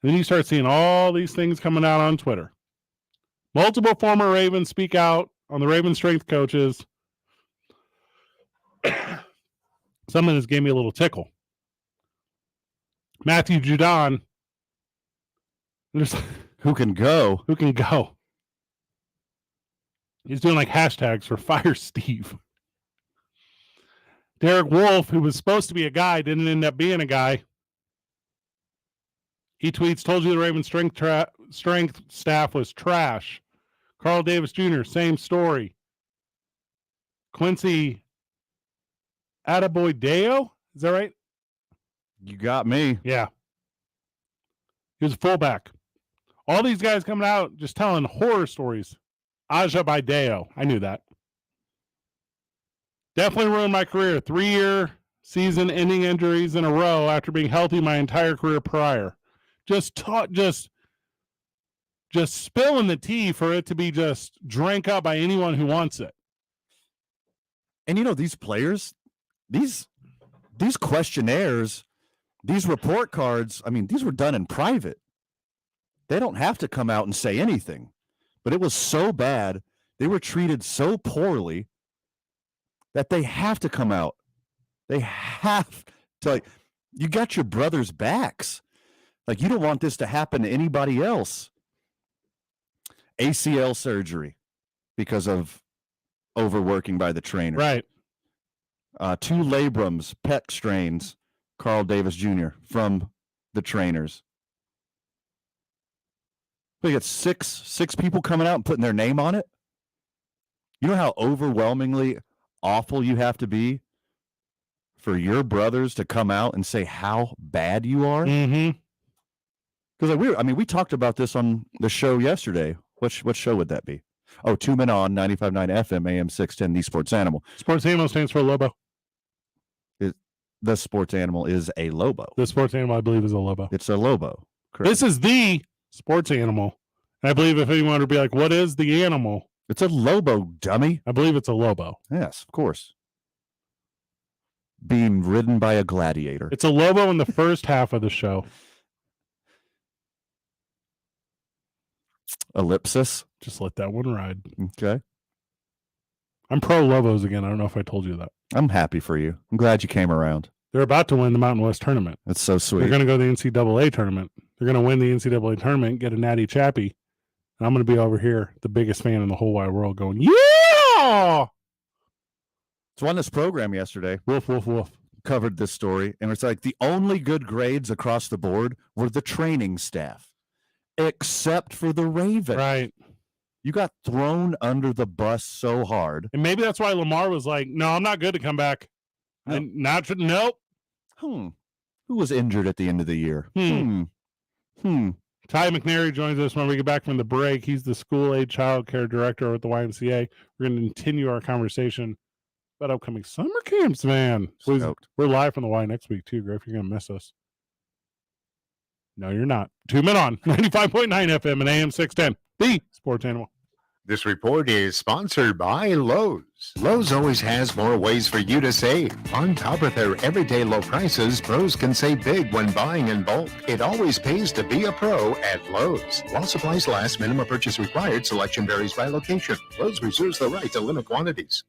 then you start seeing all these things coming out on Twitter. Multiple former Ravens speak out on the Ravens strength coaches. Something just gave me a little tickle. Matthew Judon. Who can go? Who can go? He's doing like hashtags for Fire Steve. Derek Wolf, who was supposed to be a guy, didn't end up being a guy. He tweets, told you the Ravens strength staff was trash. Carl Davis Jr., same story. Quincy Attaboy-Deo, is that right? You got me. Yeah. He was a fullback. All these guys coming out just telling horror stories. Aja Baideo. I knew that. Definitely ruined my career. 3-year season-ending injuries in a row after being healthy my entire career prior. Just spilling the tea for it to be just drank up by anyone who wants it. And you know, these players, these questionnaires, these report cards, I mean, these were done in private. They don't have to come out and say anything. But it was so bad, they were treated so poorly that they have to come out. They have to, like, you got your brother's backs. Like, you don't want this to happen to anybody else. ACL surgery because of overworking by the trainer. Right. 2 labrums, pec strains, Carl Davis Jr. from the trainers. We got six people coming out and putting their name on it. You know how overwhelmingly awful you have to be for your brothers to come out and say how bad you are? Mm-hmm. Because we talked about this on the show yesterday. What show would that be? Oh, 2 Men On, 95.9 FM, AM 610, The Sports Animal. Sports Animal stands for Lobo. The Sports Animal is a Lobo. The Sports Animal, I believe, is a Lobo. It's a Lobo. Correct. This is the Sports Animal. And I believe if anyone would be like, what is the animal? It's a Lobo, dummy. I believe it's a Lobo. Yes, of course. Being ridden by a gladiator. It's a Lobo in the first half of the show. Ellipsis. Just let that one ride. Okay. I'm pro Lobos again. I don't know if I told you that. I'm happy for you. I'm glad you came around. They're about to win the Mountain West tournament. That's so sweet. They're going to go to the NCAA tournament. They're going to win the NCAA tournament, get a natty chappy. And I'm going to be over here, the biggest fan in the whole wide world, going, yeah! So on this program yesterday, woof, woof, woof, covered this story, and it's like the only good grades across the board were the training staff, except for the Ravens. Right. You got thrown under the bus so hard. And maybe that's why Lamar was like, no, I'm not good to come back. No. And nope. Who was injured at the end of the year? Ty McNary joins us when we get back from the break. He's the school-age child care director at the YMCA. We're going to continue our conversation about upcoming summer camps, man. We're live from the Y next week, too, Griff. You're going to miss us. No, you're not. 2 Men On, 95.9 FM and AM 610, the Sports Animal. This report is sponsored by Lowe's. Lowe's always has more ways for you to save. On top of their everyday low prices, pros can save big when buying in bulk. It always pays to be a pro at Lowe's. While supplies last, minimum purchase required. Selection varies by location. Lowe's reserves the right to limit quantities.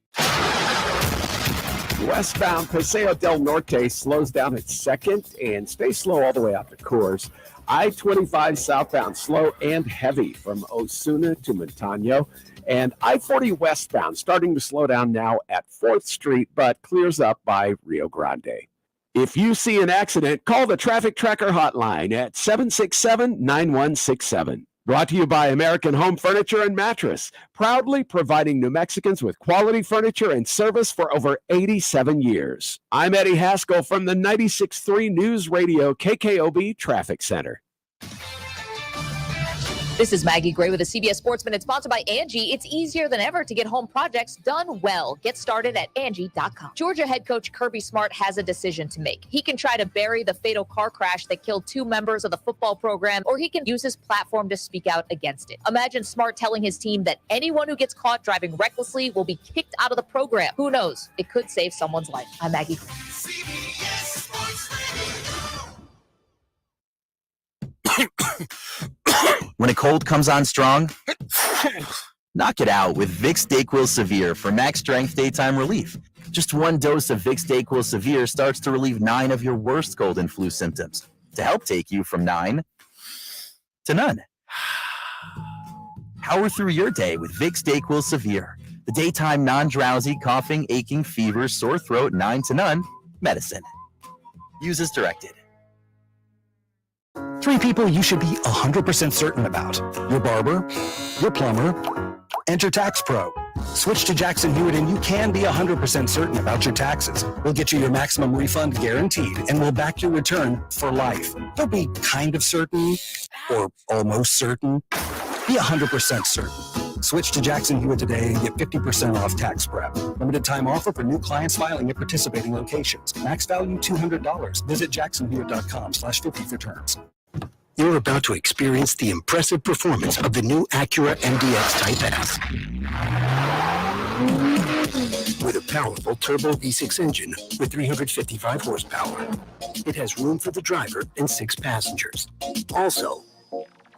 Westbound Paseo del Norte slows down at 2nd and stays slow all the way out to Coors. I-25 southbound slow and heavy from Osuna to Montano. And I-40 westbound starting to slow down now at 4th Street, but clears up by Rio Grande. If you see an accident, call the Traffic Tracker hotline at 767-9167. Brought to you by American Home Furniture and Mattress, proudly providing New Mexicans with quality furniture and service for over 87 years. I'm Eddie Haskell from the 96.3 News Radio KKOB Traffic Center. This is Maggie Gray with a CBS Sports Minute, sponsored by Angie. It's easier than ever to get home projects done well. Get started at Angie.com. Georgia head coach Kirby Smart has a decision to make. He can try to bury the fatal car crash that killed 2 members of the football program, or he can use his platform to speak out against it. Imagine Smart telling his team that anyone who gets caught driving recklessly will be kicked out of the program. Who knows? It could save someone's life. I'm Maggie Gray. When a cold comes on strong, knock it out with Vicks DayQuil Severe for max strength daytime relief. Just 1 dose of Vicks DayQuil Severe starts to relieve 9 of your worst cold and flu symptoms to help take you from 9 to none. Power through your day with Vicks DayQuil Severe, the daytime non-drowsy, coughing, aching, fever, sore throat, 9 to none medicine. Use as directed. 3 people you should be 100% certain about. Your barber, your plumber, and your tax pro. Switch to Jackson Hewitt and you can be 100% certain about your taxes. We'll get you your maximum refund guaranteed and we'll back your return for life. Don't be kind of certain or almost certain. Be 100% certain. Switch to Jackson Hewitt today and get 50% off tax prep. Limited time offer for new clients filing at participating locations. Max value $200. Visit jacksonhewitt.com/50 for terms. You're about to experience the impressive performance of the new Acura MDX Type S. With a powerful turbo V6 engine with 355 horsepower. It has room for the driver and 6 passengers. Also,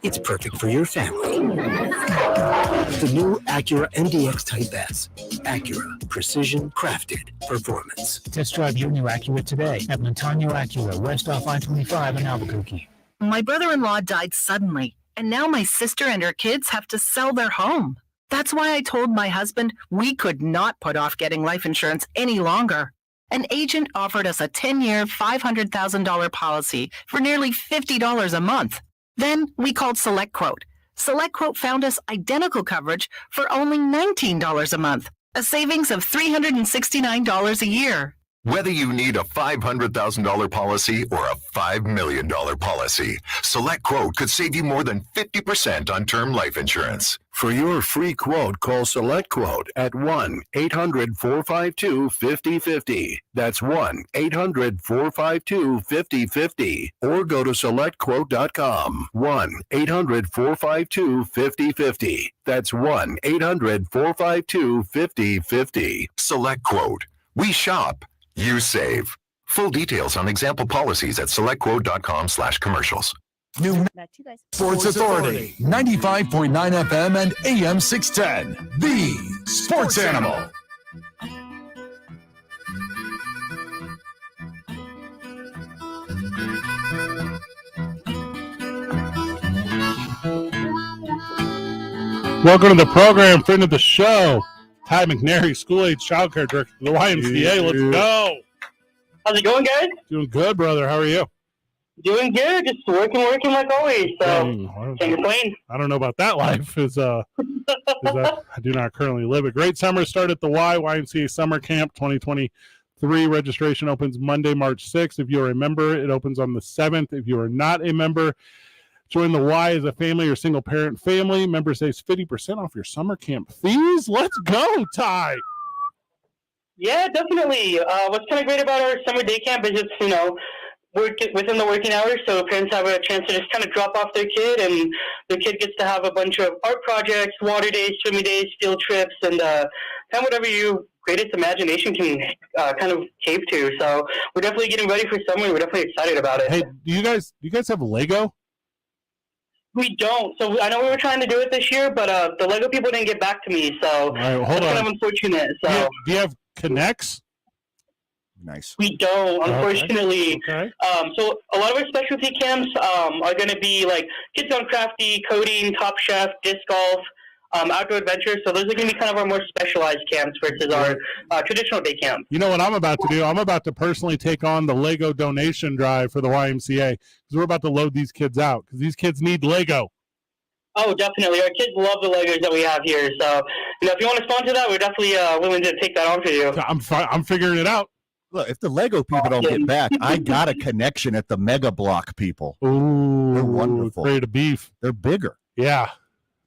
it's perfect for your family. The new Acura MDX Type S. Acura, precision crafted performance. Test drive your new Acura today at Montano Acura, west off I-25 in Albuquerque. My brother-in-law died suddenly, and now my sister and her kids have to sell their home. That's why I told my husband we could not put off getting life insurance any longer. An agent offered us a 10-year, $500,000 policy for nearly $50 a month. Then we called SelectQuote. SelectQuote found us identical coverage for only $19 a month, a savings of $369 a year. Whether you need a $500,000 policy or a $5 million policy, SelectQuote could save you more than 50% on term life insurance. For your free quote, call SelectQuote at 1-800-452-5050. That's 1-800-452-5050. Or go to SelectQuote.com. 1-800-452-5050. That's 1-800-452-5050. SelectQuote. We shop. You save. Full details on example policies at selectquote.com/commercials. New Sports Authority, 95.9 FM and AM 610. The Sports Animal. Welcome to the program, friend of the show, Ty McNary, school-age childcare director of the YMCA. Let's go. How's it going, guys? Doing good, brother. How are you? Doing good. Just working like always. So can't complain. I don't know about that life. Is I do not currently live it. Great summer start at the YMCA Summer Camp 2023. Registration opens Monday, March 6th. If you're a member, it opens on the 7th. If you are not a member, join the Y as a family or single parent family. Member saves 50% off your summer camp fees. Let's go, Ty. Yeah, definitely. What's kind of great about our summer day camp is it's, work within the working hours, so parents have a chance to just kind of drop off their kid, and the kid gets to have a bunch of art projects, water days, swimming days, field trips, and kind of whatever your greatest imagination can kind of cave to. So we're definitely getting ready for summer. We're definitely excited about it. Hey, do you guys have Lego? We don't. So I know we were trying to do it this year, but the Lego people didn't get back to me, so that's kind of unfortunate. So do you have Connects? Nice. We don't, unfortunately. Okay. So a lot of our specialty camps are going to be like Kids on Crafty, coding, Top Chef, disc golf, outdoor adventures. So those are going to be kind of our more specialized camps versus our traditional day camp. You know what I'm about to do? I'm about to personally take on the Lego donation drive for the YMCA because we're about to load these kids out because these kids need Lego. Oh, definitely. Our kids love the Legos that we have here. So, if you want to sponsor that, we're definitely willing to take that on for you. I'm figuring it out. Look, if the Lego people don't get back, I got a connection at the Mega Block people. Ooh, they're wonderful. Great of beef. They're bigger. Yeah.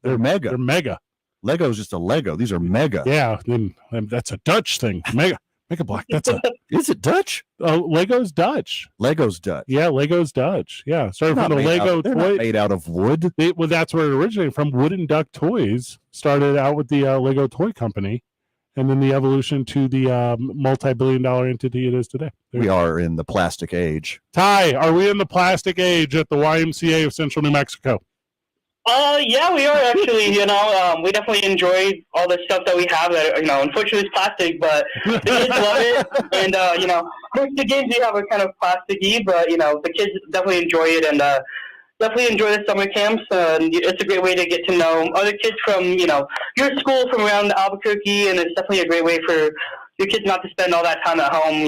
They're mega. They're mega. Lego's just a Lego. These are mega. Yeah, then that's a Dutch thing. Mega Block. That's a. Is it Dutch? Lego's Dutch. Lego's Dutch. Yeah, Lego's Dutch. Yeah, started from the Lego toy. toy. Made out of wood. Well, that's where it originated from. Wooden Duck Toys started out with the Lego Toy Company, and then the evolution to the multi-billion-dollar entity it is today. We are in the plastic age. Ty, are we in the plastic age at the YMCA of Central New Mexico? Yeah, we are actually. We definitely enjoy all the stuff that we have. That unfortunately, it's plastic, but the kids love it. And the games we have are kind of plasticky, but the kids definitely enjoy it and definitely enjoy the summer camps. And it's a great way to get to know other kids from your school from around Albuquerque, and it's definitely a great way for your kids not to spend all that time at home,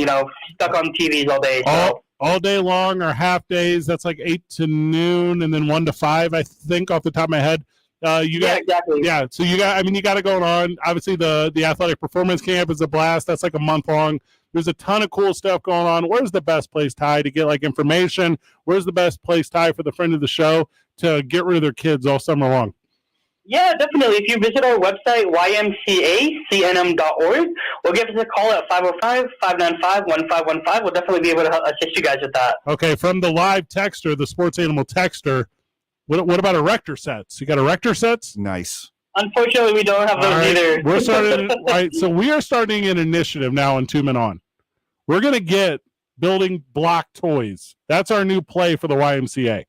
stuck on TVs all day. So. All day long or half days. That's like 8 to noon and then 1 to 5, I think, off the top of my head. Exactly. Yeah, so you got it going on. Obviously, the athletic performance camp is a blast. That's like a month long. There's a ton of cool stuff going on. Where's the best place, Ty, to get information? Where's the best place, Ty, for the friend of the show to get rid of their kids all summer long? Yeah, definitely. If you visit our website, ymcacnm.org, or give us a call at 505-595-1515. We'll definitely be able to assist you guys with that. Okay, from the live texter, the Sports Animal texter, what about erector sets? You got erector sets? Nice. Unfortunately, we don't have those either. We're starting. So we are starting an initiative now in 2 Men On. We're going to get building block toys. That's our new play for the YMCA.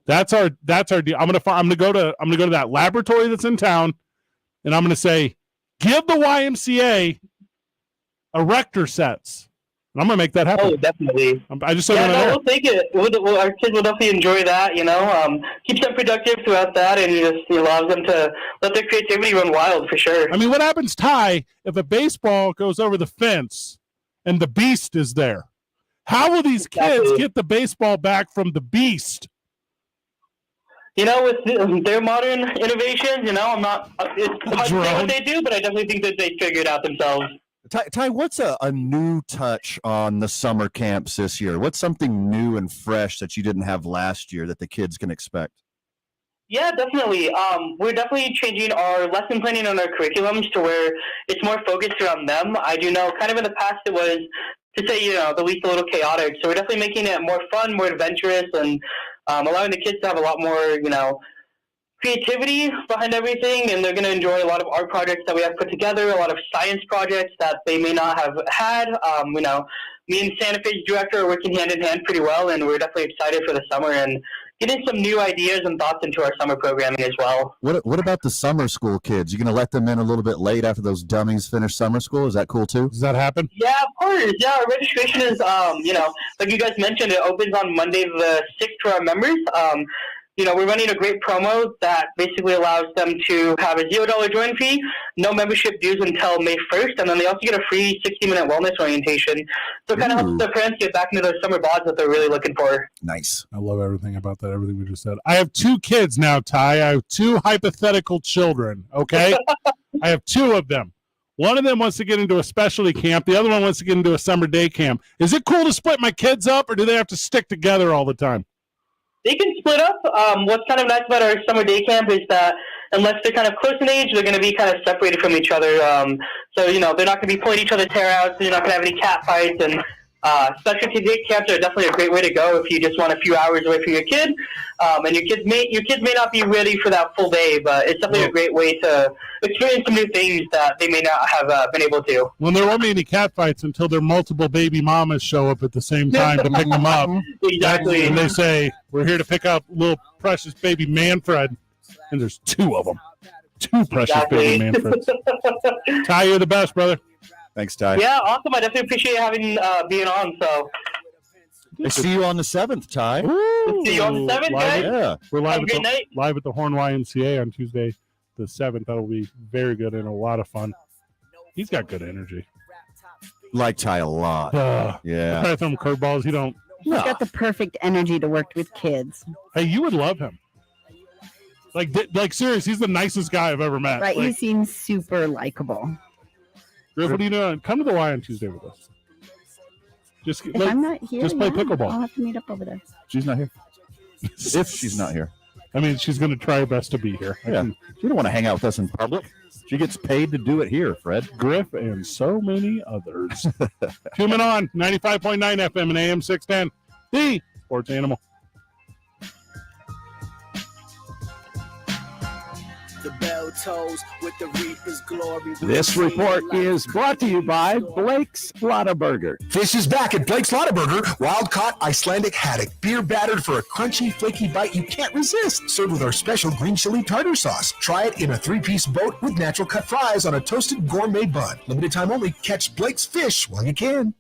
That's our deal. I'm gonna go to that laboratory that's in town, and I'm gonna say, give the YMCA erector sets. And I'm gonna make that happen. Oh, definitely. I just we'll take it. Our kids will definitely enjoy that. Keeps them productive throughout that, and just allows them to let their creativity run wild for sure. I mean, what happens, Ty, if a baseball goes over the fence and the Beast is there. How will these kids get the baseball back from the Beast? With their modern innovations, I'm not. It's hard to say what they do, but I definitely think that they figure it out themselves. Ty, what's a new touch on the summer camps this year? What's something new and fresh that you didn't have last year that the kids can expect? Yeah, definitely. We're definitely changing our lesson planning and our curriculums to where it's more focused around them. I do know kind of in the past it was, to say, the least a little chaotic. So we're definitely making it more fun, more adventurous, and allowing the kids to have a lot more, creativity behind everything. And they're going to enjoy a lot of art projects that we have put together, a lot of science projects that they may not have had. Me and Santa Fe's director are working hand in hand pretty well, and we're definitely excited for the summer and getting some new ideas and thoughts into our summer programming as well. What about the summer school kids? You going to let them in a little bit late after those dummies finish summer school? Is that cool too? Does that happen? Yeah, of course. Yeah, our registration is, like you guys mentioned, it opens on Monday the 6th to our members. We're running a great promo that basically allows them to have a $0 join fee, no membership dues until May 1st, and then they also get a free 60-minute wellness orientation. So it kind of helps their parents get back into those summer bods that they're really looking for. Nice. I love everything about that, everything we just said. I have 2 kids now, Ty. I have 2 hypothetical children, okay? I have 2 of them. One of them wants to get into a specialty camp. The other one wants to get into a summer day camp. Is it cool to split my kids up, or do they have to stick together all the time? They can split up. What's kind of nice about our summer day camp is that unless they're kind of close in age, they're going to be kind of separated from each other. So they're not going to be pulling each other's hair out, so you're not going to have any cat fights. And specialty day camps are definitely a great way to go if you just want a few hours away from your kid. And your kids may not be ready for that full day, but it's definitely a great way to experience some new things that they may not have been able to. Well, there won't be any cat fights until their multiple baby mamas show up at the same time to pick them up. Exactly. And they say, we're here to pick up little precious baby Manfred. And there's 2 of them. 2 precious baby Manfreds. Ty, you're the best, brother. Thanks, Ty. Yeah, awesome. I definitely appreciate having being on. So I see you on the 7th, Ty. See you on the 7th, guys. Yeah. We're Have a great night. live at the Horn YMCA on Tuesday the 7th. That'll be very good and a lot of fun. He's got good energy. Like Ty a lot. Yeah. I throw him curveballs. He don't. He's got the perfect energy to work with kids. Hey, you would love him. Like serious, he's the nicest guy I've ever met. Right, he seems super likable. Griff, what are you doing? Come to the Y on Tuesday with us. Just If I'm not here, just play pickleball. I'll have to meet up over there. She's not here. If she's not here. I mean, she's going to try her best to be here. Yeah. She don't want to hang out with us in public. She gets paid to do it here, Fred. Griff and so many others. 2 men on 95.9 FM and AM 610. The Sports Animal. The bell tolls with the reaper's glory. This report is brought to you by Blake's Lottaburger. Fish is back at Blake's Lottaburger. Wild-caught Icelandic haddock. Beer battered for a crunchy, flaky bite you can't resist. Served with our special green chili tartar sauce. Try it in a 3-piece boat with natural cut fries on a toasted gourmet bun. Limited time only. Catch Blake's fish while you can.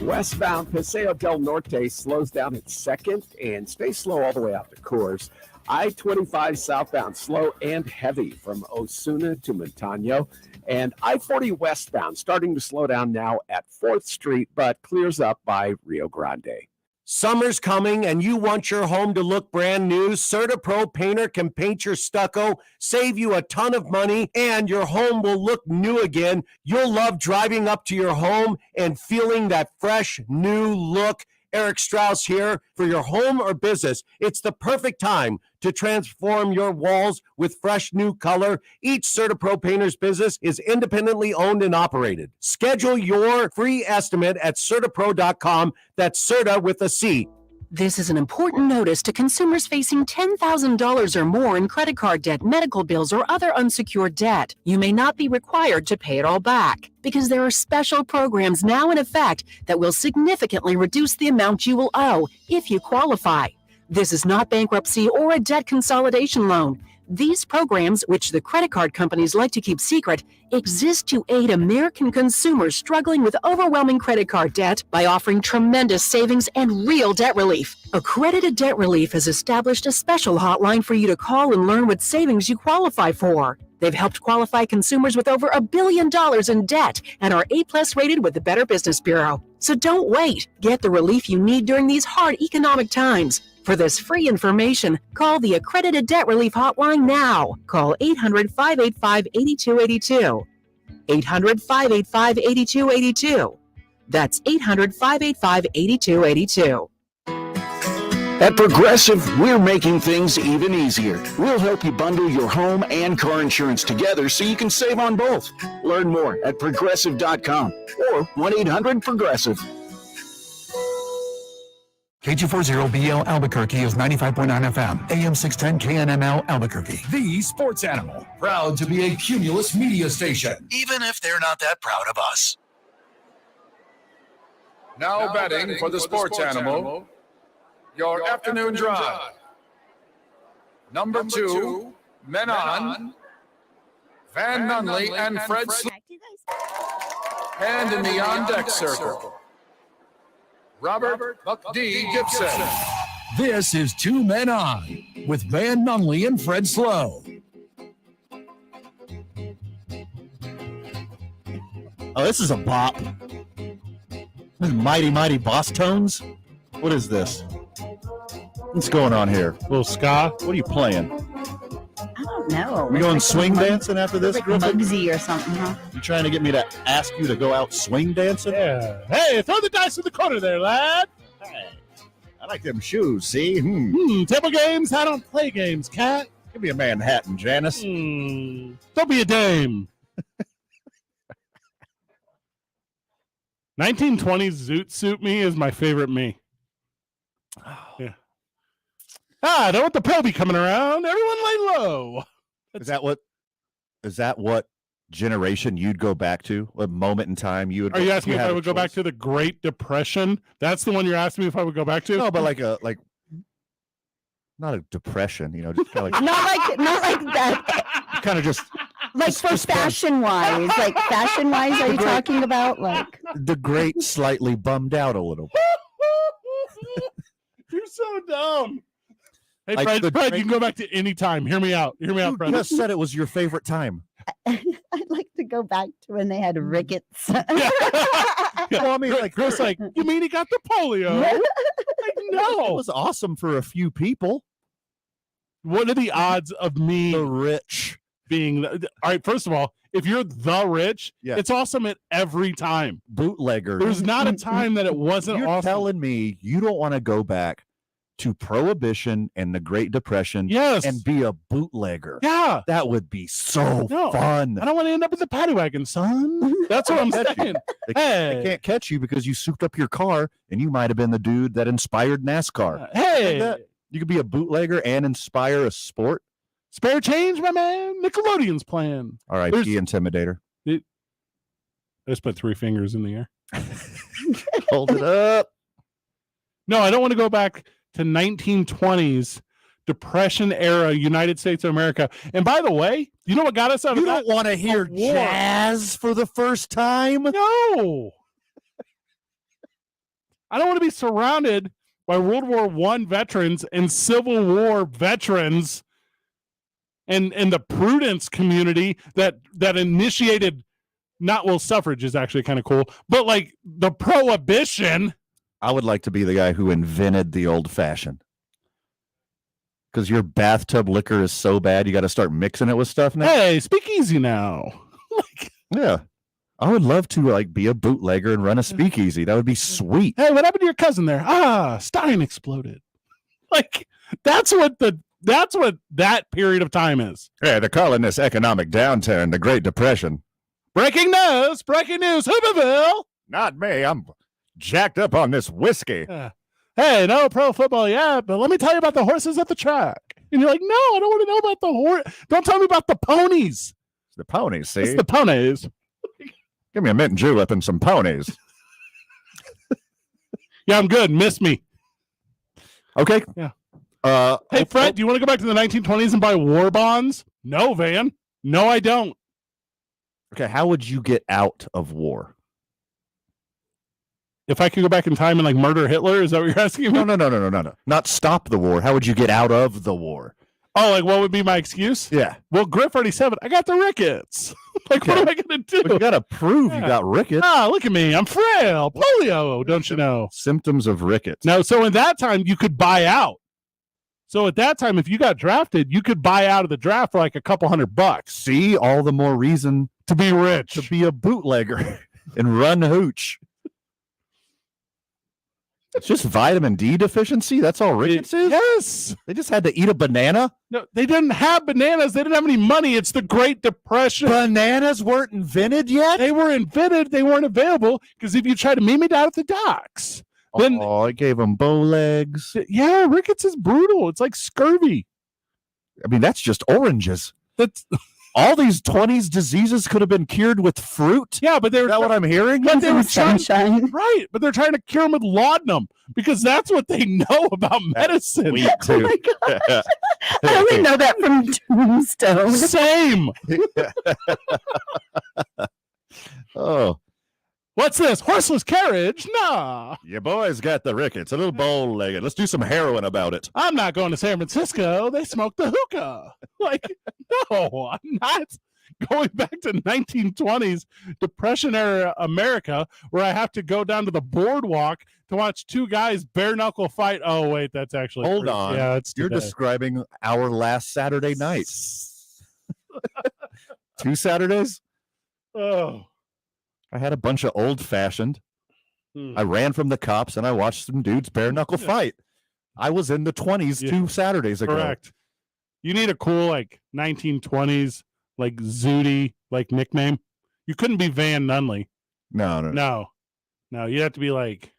Westbound Paseo del Norte slows down at 2nd and stays slow all the way out to Coors. I-25 southbound slow and heavy from Osuna to Montano. And I-40 westbound starting to slow down now at 4th Street, but clears up by Rio Grande. Summer's coming and you want your home to look brand new. CertaPro Painter can paint your stucco, save you a ton of money, and your home will look new again. You'll love driving up to your home and feeling that fresh, new look. Eric Strauss here. For your home or business, it's the perfect time to transform your walls with fresh new color. Each CertaPro Painter's business is independently owned and operated. Schedule your free estimate at CertaPro.com. That's Certa with a C. This is an important notice to consumers facing $10,000 or more in credit card debt, medical bills, or other unsecured debt. You may not be required to pay it all back because there are special programs now in effect that will significantly reduce the amount you will owe if you qualify. This is not bankruptcy or a debt consolidation loan. These programs, which the credit card companies like to keep secret, exist to aid American consumers struggling with overwhelming credit card debt by offering tremendous savings and real debt relief. Accredited Debt Relief has established a special hotline for you to call and learn what savings you qualify for. They've helped qualify consumers with over $1 billion in debt and are A+ rated with the Better Business Bureau. So don't wait. Get the relief you need during these hard economic times. For this free information, call the Accredited Debt Relief Hotline now. Call 800-585-8282. 800-585-8282. That's 800-585-8282. At Progressive, we're making things even easier. We'll help you bundle your home and car insurance together so you can save on both. Learn more at progressive.com or 1-800-PROGRESSIVE. KG40BL Albuquerque is 95.9 FM, AM 610 KNML Albuquerque. The sports animal, proud to be a Cumulus media station, even if they're not that proud of us. Now betting for the sports animal, your afternoon drive. Number 2, Men On, Van Nunley and Fred and in the on-deck circle, Robert Buck D. Gibson. This is Two Men On with Van Nunley and Fred Slow. Oh, this is a bop. This is Mighty Mighty Boss Tones. What is this? What's going on here? A little ska? What are you playing? I don't know. We going swing dancing after this, like Griffin? Bugsy or something, huh? You trying to get me to ask you to go out swing dancing? Yeah. Hey, throw the dice in the corner there, lad. Hey, I like them shoes, see? Table games? I don't play games, cat. Give me a Manhattan, Janice. Don't be a dame. 1920s Zoot Suit Me is my favorite me. Yeah. Don't want the Proby coming around. Everyone lay low. Is that what generation you'd go back to? What moment in time you would? Are you asking me if I would go back to the Great Depression? That's the one you're asking me if I would go back to? No, but like not a depression, just kind of like not like that. kind of just Like for fashion wise, are you talking about like the great slightly bummed out a little? You're so dumb. Hey, Like Fred, you can go back to any time. Hear me out, You Fred. just said it was your favorite time. I'd like to go back to when they had rickets. Well, I mean, like Chris, you mean he got the polio? No, it was awesome for a few people. What are the odds of me, the rich, being? All right, first of all, if you're the rich, it's awesome at every time. Bootlegger. There's not a time that it wasn't You're awesome. telling me you don't want to go back to Prohibition and the Great Depression and be a bootlegger? Yeah. That would be so fun. I don't want to end up in the paddy wagon, son. That's what I'm saying. They can't catch you because you souped up your car and you might have been the dude that inspired NASCAR. Hey. You could be a bootlegger and inspire a sport. Spare change, my man. Nickelodeon's plan. All right, the Intimidator. I just put 3 fingers in the air. Hold it up. No, I don't want to go back to 1920s Depression era United States of America. And by the way, you know what got us out of that? You don't want to hear jazz for the first time? No. I don't want to be surrounded by World War I veterans and Civil War veterans and the Prudence community that initiated suffrage is actually kind of cool, but like the Prohibition. I would like to be the guy who invented the old fashioned. Because your bathtub liquor is so bad, you got to start mixing it with stuff now. Hey, speak easy now. Yeah. I would love to be a bootlegger and run a speakeasy. That would be sweet. Hey, what happened to your cousin there? Stein exploded. That's what that period of time is. Yeah, they're calling this economic downturn the Great Depression. Breaking news, Hooverville. Not me. I'm jacked up on this whiskey. Hey, no pro football yet, but let me tell you about the horses at the track. And you're like, no, I don't want to know about the horse. Don't tell me about the ponies. The ponies, see? It's the ponies. Give me a mint julep and some ponies. Yeah, I'm good. Miss me. Okay. Yeah. Hey, Fred, do you want to go back to the 1920s and buy war bonds? No, Van. No, I don't. Okay, how would you get out of war? If I could go back in time and like murder Hitler, is that what you're asking me? No. Not stop the war. How would you get out of the war? Oh, like what would be my excuse? Yeah. Well, Griff already said it. I got the rickets. Like, what am I going to do? But you got to prove you got rickets. Ah, look at me. I'm frail. Polio, don't you know? Symptoms of rickets. No, so in that time, you could buy out. So at that time, if you got drafted, you could buy out of the draft for like a couple $100. See, all the more reason to be rich, to be a bootlegger and run hooch. It's just vitamin D deficiency. That's all rickets is? Yes. They just had to eat a banana? No, they didn't have bananas. They didn't have any money. It's the Great Depression. Bananas weren't invented yet? They were invented. They weren't available because if you try to meet me down at the docks, then I gave them bow legs. Yeah, rickets is brutal. It's like scurvy. I mean, that's just oranges. That's all these 20s diseases could have been cured with fruit. Yeah, but is that what I'm hearing? But they were sunshine. Right, but they're trying to cure them with laudanum because that's what they know about medicine. Me too. Oh my gosh. I only know that from Tombstone. Same. Oh. What's this? Horseless carriage? Nah. Your boy's got the rickets, a little bow-legged. Let's do some heroin about it. I'm not going to San Francisco. They smoke the hookah. Like, no, I'm not going back to 1920s Depression era America where I have to go down to the boardwalk to watch two guys bare knuckle fight. Oh, wait, that's actually Hold on. Yeah, it's You're today. describing our last Saturday night. 2 Saturdays? Oh. I had a bunch of old-fashioned. I ran from the cops and I watched some dudes bare knuckle fight. I was in the 20s 2 Saturdays ago. Correct. You need a cool like 1920s like Zooty like nickname. You couldn't be Van Nunley. No. You have to be like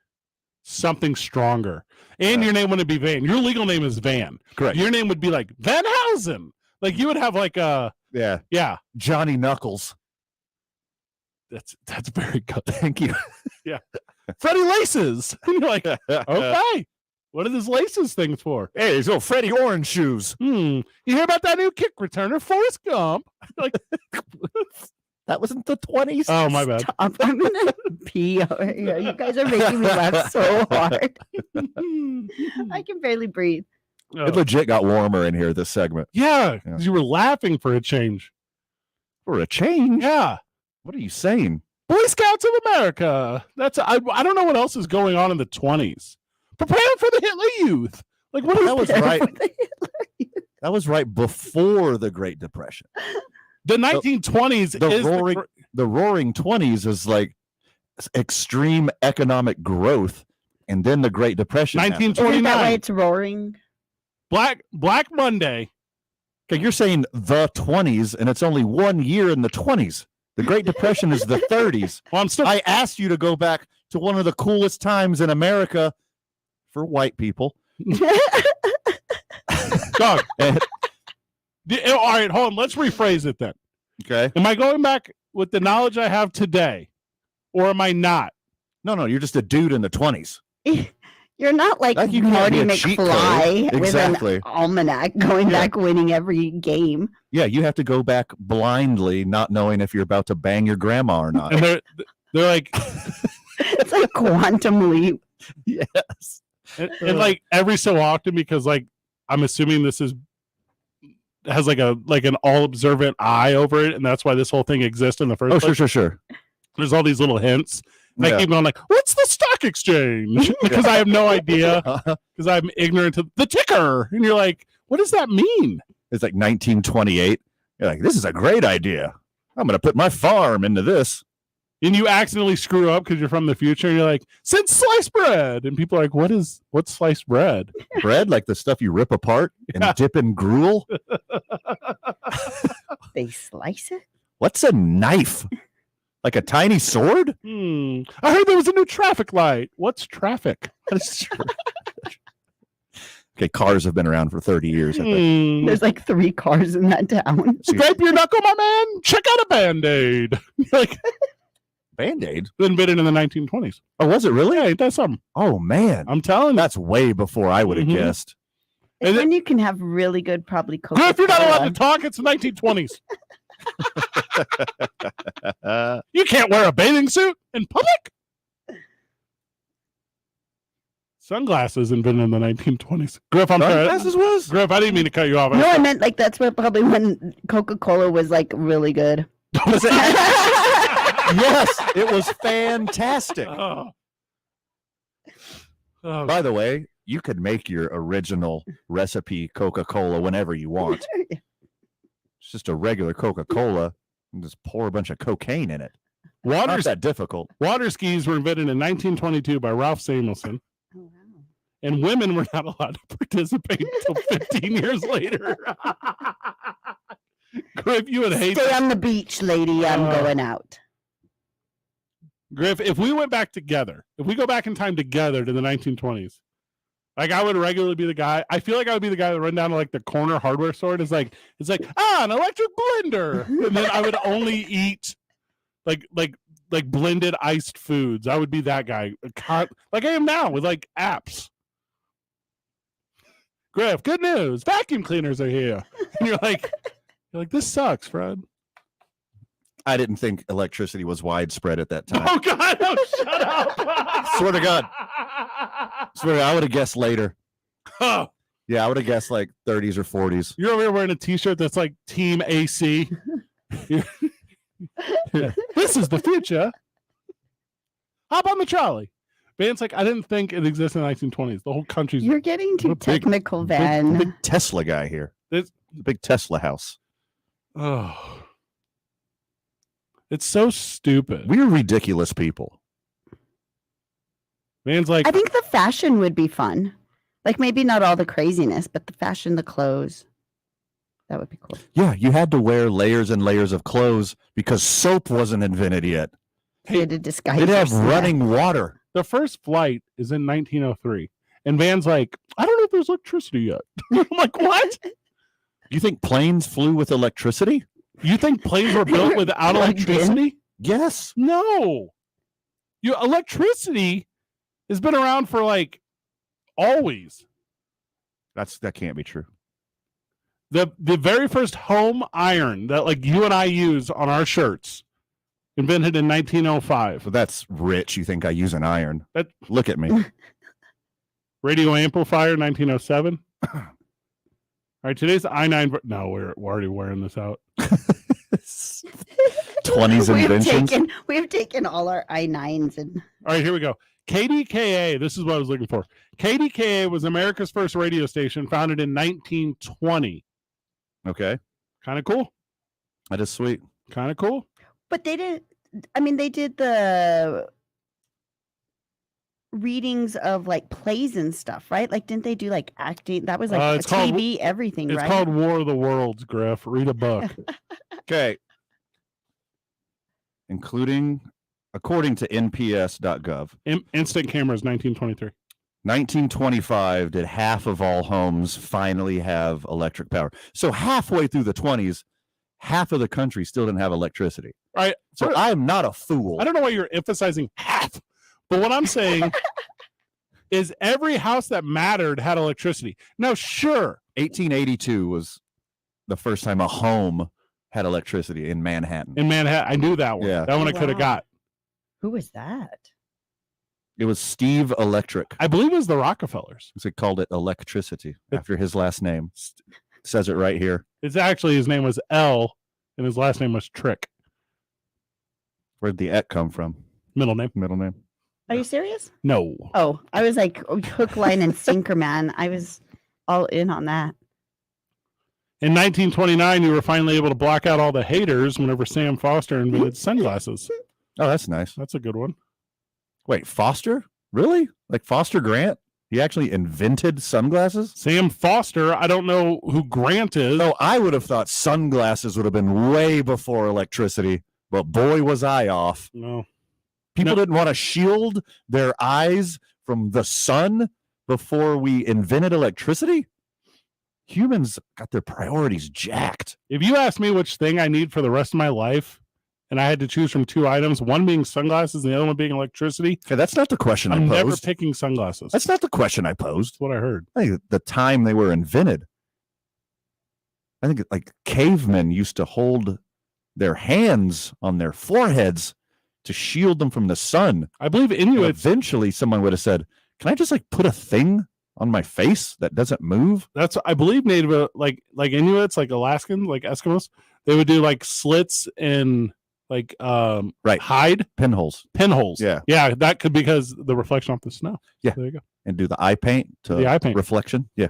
something stronger. And your name wouldn't be Van. Your legal name is Van. Correct. Your name would be like Van Housen. Like you would have like a yeah Johnny Knuckles. That's very good. Thank you. Yeah. Freddie Laces. And you're like, okay. What are these laces things for? Hey, these little Freddie Orange shoes. You hear about that new kick returner, Forrest Gump? Like, that wasn't the 20s. Oh, my bad. I'm gonna pee over here. You guys are making me laugh so hard. I can barely breathe. It legit got warmer in here this segment. Yeah, you were laughing for a change. For a change? Yeah. What are you saying? Boy Scouts of America. I don't know what else is going on in the 20s. Prepare for the Hitler Youth. Like what that was right. That was right before the Great Depression. The 1920s is the roaring 20s is like extreme economic growth, and then the Great Depression. 1929. Isn't that why it's roaring? Black Monday. Okay, you're saying the 20s, and it's only 1 year in the 20s. The Great Depression is the 30s. Well, I asked you to go back to one of the coolest times in America for white people. Dog. All right, hold on. Let's rephrase it then. Okay. Am I going back with the knowledge I have today, or am I not? No, you're just a dude in the 20s. You're not like you can't Marty be a cheat McFly code. with Exactly. an almanac going back winning every game. Yeah, you have to go back blindly, not knowing if you're about to bang your grandma or not. And they're like, it's like quantum leap. Yes. And like every so often, because like I'm assuming this has like an all observant eye over it, and that's why this whole thing exists in the first place. Sure. There's all these little hints. And I keep going like, what's the stock exchange? Because I have no idea. Because I'm ignorant to the ticker. And you're like, what does that mean? It's like 1928. You're like, this is a great idea. I'm going to put my farm into this. And you accidentally screw up because you're from the future. And you're like, since sliced bread. And people are like, what's sliced bread? Bread, like the stuff you rip apart and dip in gruel? They slice it? What's a knife? Like a tiny sword? I heard there was a new traffic light. What's traffic? Okay, cars have been around for 30 years. I think. There's like 3 cars in that town. Scrape your knuckle, my man. Check out a Band-Aid. Like Band-Aid? Invented in the 1920s. Oh, was it really? Yeah, ain't that something? Oh, man. I'm telling you. That's way before I would have guessed. It's when you can have really good, probably Coca-Cola. Griff, you're not allowed to talk. It's the 1920s. You can't wear a bathing suit in public. Sunglasses invented in the 1920s. Griff, I'm sorry. Sunglasses was? Griff, I didn't mean to cut you off. No, I meant like that's where probably when Coca-Cola was like really good. Yes, it was fantastic. By the way, you could make your original recipe Coca-Cola whenever you want. It's just a regular Coca-Cola and just pour a bunch of cocaine in it. Not that difficult. Water skis were invented in 1922 by Ralph Samuelson. And women were not allowed to participate until 15 years later. Griff, you would hate Stay on the beach, lady. I'm going out. Griff, if we went back together, if we go back in time together to the 1920s, like I would regularly be the guy. I feel like I would be the guy that run down to like the corner hardware store. And it's like an electric blender, and then I would only eat like blended iced foods. I would be that guy, like I am now with like apps. Griff, good news! Vacuum cleaners are here. And you're like, this sucks, Fred. I didn't think electricity was widespread at that time. Oh God! No, shut up! Swear to God. I would have guessed later. Oh. Yeah, I would have guessed like 30s or 40s. You're over here wearing a T-shirt that's like Team AC. This is the future. Hop on the trolley. Van's like, I didn't think it existed in the 1920s. The whole country's. You're getting too technical, Van. Big Tesla guy here. It's a big Tesla house. Oh. It's so stupid. We're ridiculous people. Van's like, I think the fashion would be fun. Like maybe not all the craziness, but the fashion, the clothes. That would be cool. Yeah, you had to wear layers and layers of clothes because soap wasn't invented yet. You had to disguise They'd have yourself. running water. The first flight is in 1903. And Van's like, I don't know if there's electricity yet. I'm like, what? You think planes flew with electricity? You think planes were built without electricity? Yes. No. Electricity has been around for like always. That can't be true. The very first home iron that like you and I use on our shirts, invented in 1905. Well, that's rich. You think I use an iron? Look at me. Radio amplifier, 1907. All right, today's I-9. No, we're already wearing this out. 20s inventions. We have taken all our I-9s and. All right, here we go. KDKA, this is what I was looking for. KDKA was America's first radio station, founded in 1920. Okay. Kind of cool. That is sweet. Kind of cool. But they did. I mean, they did the readings of like plays and stuff, right? Like, didn't they do like acting? That was like TV, everything, it's right? It's called War of the Worlds, Griff. Read a book. Okay. According to NPS.gov, instant cameras, 1923. 1925 did half of all homes finally have electric power. So halfway through the 20s, half of the country still didn't have electricity. All right. So I'm not a fool. I don't know why you're emphasizing half, but what I'm saying is every house that mattered had electricity. Now, sure. 1882 was the first time a home had electricity in Manhattan. I knew that one. Yeah. That one I could have got. Who was that? It was Steve Electric. I believe it was the Rockefellers. They called it electricity after his last name. It says it right here. It's actually, his name was L, and his last name was Trick. Where'd the Et come from? Middle name. Middle name. Are you serious? No. Oh, I was like hook, line, and sinker, man. I was all in on that. In 1929, you were finally able to block out all the haters whenever Sam Foster invented sunglasses. Oh, that's nice. That's a good one. Wait, Foster? Really? Like Foster Grant? He actually invented sunglasses? Sam Foster, I don't know who Grant is. No, I would have thought sunglasses would have been way before electricity, but boy, was I off. No. People didn't want to shield their eyes from the sun before we invented electricity? Humans got their priorities jacked. If you ask me which thing I need for the rest of my life, and I had to choose from 2 items, one being sunglasses and the other one being electricity. Okay, that's not the question I'm I posed. never picking sunglasses. That's not the question I posed. That's what I heard. I think the time they were invented. I think like cavemen used to hold their hands on their foreheads to shield them from the sun. I believe Inuits. Eventually, someone would have said, "Can I just like put a thing on my face that doesn't move?" That's I believe Native like Inuits, like Alaskans, like Eskimos. They would do like slits in like hide pinholes. Yeah, that could because the reflection off the snow. Yeah, there you go. And do the eye paint to the eye paint reflection. Yeah,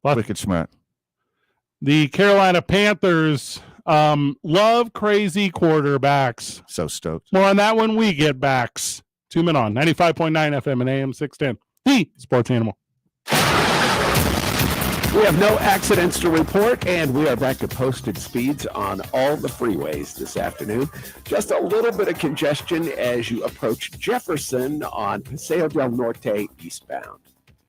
wicked smart. The Carolina Panthers love crazy quarterbacks. So stoked. More on that when we get backs. 2 Men On 95.9 FM and AM 610. The Sports Animal. We have no accidents to report, and we are back to posted speeds on all the freeways this afternoon. Just a little bit of congestion as you approach Jefferson on Paseo del Norte eastbound.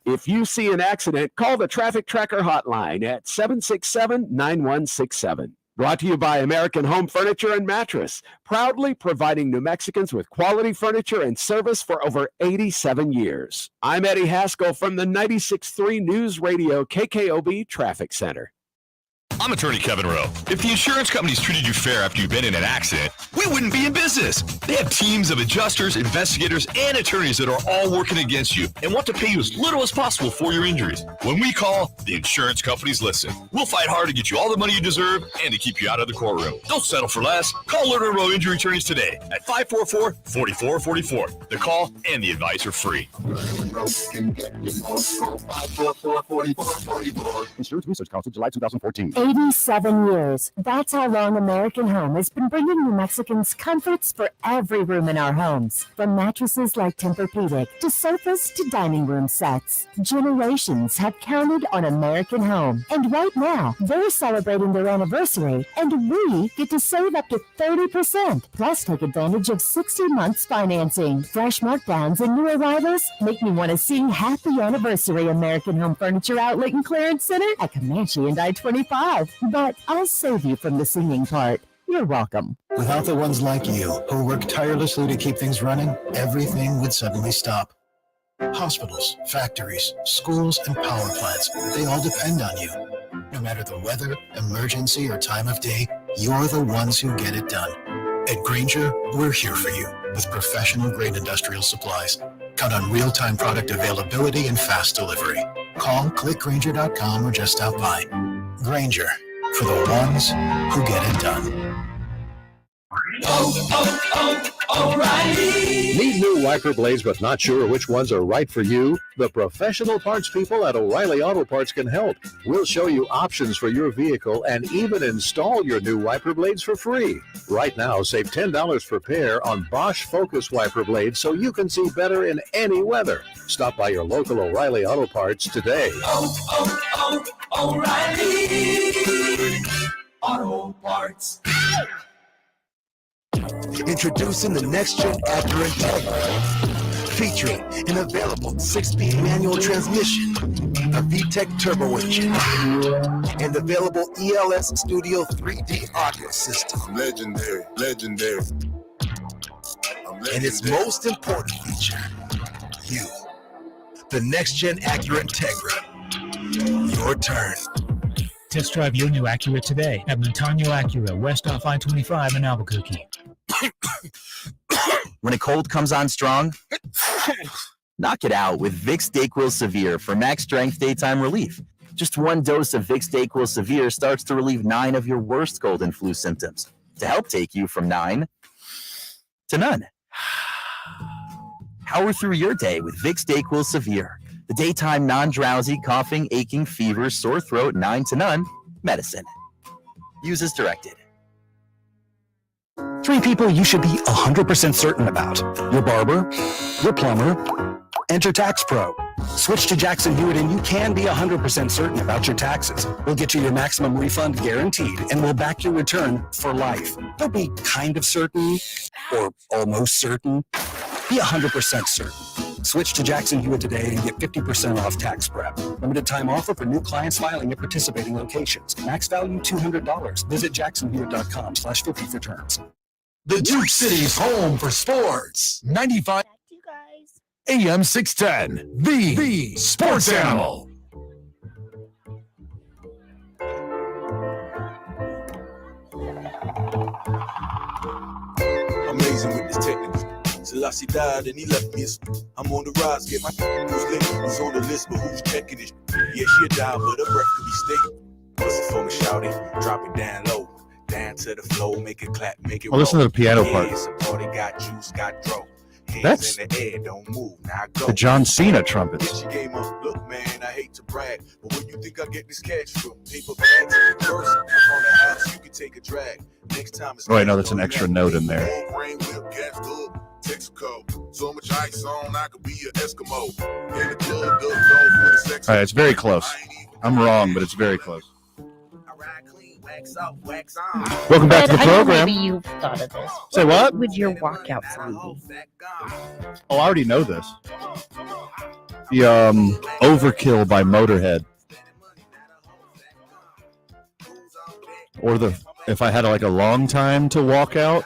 If you see an accident, call the Traffic Tracker hotline at 767-9167. Brought to you by American Home Furniture and Mattress, proudly providing New Mexicans with quality furniture and service for over 87 years. I'm Eddie Haskell from the 96.3 News Radio KKOB Traffic Center. I'm attorney Kevin Rowe. If the insurance companies treated you fair after you've been in an accident, we wouldn't be in business. They have teams of adjusters, investigators, and attorneys that are all working against you and want to pay you as little as possible for your injuries. When we call, the insurance companies listen. We'll fight hard to get you all the money you deserve and to keep you out of the courtroom. Don't settle for less. Call Lerner Rowe Injury Attorneys today at 544-4444. The call and the advice are free. Insurance Research Council, July 2014. 87 years. That's how long American Home has been bringing New Mexicans comforts for every room in our homes. From mattresses like Tempur-Pedic to sofas to dining room sets. Generations have counted on American Home. And right now, they're celebrating their anniversary, and we get to save up to 30%. Plus, take advantage of 60 months financing. Fresh markdowns and new arrivals make me want to sing Happy Anniversary American Home Furniture Outlet and Clearance Center at Comanche and I-25. But I'll save you from the singing part. You're welcome. Without the ones like you, who work tirelessly to keep things running, everything would suddenly stop. Hospitals, factories, schools, and power plants, they all depend on you. No matter the weather, emergency, or time of day, you're the ones who get it done. At Grainger, we're here for you with professional-grade industrial supplies. Count on real-time product availability and fast delivery. Call, click Grainger.com, or just stop by. Grainger, for the ones who get it done. O'Reilly. Need new wiper blades but not sure which ones are right for you? The professional parts people at O'Reilly Auto Parts can help. We'll show you options for your vehicle and even install your new wiper blades for free. Right now, save $10 per pair on Bosch Focus wiper blades so you can see better in any weather. Stop by your local O'Reilly Auto Parts today. O'Reilly Auto Parts. Introducing the next-gen Acura Integra, featuring an available 6-speed manual transmission, a VTEC turbo engine, and available ELS Studio 3D audio system. Legendary. And its most important feature, you. The next-gen Acura Integra. Your turn. Test drive your new Acura today at Montano Acura, west off I-25 in Albuquerque. When a cold comes on strong, knock it out with Vicks DayQuil Severe for max strength daytime relief. Just one dose of Vicks DayQuil Severe starts to relieve 9 of your worst cold and flu symptoms to help take you from 9 to none. Power through your day with Vicks DayQuil Severe, the daytime non-drowsy, coughing, aching, fever, sore throat, 9 to none medicine. Use as directed. 3 people you should be 100% certain about. Your barber, your plumber, and your tax pro. Switch to Jackson Hewitt and you can be 100% certain about your taxes. We'll get you your maximum refund guaranteed and we'll back your return for life. Don't be kind of certain or almost certain. Be 100% certain. Switch to Jackson Hewitt today and get 50% off tax prep. Limited time offer for new clients filing at participating locations. Max value $200. Visit jacksonhewitt.com/50 for terms. The Duke City's home for sports. 95 AM 610. The Sports Animal. Amazing with this technique. Selassie died and he left me. I'm on the rise, get my who's lit, who's on the list, but who's checking this? Yeah, she'll die, but her breath could be stinking. Bust it for me, shout it, drop it down low, down to the flow, make it clap, make it roll. Listen to the piano part. It's a party, got juice, got dro. That's in the air, don't move, now go. the John Cena trumpets. Get your game up. Look, man, I hate to brag, but where you think I get this cash from? Paper bags. First, up on the house, you can take a drag. Next time it's Oh, wait, no, that's an extra note in there. Texaco. So much ice on, I could be an Eskimo. In the club, All right, it's very close. I'm wrong, but it's very close. Welcome back to the I know program. maybe you've thought of this. Say what? Would your walkout song be? Oh, I already know this. The Overkill by Motorhead. Or if I had like a long time to walk out,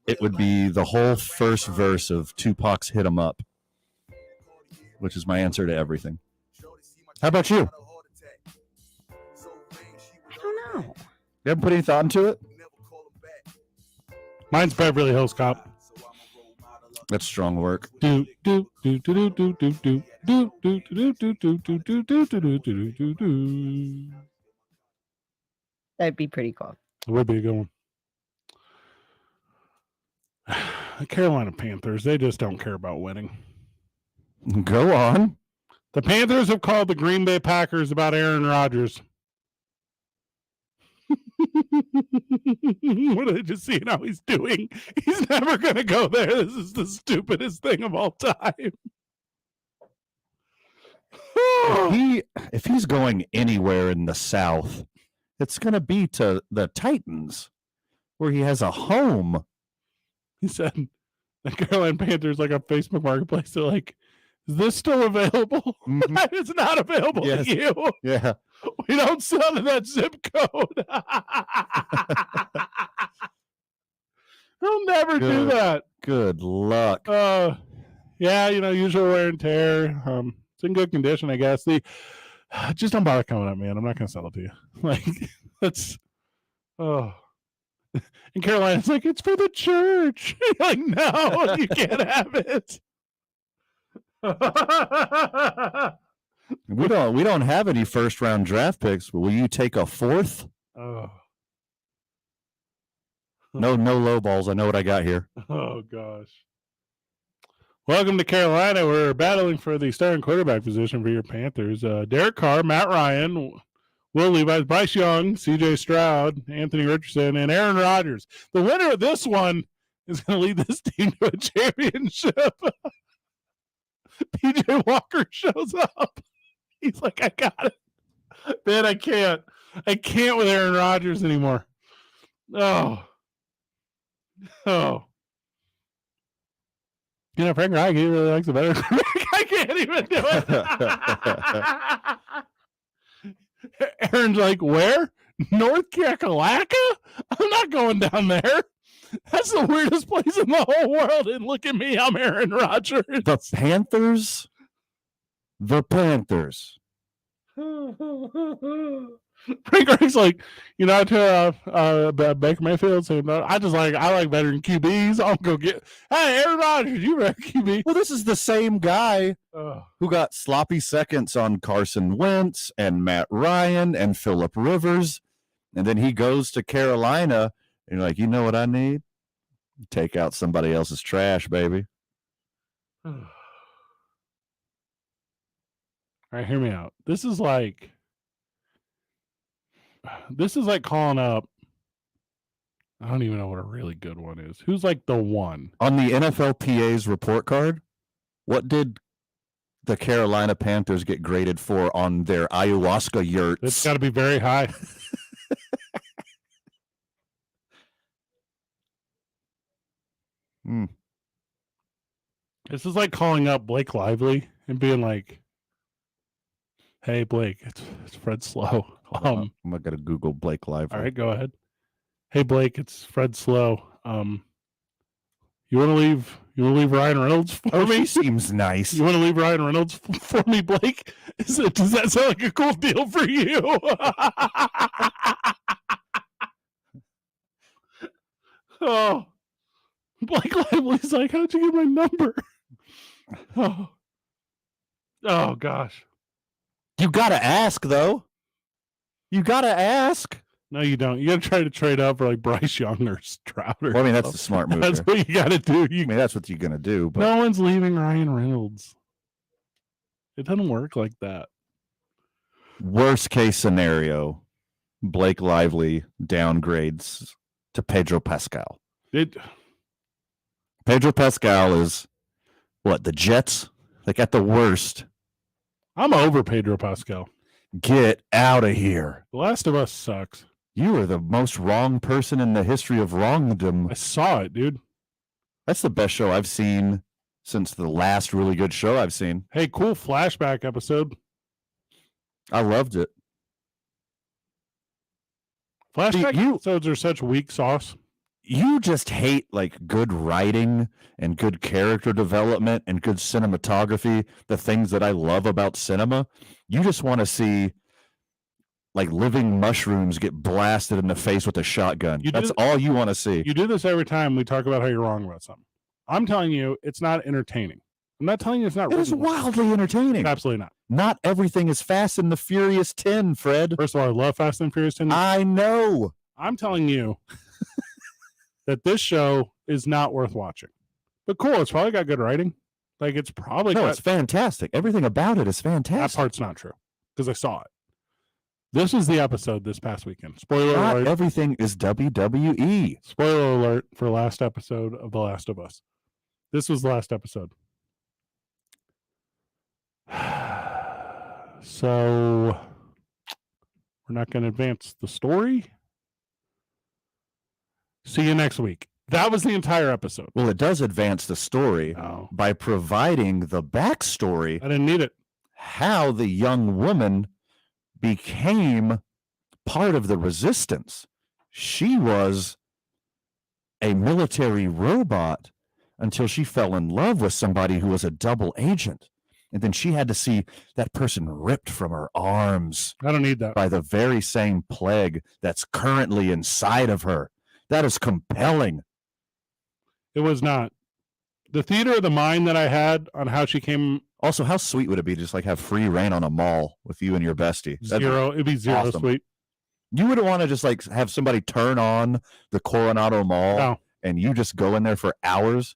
it would be the whole first verse of Tupac's Hit 'Em Up, which is my answer to everything. How about you? I don't know. You haven't put any thought into it? Mine's Beverly Hills Cop. That's strong work. Do do do do do do do do do do do do do do do do do do do do. That'd be pretty cool. It would be a good one. The Carolina Panthers, they just don't care about winning. Go on. The Panthers have called the Green Bay Packers about Aaron Rodgers. What are they just seeing how he's doing? He's never going to go there. This is the stupidest thing of all time. If he's going anywhere in the South, it's going to be to the Titans, where he has a home. He said the Carolina Panthers, like on Facebook Marketplace, they're like, is this still available? Mm-hmm. It's not available to you. Yeah. We don't sell to that zip code. They'll never do that. Good luck. Yeah, usual wear and tear. It's in good condition, I guess. Just don't bother coming up, man. I'm not going to sell it to you. Like, that's, oh. And Carolina's like, it's for the church. You're like, no, you can't have it. We don't have any first round draft picks, but will you take a fourth? Oh. No low balls. I know what I got here. Oh gosh. Welcome to Carolina. We're battling for the starting quarterback position for your Panthers. Derek Carr, Matt Ryan, Will Levis, Bryce Young, CJ Stroud, Anthony Richardson, and Aaron Rodgers. The winner of this one is going to lead this team to a championship. PJ Walker shows up. He's like, I got it. Man, I can't with Aaron Rodgers anymore. Oh. Frank Reich, he really likes a better quarterback. I can't even do it. Aaron's like, where? North Kakalaka? I'm not going down there. That's the weirdest place in the whole world. And look at me, I'm Aaron Rodgers. The Panthers? The Panthers. Frank Reich's like, Baker Mayfield saying, I like veteran QBs. I'll go get, hey, Aaron Rodgers, you better QB. Well, this is the same guy who got sloppy seconds on Carson Wentz and Matt Ryan and Phillip Rivers. And then he goes to Carolina and you're like, you know what I need? Take out somebody else's trash, baby. All right, hear me out. This is like calling up. I don't even know what a really good one is. Who's like the one? On the NFLPA's report card, what did the Carolina Panthers get graded for on their ayahuasca yurts? It's got to be very high. This is like calling up Blake Lively and being like, "Hey Blake, it's Fred Slow." I'm not gonna Google Blake Lively. All right, go ahead. Hey Blake, it's Fred Slow. You want to leave Ryan Reynolds for me? She seems nice. You want to leave Ryan Reynolds for me, Blake? Does that sound like a cool deal for you? Oh, Blake Lively's like, how'd you get my number? Oh gosh. You gotta ask though. You gotta ask. No, you don't. You got to try to trade up for like Bryce Young or Stroud. Well, I mean, that's the smart move. That's what you got to do. I mean, that's what you're gonna do. But no one's leaving Ryan Reynolds. It doesn't work like that. Worst case scenario, Blake Lively downgrades to Pedro Pascal. Pedro Pascal is what, the Jets? Like at the worst. I'm over Pedro Pascal. Get out of here. The Last of Us sucks. You are the most wrong person in the history of wrongdom. I saw it, dude. That's the best show I've seen since the last really good show I've seen. Hey, cool flashback episode. I loved it. Flashback episodes are such weak sauce. You just hate like good writing and good character development and good cinematography, the things that I love about cinema. You just want to see like living mushrooms get blasted in the face with a shotgun. That's all you want to see. You do this every time we talk about how you're wrong about something. I'm telling you, it's not entertaining. I'm not telling you it's not. It is wildly entertaining. Absolutely not. Not everything is Fast and the Furious 10, Fred. First of all, I love Fast and Furious 10. I know. I'm telling you that this show is not worth watching. But cool, it's probably got good writing. Like it's probably it's fantastic. Everything about it is fantastic. That part's not true because I saw it. This is the episode this past weekend. Spoiler Not alert. everything is WWE. Spoiler alert for last episode of The Last of Us. This was the last episode. So we're not going to advance the story. See you next week. That was the entire episode. Well, it does advance the story by providing the backstory. I didn't need it. How the young woman became part of the resistance. She was a military robot until she fell in love with somebody who was a double agent. And then she had to see that person ripped from her arms. I don't need that. By the very same plague that's currently inside of her. That is compelling. It was not. The theater of the mind that I had on how she came. Also, how sweet would it be to just like have free reign on a mall with you and your bestie? It'd be zero awesome. sweet. You wouldn't want to just like have somebody turn on the Coronado Mall and you just go in there for hours?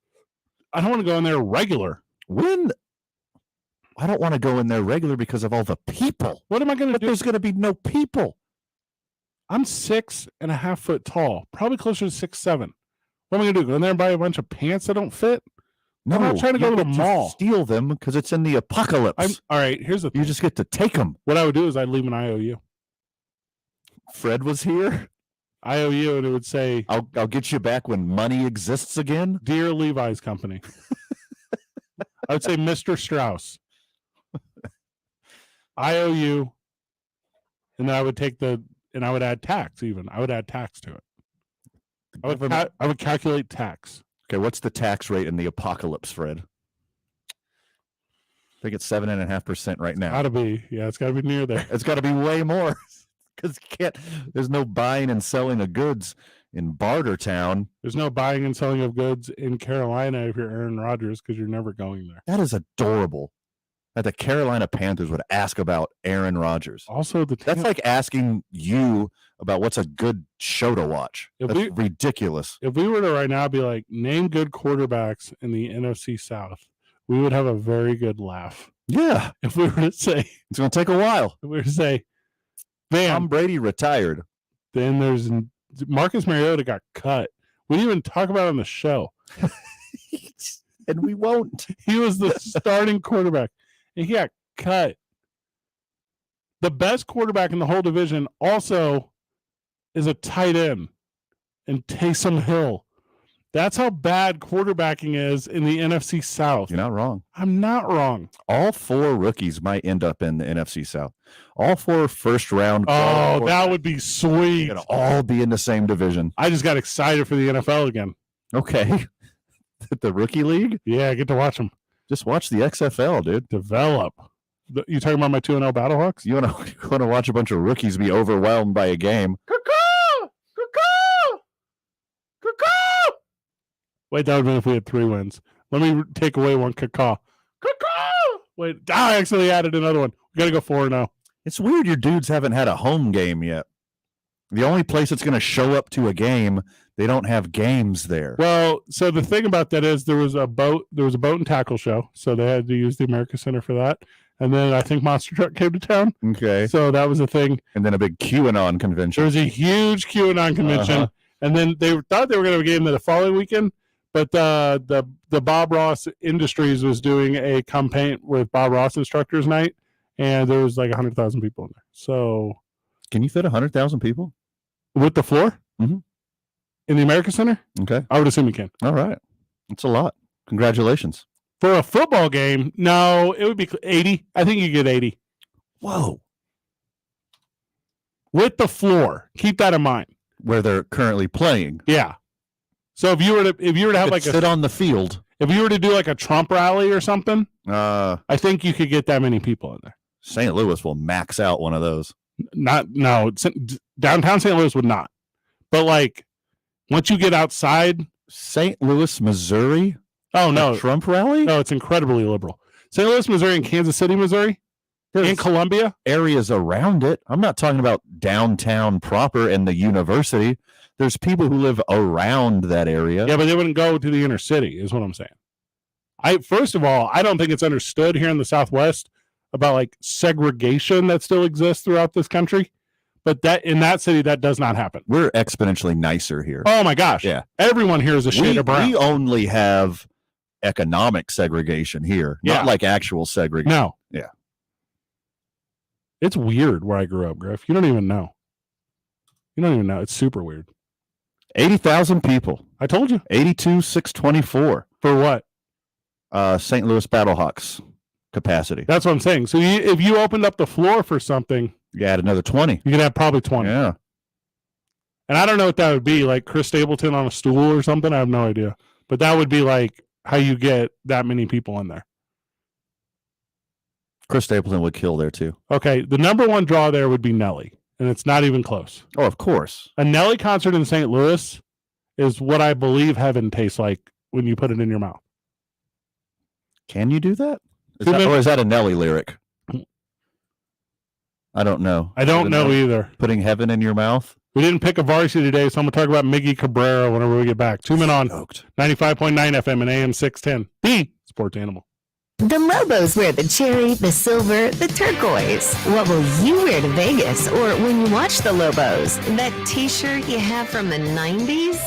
I don't want to go in there regular. I don't want to go in there regular because of all the people. What am I going to do? There's going to be no people. I'm 6.5 foot tall, probably closer to 6'7". What am I going to do? Go in there and buy a bunch of pants that don't fit? No, I'm not trying to go to the get mall. Steal them because it's in the apocalypse. All right, here's the thing. You just get to take them. What I would do is I'd leave an IOU. Fred was here. IOU, and it would say, I'll get you back when money exists again. Dear Levi's Company. I would say Mr. Strauss. IOU, and then I would I would add tax even. I would add tax to it. I would calculate tax. Okay, what's the tax rate in the apocalypse, Fred? I think it's 7.5% right now. Gotta be. Yeah, it's gotta be near there. It's gotta be way more. Because there's no buying and selling of goods in Barter Town. There's no buying and selling of goods in Carolina if you're Aaron Rodgers because you're never going there. That is adorable. That the Carolina Panthers would ask about Aaron Rodgers. Also, that's like asking you about what's a good show to watch. That's ridiculous. If we were to right now be like, name good quarterbacks in the NFC South, we would have a very good laugh. Yeah. If we were to say, it's going to take a while. If we were to say, man, Tom Brady retired. Then there's Marcus Mariota got cut. We didn't even talk about it on the show. And we won't. He was the starting quarterback. And he got cut. The best quarterback in the whole division also is a tight end, and Taysom Hill That's how bad quarterbacking is in the NFC South. You're not wrong. I'm not wrong. All 4 rookies might end up in the NFC South. All 4 first-round. Oh, that would be sweet. Going to all be in the same division. I just got excited for the NFL again. Okay. The rookie league? Yeah, I get to watch them. Just watch the XFL, dude. Develop. You talking about my 2-0 Battlehawks? You want to watch a bunch of rookies be overwhelmed by a game. Wait, that would have been if we had 3 wins. Let me take away one cacaw. Wait, I actually added another one. We got to go 4-0. It's weird your dudes haven't had a home game yet. The only place that's going to show up to a game, they don't have games there. Well, so the thing about that is there was a boat and tackle show, so they had to use the America Center for that. And then I think Monster Truck came to town. Okay. So that was a thing. And then a big QAnon convention. There was a huge QAnon convention. And then they thought they were going to have a game the following weekend, but the Bob Ross Industries was doing a campaign with Bob Ross Instructors Night, and there was like 100,000 people in there. So, can you fit 100,000 people with the floor in the America Center? Okay, I would assume you can. All right, that's a lot. Congratulations. For a football game, no, it would be 80. I think you get 80. Whoa! With the floor, keep that in mind. Where they're currently playing. Yeah. So if you were to have like sit on the field. If you were to do like a Trump rally or something, I think you could get that many people in there. St. Louis will max out one of those. Downtown St. Louis would not. But like once you get outside St. Louis, Missouri. Oh no, Trump rally? No, it's incredibly liberal. St. Louis, Missouri, and Kansas City, Missouri, and Columbia, areas around it. I'm not talking about downtown proper and the university. There's people who live around that area. Yeah, but they wouldn't go to the inner city, is what I'm saying. First of all, I don't think it's understood here in the Southwest about like segregation that still exists throughout this country. But that in that city, that does not happen. We're exponentially nicer here. Oh my gosh. Yeah. Everyone here is a shade of brown. We only have economic segregation here, not like actual segregation. No. Yeah. It's weird where I grew up, Griff. You don't even know. It's super weird. 80,000 people. I told you. 82,624. For what? St. Louis Battlehawks capacity. That's what I'm saying. So if you opened up the floor for something, you add another 20. You could have probably 20. Yeah. And I don't know what that would be, like Chris Stapleton on a stool or something. I have no idea. But that would be like how you get that many people in there. Chris Stapleton would kill there too. Okay. The number one draw there would be Nelly. And it's not even close. Oh, of course. A Nelly concert in St. Louis is what I believe heaven tastes like when you put it in your mouth. Can you do that? Or is that a Nelly lyric? I don't know. I don't know either. Putting heaven in your mouth? We didn't pick a varsity today, so I'm going to talk about Miggy Cabrera whenever we get back. 2 Men On 95.9 FM and AM 610. The Sports Animal. The Lobos wear the cherry, the silver, the turquoise. What will you wear to Vegas or when you watch the Lobos? That t-shirt you have from the 90s?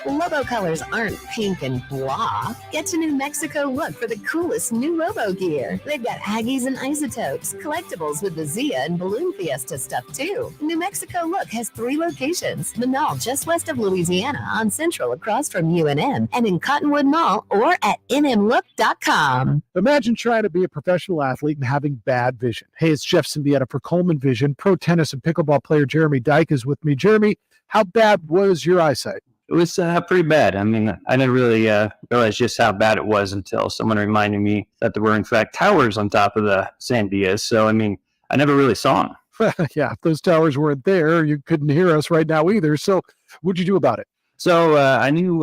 Lobo colors aren't pink and blah. Get to New Mexico Look for the coolest new Lobo gear. They've got Aggies and Isotopes, collectibles with the Zia and Balloon Fiesta stuff too. New Mexico Look has 3 locations. The Mall just west of Louisiana on Central across from UNM and in Cottonwood Mall or at nmlook.com. Imagine trying to be a professional athlete and having bad vision. Hey, it's Jeff Symbieta for Coleman Vision. Pro tennis and pickleball player Jeremy Dyke is with me. Jeremy, how bad was your eyesight? It was pretty bad. I mean, I didn't really realize just how bad it was until someone reminded me that there were, in fact, towers on top of the Sandias. So, I mean, I never really saw them. Yeah, if those towers weren't there, you couldn't hear us right now either. So what'd you do about it? So I knew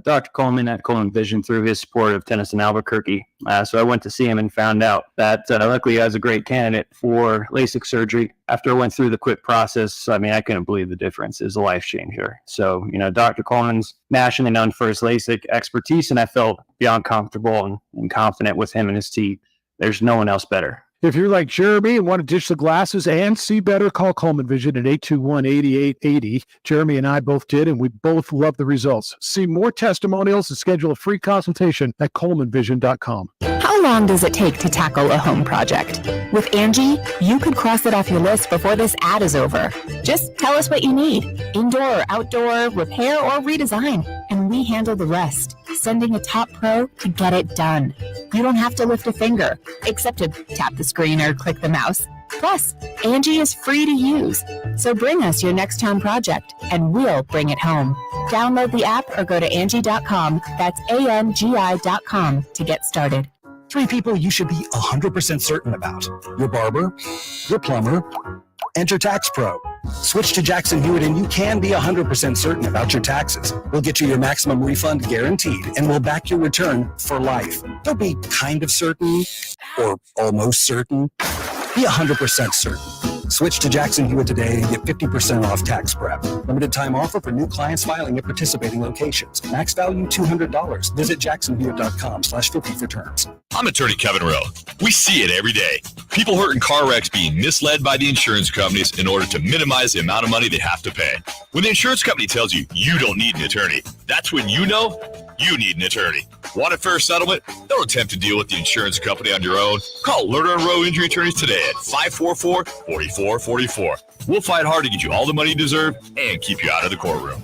Dr. Coleman at Coleman Vision through his support of tennis in Albuquerque. So I went to see him and found out that luckily I was a great candidate for LASIK surgery. After I went through the quick process, I mean, I couldn't believe the difference. It was a life changer. So, Dr. Coleman's nationally known for his LASIK expertise, and I felt beyond comfortable and confident with him and his team. There's no one else better. If you're like Jeremy and want to ditch the glasses and see better, call Coleman Vision at 821-8880. Jeremy and I both did, and we both love the results. See more testimonials and schedule a free consultation at colemanvision.com. How long does it take to tackle a home project? With Angie, you could cross it off your list before this ad is over. Just tell us what you need. Indoor or outdoor, repair or redesign. And and we handle the rest, sending a top pro to get it done. You don't have to lift a finger, except to tap the screen or click the mouse. Plus, Angie is free to use. So bring us your next home project, and we'll bring it home. Download the app or go to Angie.com. That's ANGI.com to get started. 3 people you should be 100% certain about: your barber, your plumber, and your tax pro. Switch to Jackson Hewitt and you can be 100% certain about your taxes. We'll get you your maximum refund guaranteed, and we'll back your return for life. Don't be kind of certain or almost certain. Be 100% certain. Switch to Jackson Hewitt today and get 50% off tax prep. Limited time offer for new clients filing at participating locations. Max value $200. Visit jacksonhewitt.com/50 for terms. I'm attorney Kevin Rowe. We see it every day. People hurt in car wrecks being misled by the insurance companies in order to minimize the amount of money they have to pay. When the insurance company tells you you don't need an attorney, that's when you know you need an attorney. Want a fair settlement? Don't attempt to deal with the insurance company on your own. Call Lerner & Rowe Injury Attorneys today at 544-4444. We'll fight hard to get you all the money you deserve and keep you out of the courtroom.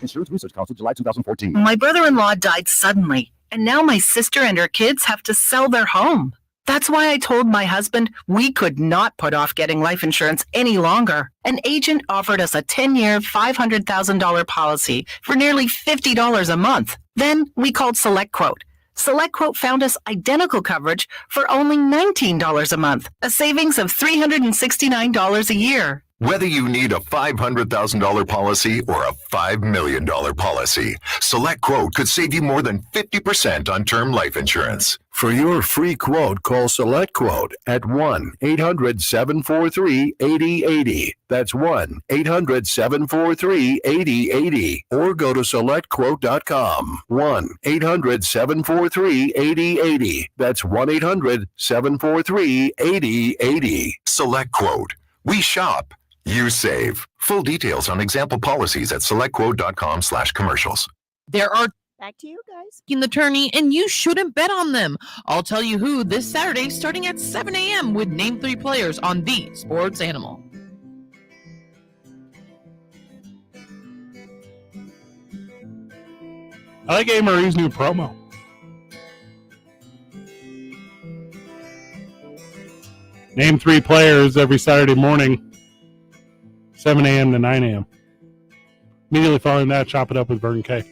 Insurance Research Council, July 2014. My brother-in-law died suddenly, and now my sister and her kids have to sell their home. That's why I told my husband we could not put off getting life insurance any longer. An agent offered us a 10-year, $500,000 policy for nearly $50 a month. Then we called SelectQuote. SelectQuote found us identical coverage for only $19 a month, a savings of $369 a year. Whether you need a $500,000 policy or a $5 million policy, SelectQuote could save you more than 50% on term life insurance. For your free quote, call SelectQuote at 1-800-743-8080. That's 1-800-743-8080. Or go to SelectQuote.com. 1-800-743-8080. That's 1-800-743-8080. SelectQuote. We shop. You save. Full details on example policies at selectquote.com/commercials. There are back to you guys. An attorney, and you shouldn't bet on them. I'll tell you who this Saturday starting at 7 a.m. with Name 3 Players on The Sports Animal. I like A. Marie's new promo. Name 3 players every Saturday morning, 7 a.m. to 9 a.m. Immediately following that, chop it up with Vern K.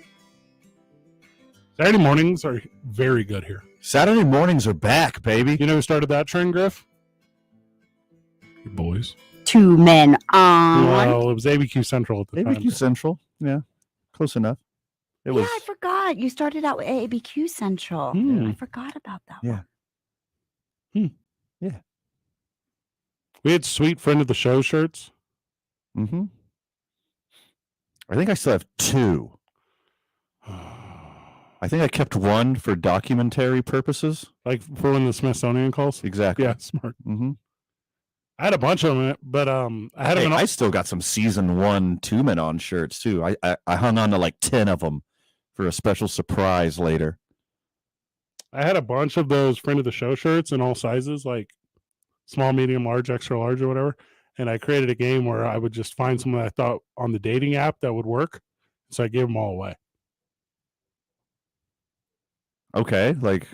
Saturday mornings are very good here. Saturday mornings are back, baby. You know who started that trend, Griff? Your boys. 2 men on. Well, it was ABQ Central at the time. ABQ Central, yeah. Close enough. It was. I forgot. You started out with ABQ Central. I forgot about that one. Yeah. We had sweet friend of the show shirts. Mm-hmm. I think I still have 2. I think I kept one for documentary purposes. Like for when the Smithsonian calls? Exactly. Yeah, smart. Mm-hmm. I had a bunch of them, but I had them. I still got some season 1 2 Men On shirts too. I hung on to like 10 of them for a special surprise later. I had a bunch of those friend of the show shirts in all sizes, like small, medium, large, extra large, or whatever. And I created a game where I would just find someone I thought on the dating app that would work. So I gave them all away. Okay, like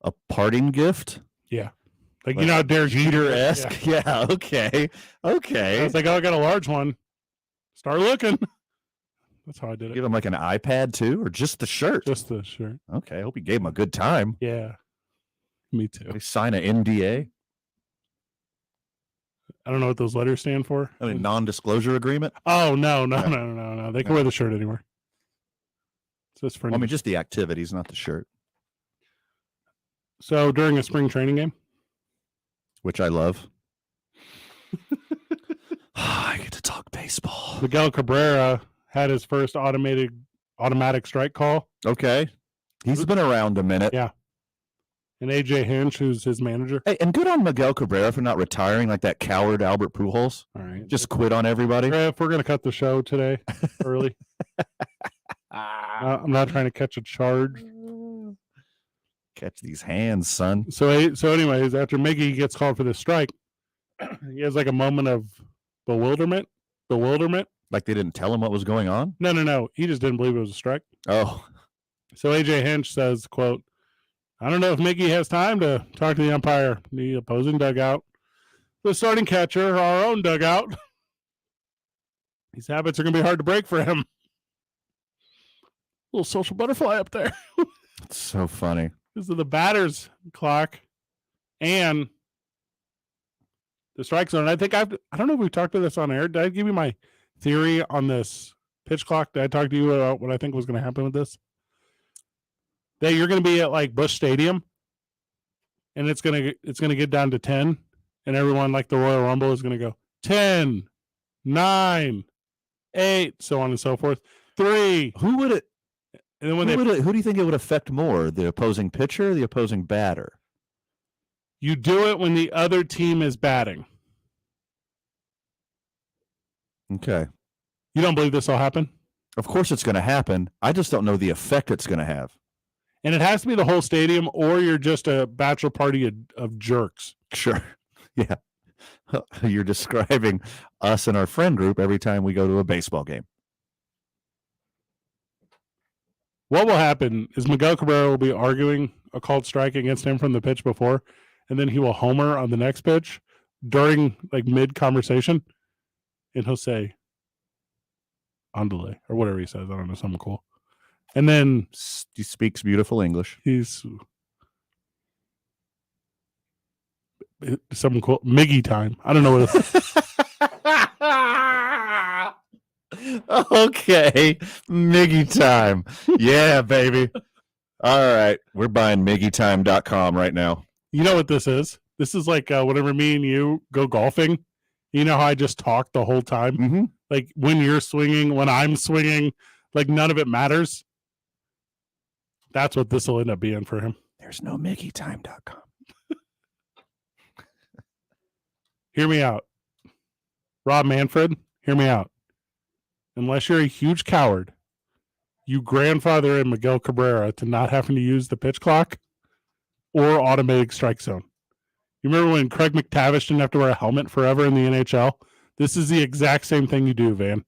a parting gift? Yeah. Like you know how Derek Jeter-esque? Yeah, okay. I was like, oh, I got a large one. Start looking. That's how I did it. Give him like an iPad too, or just the shirt? Just the shirt. Okay, I hope you gave him a good time. Yeah. Me too. They sign an NDA? I don't know what those letters stand for. I mean, non-disclosure agreement? Oh, no. They can wear the shirt anywhere. It's just for just the activities, not the shirt. So during a spring training game, which I love, I get to talk baseball. Miguel Cabrera had his first automatic strike call. Okay. He's been around a minute. Yeah. And AJ Hinch, who's his manager. Hey, and good on Miguel Cabrera for not retiring like that coward Albert Pujols. All right. Just quit on everybody. If we're going to cut the show today early. I'm not trying to catch a charge. Catch these hands, son. So anyways, after Miggy gets called for this strike, he has like a moment of bewilderment. bewilderment. Like they didn't tell him what was going on? No. He just didn't believe it was a strike. Oh. So AJ Hinch says, quote, I don't know if Mickey has time to talk to the umpire, the opposing dugout, the starting catcher, our own dugout. These habits are going to be hard to break for him. Little social butterfly up there. It's so funny. This is the batter's clock and the strike zone. I think I don't know if we talked to this on air. Did I give you my theory on this pitch clock? Did I talk to you about what I think was going to happen with this? That you're going to be at like Busch Stadium and it's going to get down to 10 and everyone like the Royal Rumble is going to go 10, 9, 8, so on and so forth. 3. Who would it? And then when who do you think it would affect more, the opposing pitcher or the opposing batter? You do it when the other team is batting. Okay. You don't believe this will happen? Of course it's going to happen. I just don't know the effect it's going to have. And it has to be the whole stadium, or you're just a bachelor party of jerks. Sure. Yeah. You're describing us and our friend group every time we go to a baseball game. What will happen is Miguel Cabrera will be arguing a called strike against him from the pitch before, and then he will homer on the next pitch during like mid-conversation, and he'll say, on delay, or whatever he says. I don't know, something cool. And then he speaks beautiful English. He's something cool. Miggy time. I don't know what it's Okay. Miggy time. Yeah, baby. All right. We're buying MiggyTime.com right now. You know what this is? This is like whenever me and you go golfing. You know how I just talk the whole time? Mm-hmm. Like when you're swinging, when I'm swinging, like none of it matters. That's what this will end up being for him. There's no MiggyTime.com. Hear me out. Rob Manfred, hear me out. Unless you're a huge coward, you grandfather in Miguel Cabrera to not having to use the pitch clock or automatic strike zone. You remember when Craig McTavish didn't have to wear a helmet forever in the NHL? This is the exact same thing you do, Van.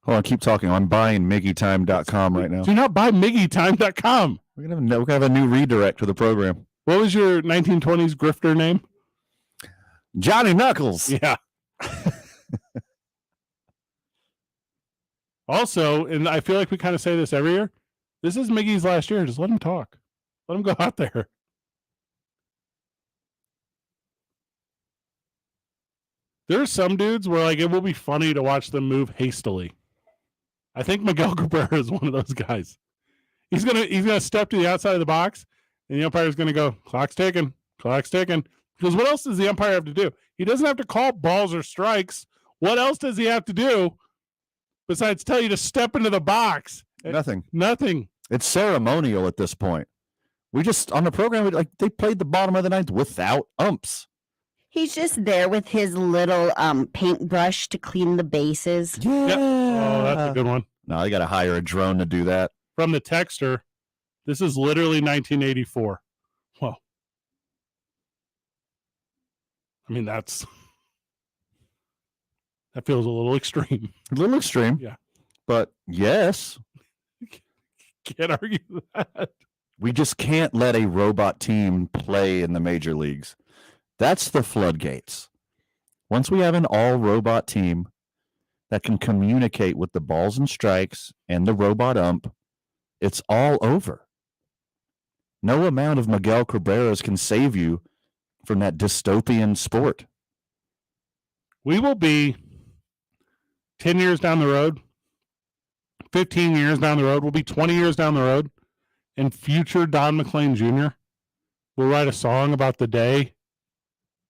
Hold on, keep talking. I'm buying MiggyTime.com right now. Do not buy MiggyTime.com. We're gonna have a new redirect to the program. What was your 1920s grifter name? Johnny Knuckles. Yeah. Also, and I feel like we kind of say this every year, this is Miggy's last year. Just let him talk. Let him go out there. There are some dudes where like it will be funny to watch them move hastily. I think Miguel Cabrera is one of those guys. He's gonna step to the outside of the box, and the umpire is gonna go, clock's ticking. Because what else does the umpire have to do? He doesn't have to call balls or strikes. What else does he have to do besides tell you to step into the box? Nothing. It's ceremonial at this point. We just on the program they played the bottom of the ninth without umps. He's just there with his little paintbrush to clean the bases. Yeah. Yep. Oh, that's a good one. No, they got to hire a drone to do that. From the texter, this is literally 1984. Well, I mean, that feels a little extreme. A little extreme. Yeah. But yes. Can't argue that. We just can't let a robot team play in the major leagues. That's the floodgates. Once we have an all-robot team that can communicate with the balls and strikes and the robot ump, it's all over. No amount of Miguel Cabreras can save you from that dystopian sport. We will be 10 years down the road, 15 years down the road, we'll be 20 years down the road, and future Don McClain Jr. will write a song about the day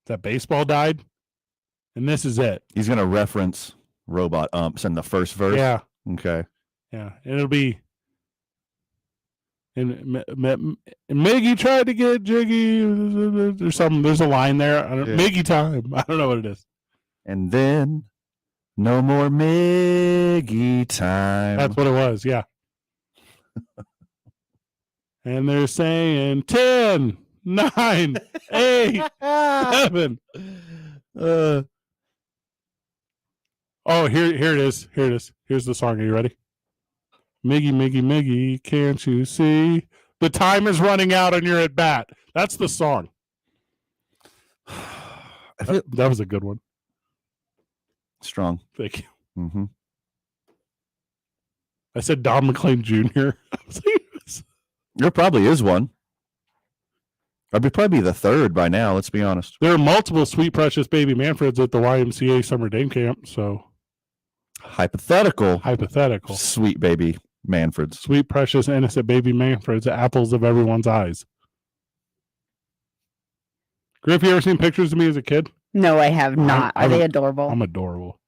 that baseball died, and this is it. He's going to reference robot umps in the first verse? Yeah. Okay. Yeah, and it'll be... And Miggy tried to get jiggy. There's a line there. Miggy time. I don't know what it is. And then no more Miggy time. That's what it was. Yeah. And they're saying 10, 9, 8, 7. Oh, here it is. Here it is. Here's the song. Are you ready? Miggy, Miggy, Miggy, can't you see? The time is running out and you're at bat. That's the song. That was a good one. Strong. Thank you. Mm-hmm. I said Don McLean Jr. There probably is one. I'd probably be the third by now, let's be honest. There are multiple Sweet Precious Baby Manfreds at the YMCA Summer Day Camp, so... Hypothetical. Sweet Baby Manfreds. Sweet Precious Innocent Baby Manfreds, apples of everyone's eyes. Griff, you ever seen pictures of me as a kid? No, I have not. Are they adorable? I'm adorable.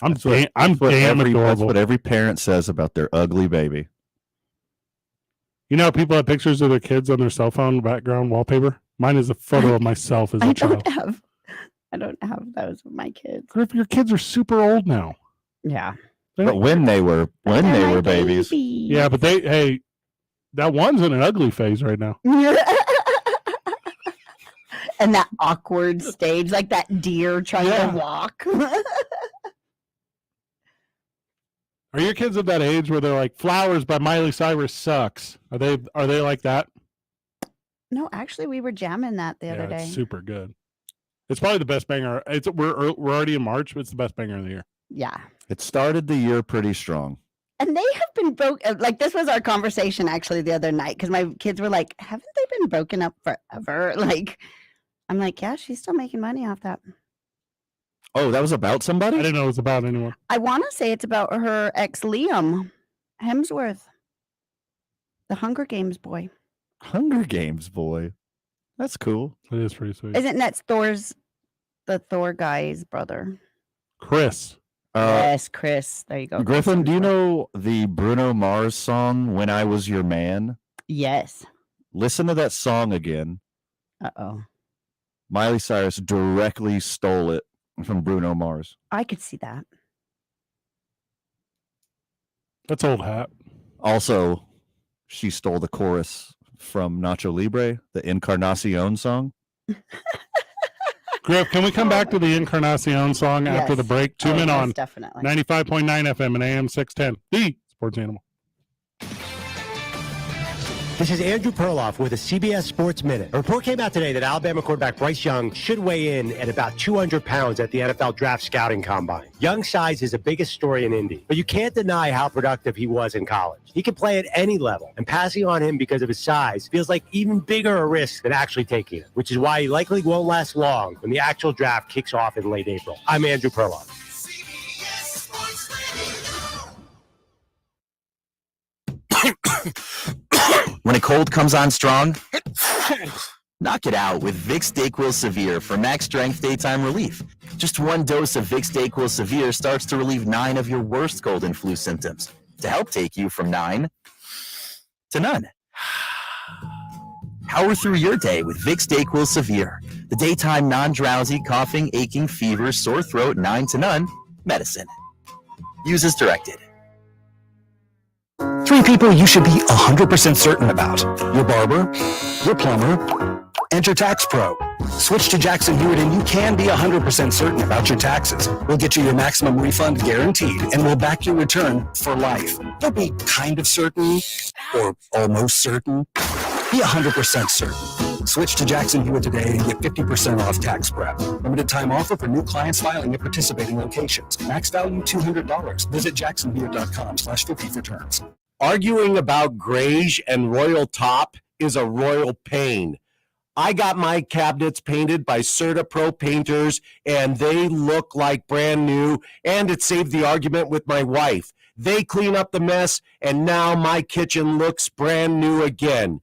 I'm That's damn adorable. That's what every parent says about their ugly baby. You know, people have pictures of their kids on their cell phone background wallpaper. Mine is a photo of myself as a child. I don't have those with my kids. Griff, your kids are super old now. Yeah. But when they were babies. Yeah, but that one's in an ugly phase right now. And that awkward stage, like that deer trying to walk. Are your kids at that age where they're like, Flowers by Miley Cyrus sucks? Are they like that? No, actually, we were jamming that the other day. It's super good. It's probably the best banger. We're already in March, but it's the best banger of the year. Yeah. It started the year pretty strong. And they have been broken. Like, this was our conversation actually the other night because my kids were like, haven't they been broken up forever? Like, I'm like, yeah, she's still making money off that. Oh, that was about somebody? I didn't know it was about anyone. I want to say it's about her ex, Liam Hemsworth, the Hunger Games boy. Hunger Games boy. That's cool. It is pretty sweet. Isn't that the Thor guy's brother? Chris. Yes, Chris. There you go. Griffin, do you know the Bruno Mars song, When I Was Your Man? Yes. Listen to that song again. Uh-oh. Miley Cyrus directly stole it from Bruno Mars. I could see that. That's old hat. Also, she stole the chorus from Nacho Libre, the Encarnacion song. Griff, can we come back to the Encarnacion song after Yes. the break? 2 men on. Definitely. 95.9 FM and AM 610. The Sports Animal. This is Andrew Perloff with a CBS Sports Minute. A report came out today that Alabama quarterback Bryce Young should weigh in at about 200 pounds at the NFL Draft Scouting Combine. Young's size is the biggest story in Indy, but you can't deny how productive he was in college. He can play at any level, and passing on him because of his size feels like even bigger a risk than actually taking it, which is why he likely won't last long when the actual draft kicks off in late April. I'm Andrew Perloff. When a cold comes on strong, knock it out with Vicks DayQuil Severe for max strength daytime relief. Just one dose of Vicks DayQuil Severe starts to relieve 9 of your worst cold and flu symptoms to help take you from 9 to none. Power through your day with Vicks DayQuil Severe, the daytime non-drowsy, coughing, aching, fever, sore throat, 9 to none medicine. Use as directed. 3 people you should be 100% certain about. Your barber, your plumber, and your tax pro. Switch to Jackson Hewitt and you can be 100% certain about your taxes. We'll get you your maximum refund guaranteed and we'll back your return for life. Don't be kind of certain or almost certain. Be 100% certain. Switch to Jackson Hewitt today and get 50% off tax prep. Limited time offer for new clients filing at participating locations. Max value $200. Visit jacksonhewitt.com/50 for terms. Arguing about Grage and Royal Top is a royal pain. I got my cabinets painted by Serta Pro painters, and they look like brand new, and it saved the argument with my wife. They clean up the mess, and now my kitchen looks brand new again.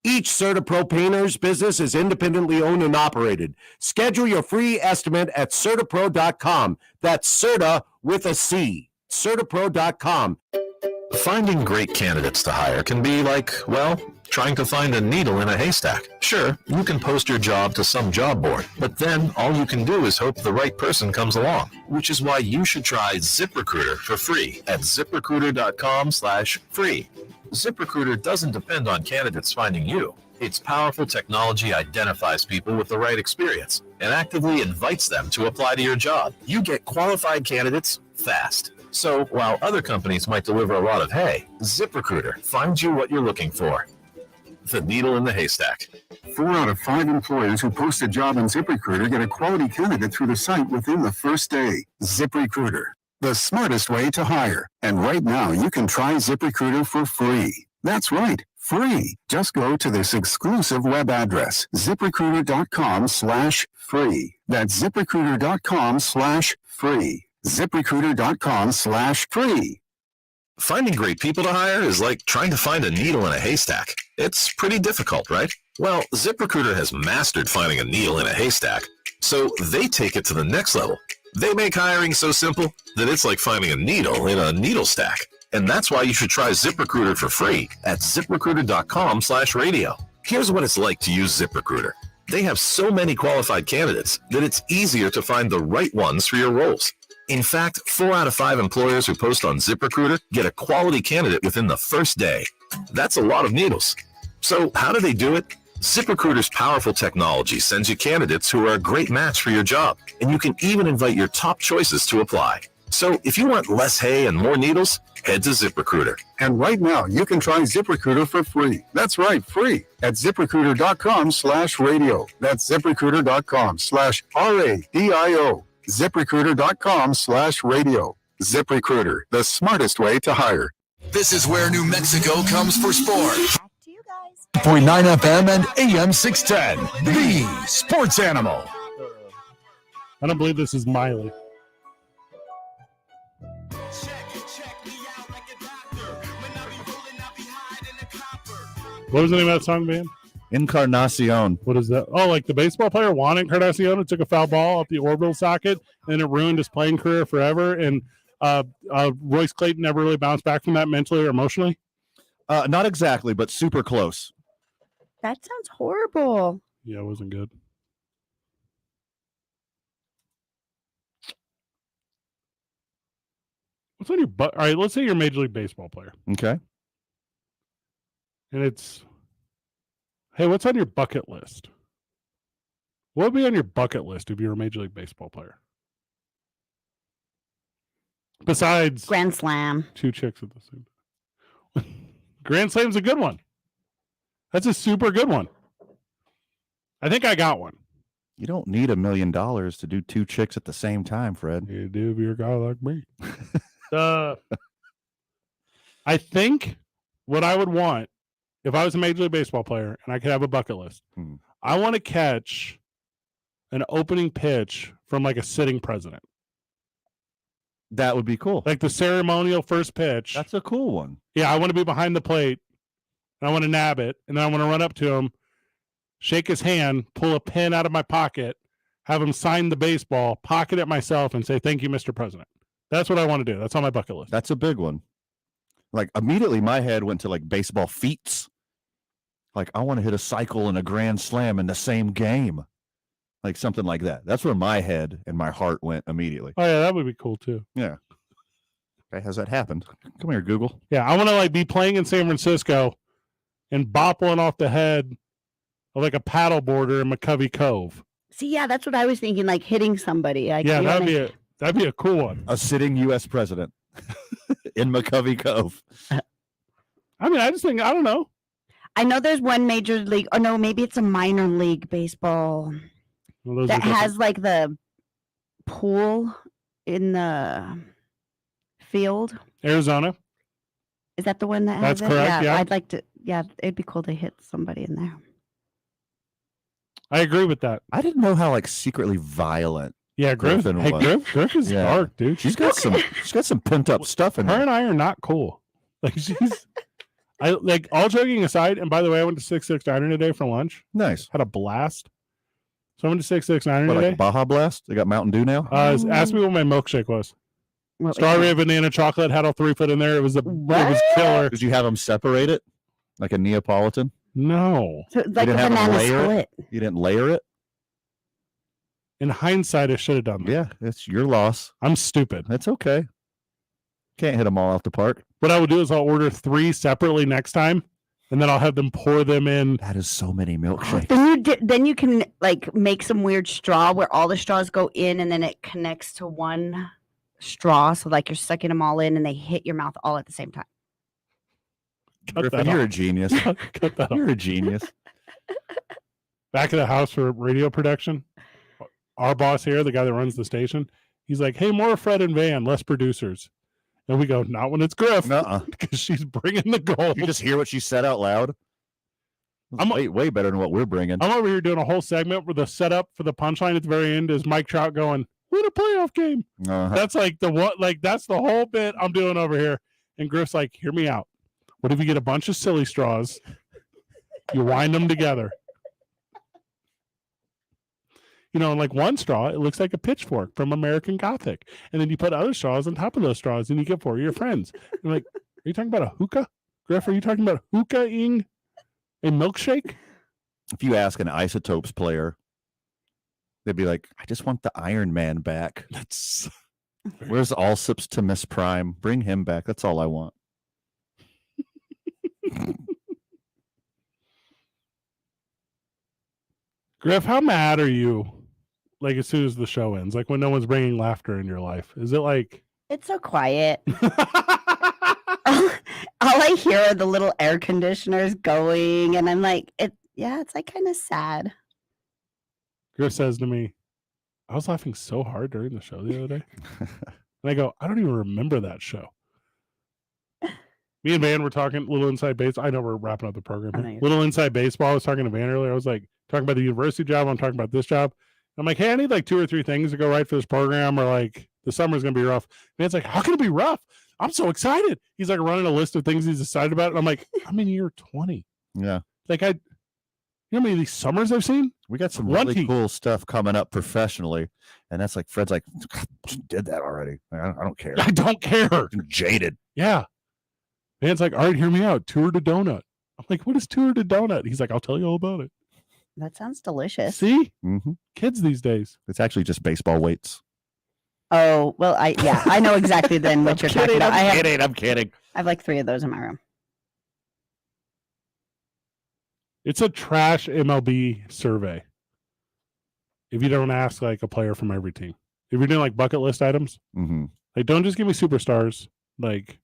Each Serta Pro painter's business is independently owned and operated. Schedule your free estimate at CertaPro.com. That's Serta with a C. CertaPro.com. Finding great candidates to hire can be like, well, trying to find a needle in a haystack. Sure, you can post your job to some job board, but then all you can do is hope the right person comes along, which is why you should try ZipRecruiter for free at ZipRecruiter.com/free. ZipRecruiter doesn't depend on candidates finding you. Its powerful technology identifies people with the right experience, and actively invites them to apply to your job. You get qualified candidates fast. So while other companies might deliver a lot of hay, ZipRecruiter finds you what you're looking for. The needle in the haystack. 4 out of 5 employers who post a job on ZipRecruiter get a quality candidate through the site within the first day. ZipRecruiter, the smartest way to hire. And right now, you can try ZipRecruiter for free. That's right, free. Just go to this exclusive web address, ZipRecruiter.com/free. That's ZipRecruiter.com/free. ZipRecruiter.com/free. Finding great people to hire is like trying to find a needle in a haystack. It's pretty difficult, right? Well, ZipRecruiter has mastered finding a needle in a haystack, so they take it to the next level. They make hiring so simple that it's like finding a needle in a needle stack. And that's why you should try ZipRecruiter for free at ZipRecruiter.com/radio. Here's what it's like to use ZipRecruiter. They have so many qualified candidates that it's easier to find the right ones for your roles. In fact, 4 out of 5 employers who post on ZipRecruiter get a quality candidate within the first day. That's a lot of needles. So how do they do it? ZipRecruiter's powerful technology sends you candidates who are a great match for your job, and you can even invite your top choices to apply. So if you want less hay and more needles, head to ZipRecruiter. And right now, you can try ZipRecruiter for free. That's right, free at ZipRecruiter.com/radio. That's ZipRecruiter.com/RADIO. ZipRecruiter.com/radio. ZipRecruiter, the smartest way to hire. This is where New Mexico comes for sport. 0.9 FM and AM 610, the sports animal. I don't believe this is Miley. What was the name of that song, man? Encarnacion. What is that? Oh, like the baseball player Juan Encarnacion took a foul ball off the orbital socket, and it ruined his playing career forever. And Royce Clayton never really bounced back from that mentally or emotionally. Not exactly, but super close. That sounds horrible. Yeah, it wasn't good. What's on your butt? All right, let's say you're a Major League Baseball player. Okay. And it's, hey, what's on your bucket list? What would be on your bucket list if you're a Major League Baseball player? Besides Grand Slam. 2 chicks at the same time. Grand Slam's a good one. That's a super good one. I think I got one. You don't need $1 million to do 2 chicks at the same time, Fred. You do if you're a guy like me. I think what I would want if I was a Major League Baseball player and I could have a bucket list, I want to catch an opening pitch from like a sitting president. That would be cool. Like the ceremonial first pitch. That's a cool one. Yeah, I want to be behind the plate, and I want to nab it, and then I want to run up to him, shake his hand, pull a pen out of my pocket, have him sign the baseball, pocket it myself, and say, "Thank you, Mr. President." That's what I want to do. That's on my bucket list. That's a big one. Like immediately my head went to like baseball feats. Like I want to hit a cycle and a grand slam in the same game. Like something like that. That's where my head and my heart went immediately. Oh yeah, that would be cool too. Yeah. Okay, has that happened? Come here, Google. Yeah, I want to like be playing in San Francisco and bop one off the head of like a paddle boarder in McCovey Cove. See, yeah, that's what I was thinking, like hitting somebody. Like, yeah, that'd be a cool one. A sitting U.S. president in McCovey Cove. I mean, I just think, I don't know. I know there's one major league, or no, maybe it's a minor league baseball that has like the pool in the field. Arizona. Is that the one that has That's correct, yeah. I'd like to, yeah, it'd be cool to hit somebody in there. I agree with that. I didn't know how like secretly violent. Yeah, Griffin was. Griff is dark, dude. She's got some pent up stuff in her. Her and I are not cool. Like I like all joking aside. And by the way, I went to 669 today for lunch. Nice. Had a blast. So I went to 669 What, today. like Baja Blast? They got Mountain Dew now. Ask me what my milkshake was. Strawberry banana chocolate, had all 3 foot in there. It was killer. Did you have them separate it like a Neapolitan? No. So like a banana split. You didn't layer it. In hindsight, I should have done that. Yeah, it's your loss. I'm stupid. That's okay. Can't hit them all out the park. What I would do is I'll order 3 separately next time and then I'll have them pour them in. That is so many milkshakes. Then you can like make some weird straw where all the straws go in and then it connects to one straw. So like you're sucking them all in and they hit your mouth all at the same time. Griffin, you're a genius. Cut that You're a genius. Back of the house for radio production. Our boss here, the guy that runs the station, he's like, "Hey, more Fred and Van, less producers." And we go, "Not when it's Griff, because she's bringing the gold." You just hear what she said out loud. I'm way better than what we're bringing. I'm over here doing a whole segment where the setup for the punchline at the very end is Mike Trout going, "Win a playoff game." That's like that's the whole bit I'm doing over here. And Griff's like, "Hear me out. What if you get a bunch of silly straws, you wind them together? You know, like one straw, it looks like a pitchfork from American Gothic. And then you put other straws on top of those straws and you get 4 of your friends." I'm like, "Are you talking about a hookah? Griff, are you talking about hookah-ing a milkshake?" If you ask an Isotopes player, they'd be like, "I just want the Iron Man back." Where's Allsup's to Miss Prime? Bring him back. That's all I want. Griff, how mad are you? Like as soon as the show ends, like when no one's bringing laughter in your life, is it like It's so quiet. All I hear are the little air conditioners going, and I'm like, it's like kind of sad. Griff says to me, "I was laughing so hard during the show the other day," and I go, "I don't even remember that show." Me and Van were talking little inside baseball. I know we're wrapping up the program here. Little inside baseball. I was talking to Van earlier. I was like talking about the university job. I'm talking about this job. I'm like, "Hey, I need like 2 or 3 things to go right for this program, or like the summer's gonna be rough." Van's like, "How can it be rough? I'm so excited." He's like running a list of things he's excited about. And I'm like, "I'm in year 20. Yeah. Like you know how many of these summers I've seen? We got some really cool stuff coming up professionally. And that's like, Fred's like, "Did that already. I don't care. I don't care." I'm jaded. Yeah. Van's like, "All right, hear me out. Tour to Donut." I'm like, "What is Tour to Donut?" He's like, "I'll tell you all about it." That sounds delicious. See? Mm-hmm. Kids these days. It's actually just baseball weights. Oh, well, I know exactly then what you're talking about. I'm kidding. I have like 3 of those in my room. It's a trash MLB survey. If you don't ask like a player from every team, if you're doing like bucket list items, like don't just give me superstars. Like,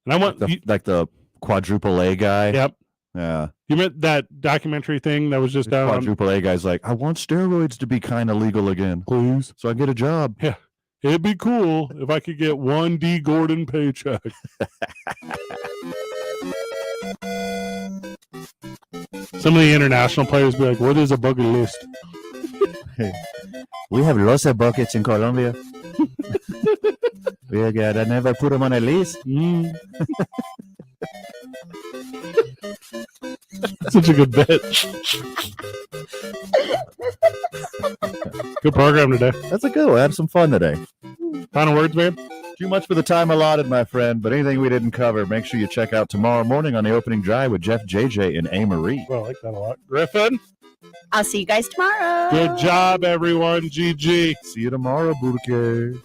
and I want the quadruple A guy. Yep. Yeah. You meant that documentary thing that was just down. Quadruple A guy's like, "I want steroids to be kind of legal again, please, so I get a job." Yeah. It'd be cool if I could get 1 D Gordon paycheck. Some of the international players be like, "What is a bucket list?" We have lots of buckets in Colombia. Yeah, God, I never put them on a list. Such a good bit. Good program today. That's a good one. I had some fun today. Final words, man? Too much for the time allotted, my friend, but anything we didn't cover, make sure you check out tomorrow morning on the opening drive with Jeff, JJ, and A. Marie. Well, I like that a lot. Griffin? I'll see you guys tomorrow. Good job, everyone. GG. See you tomorrow, Burke.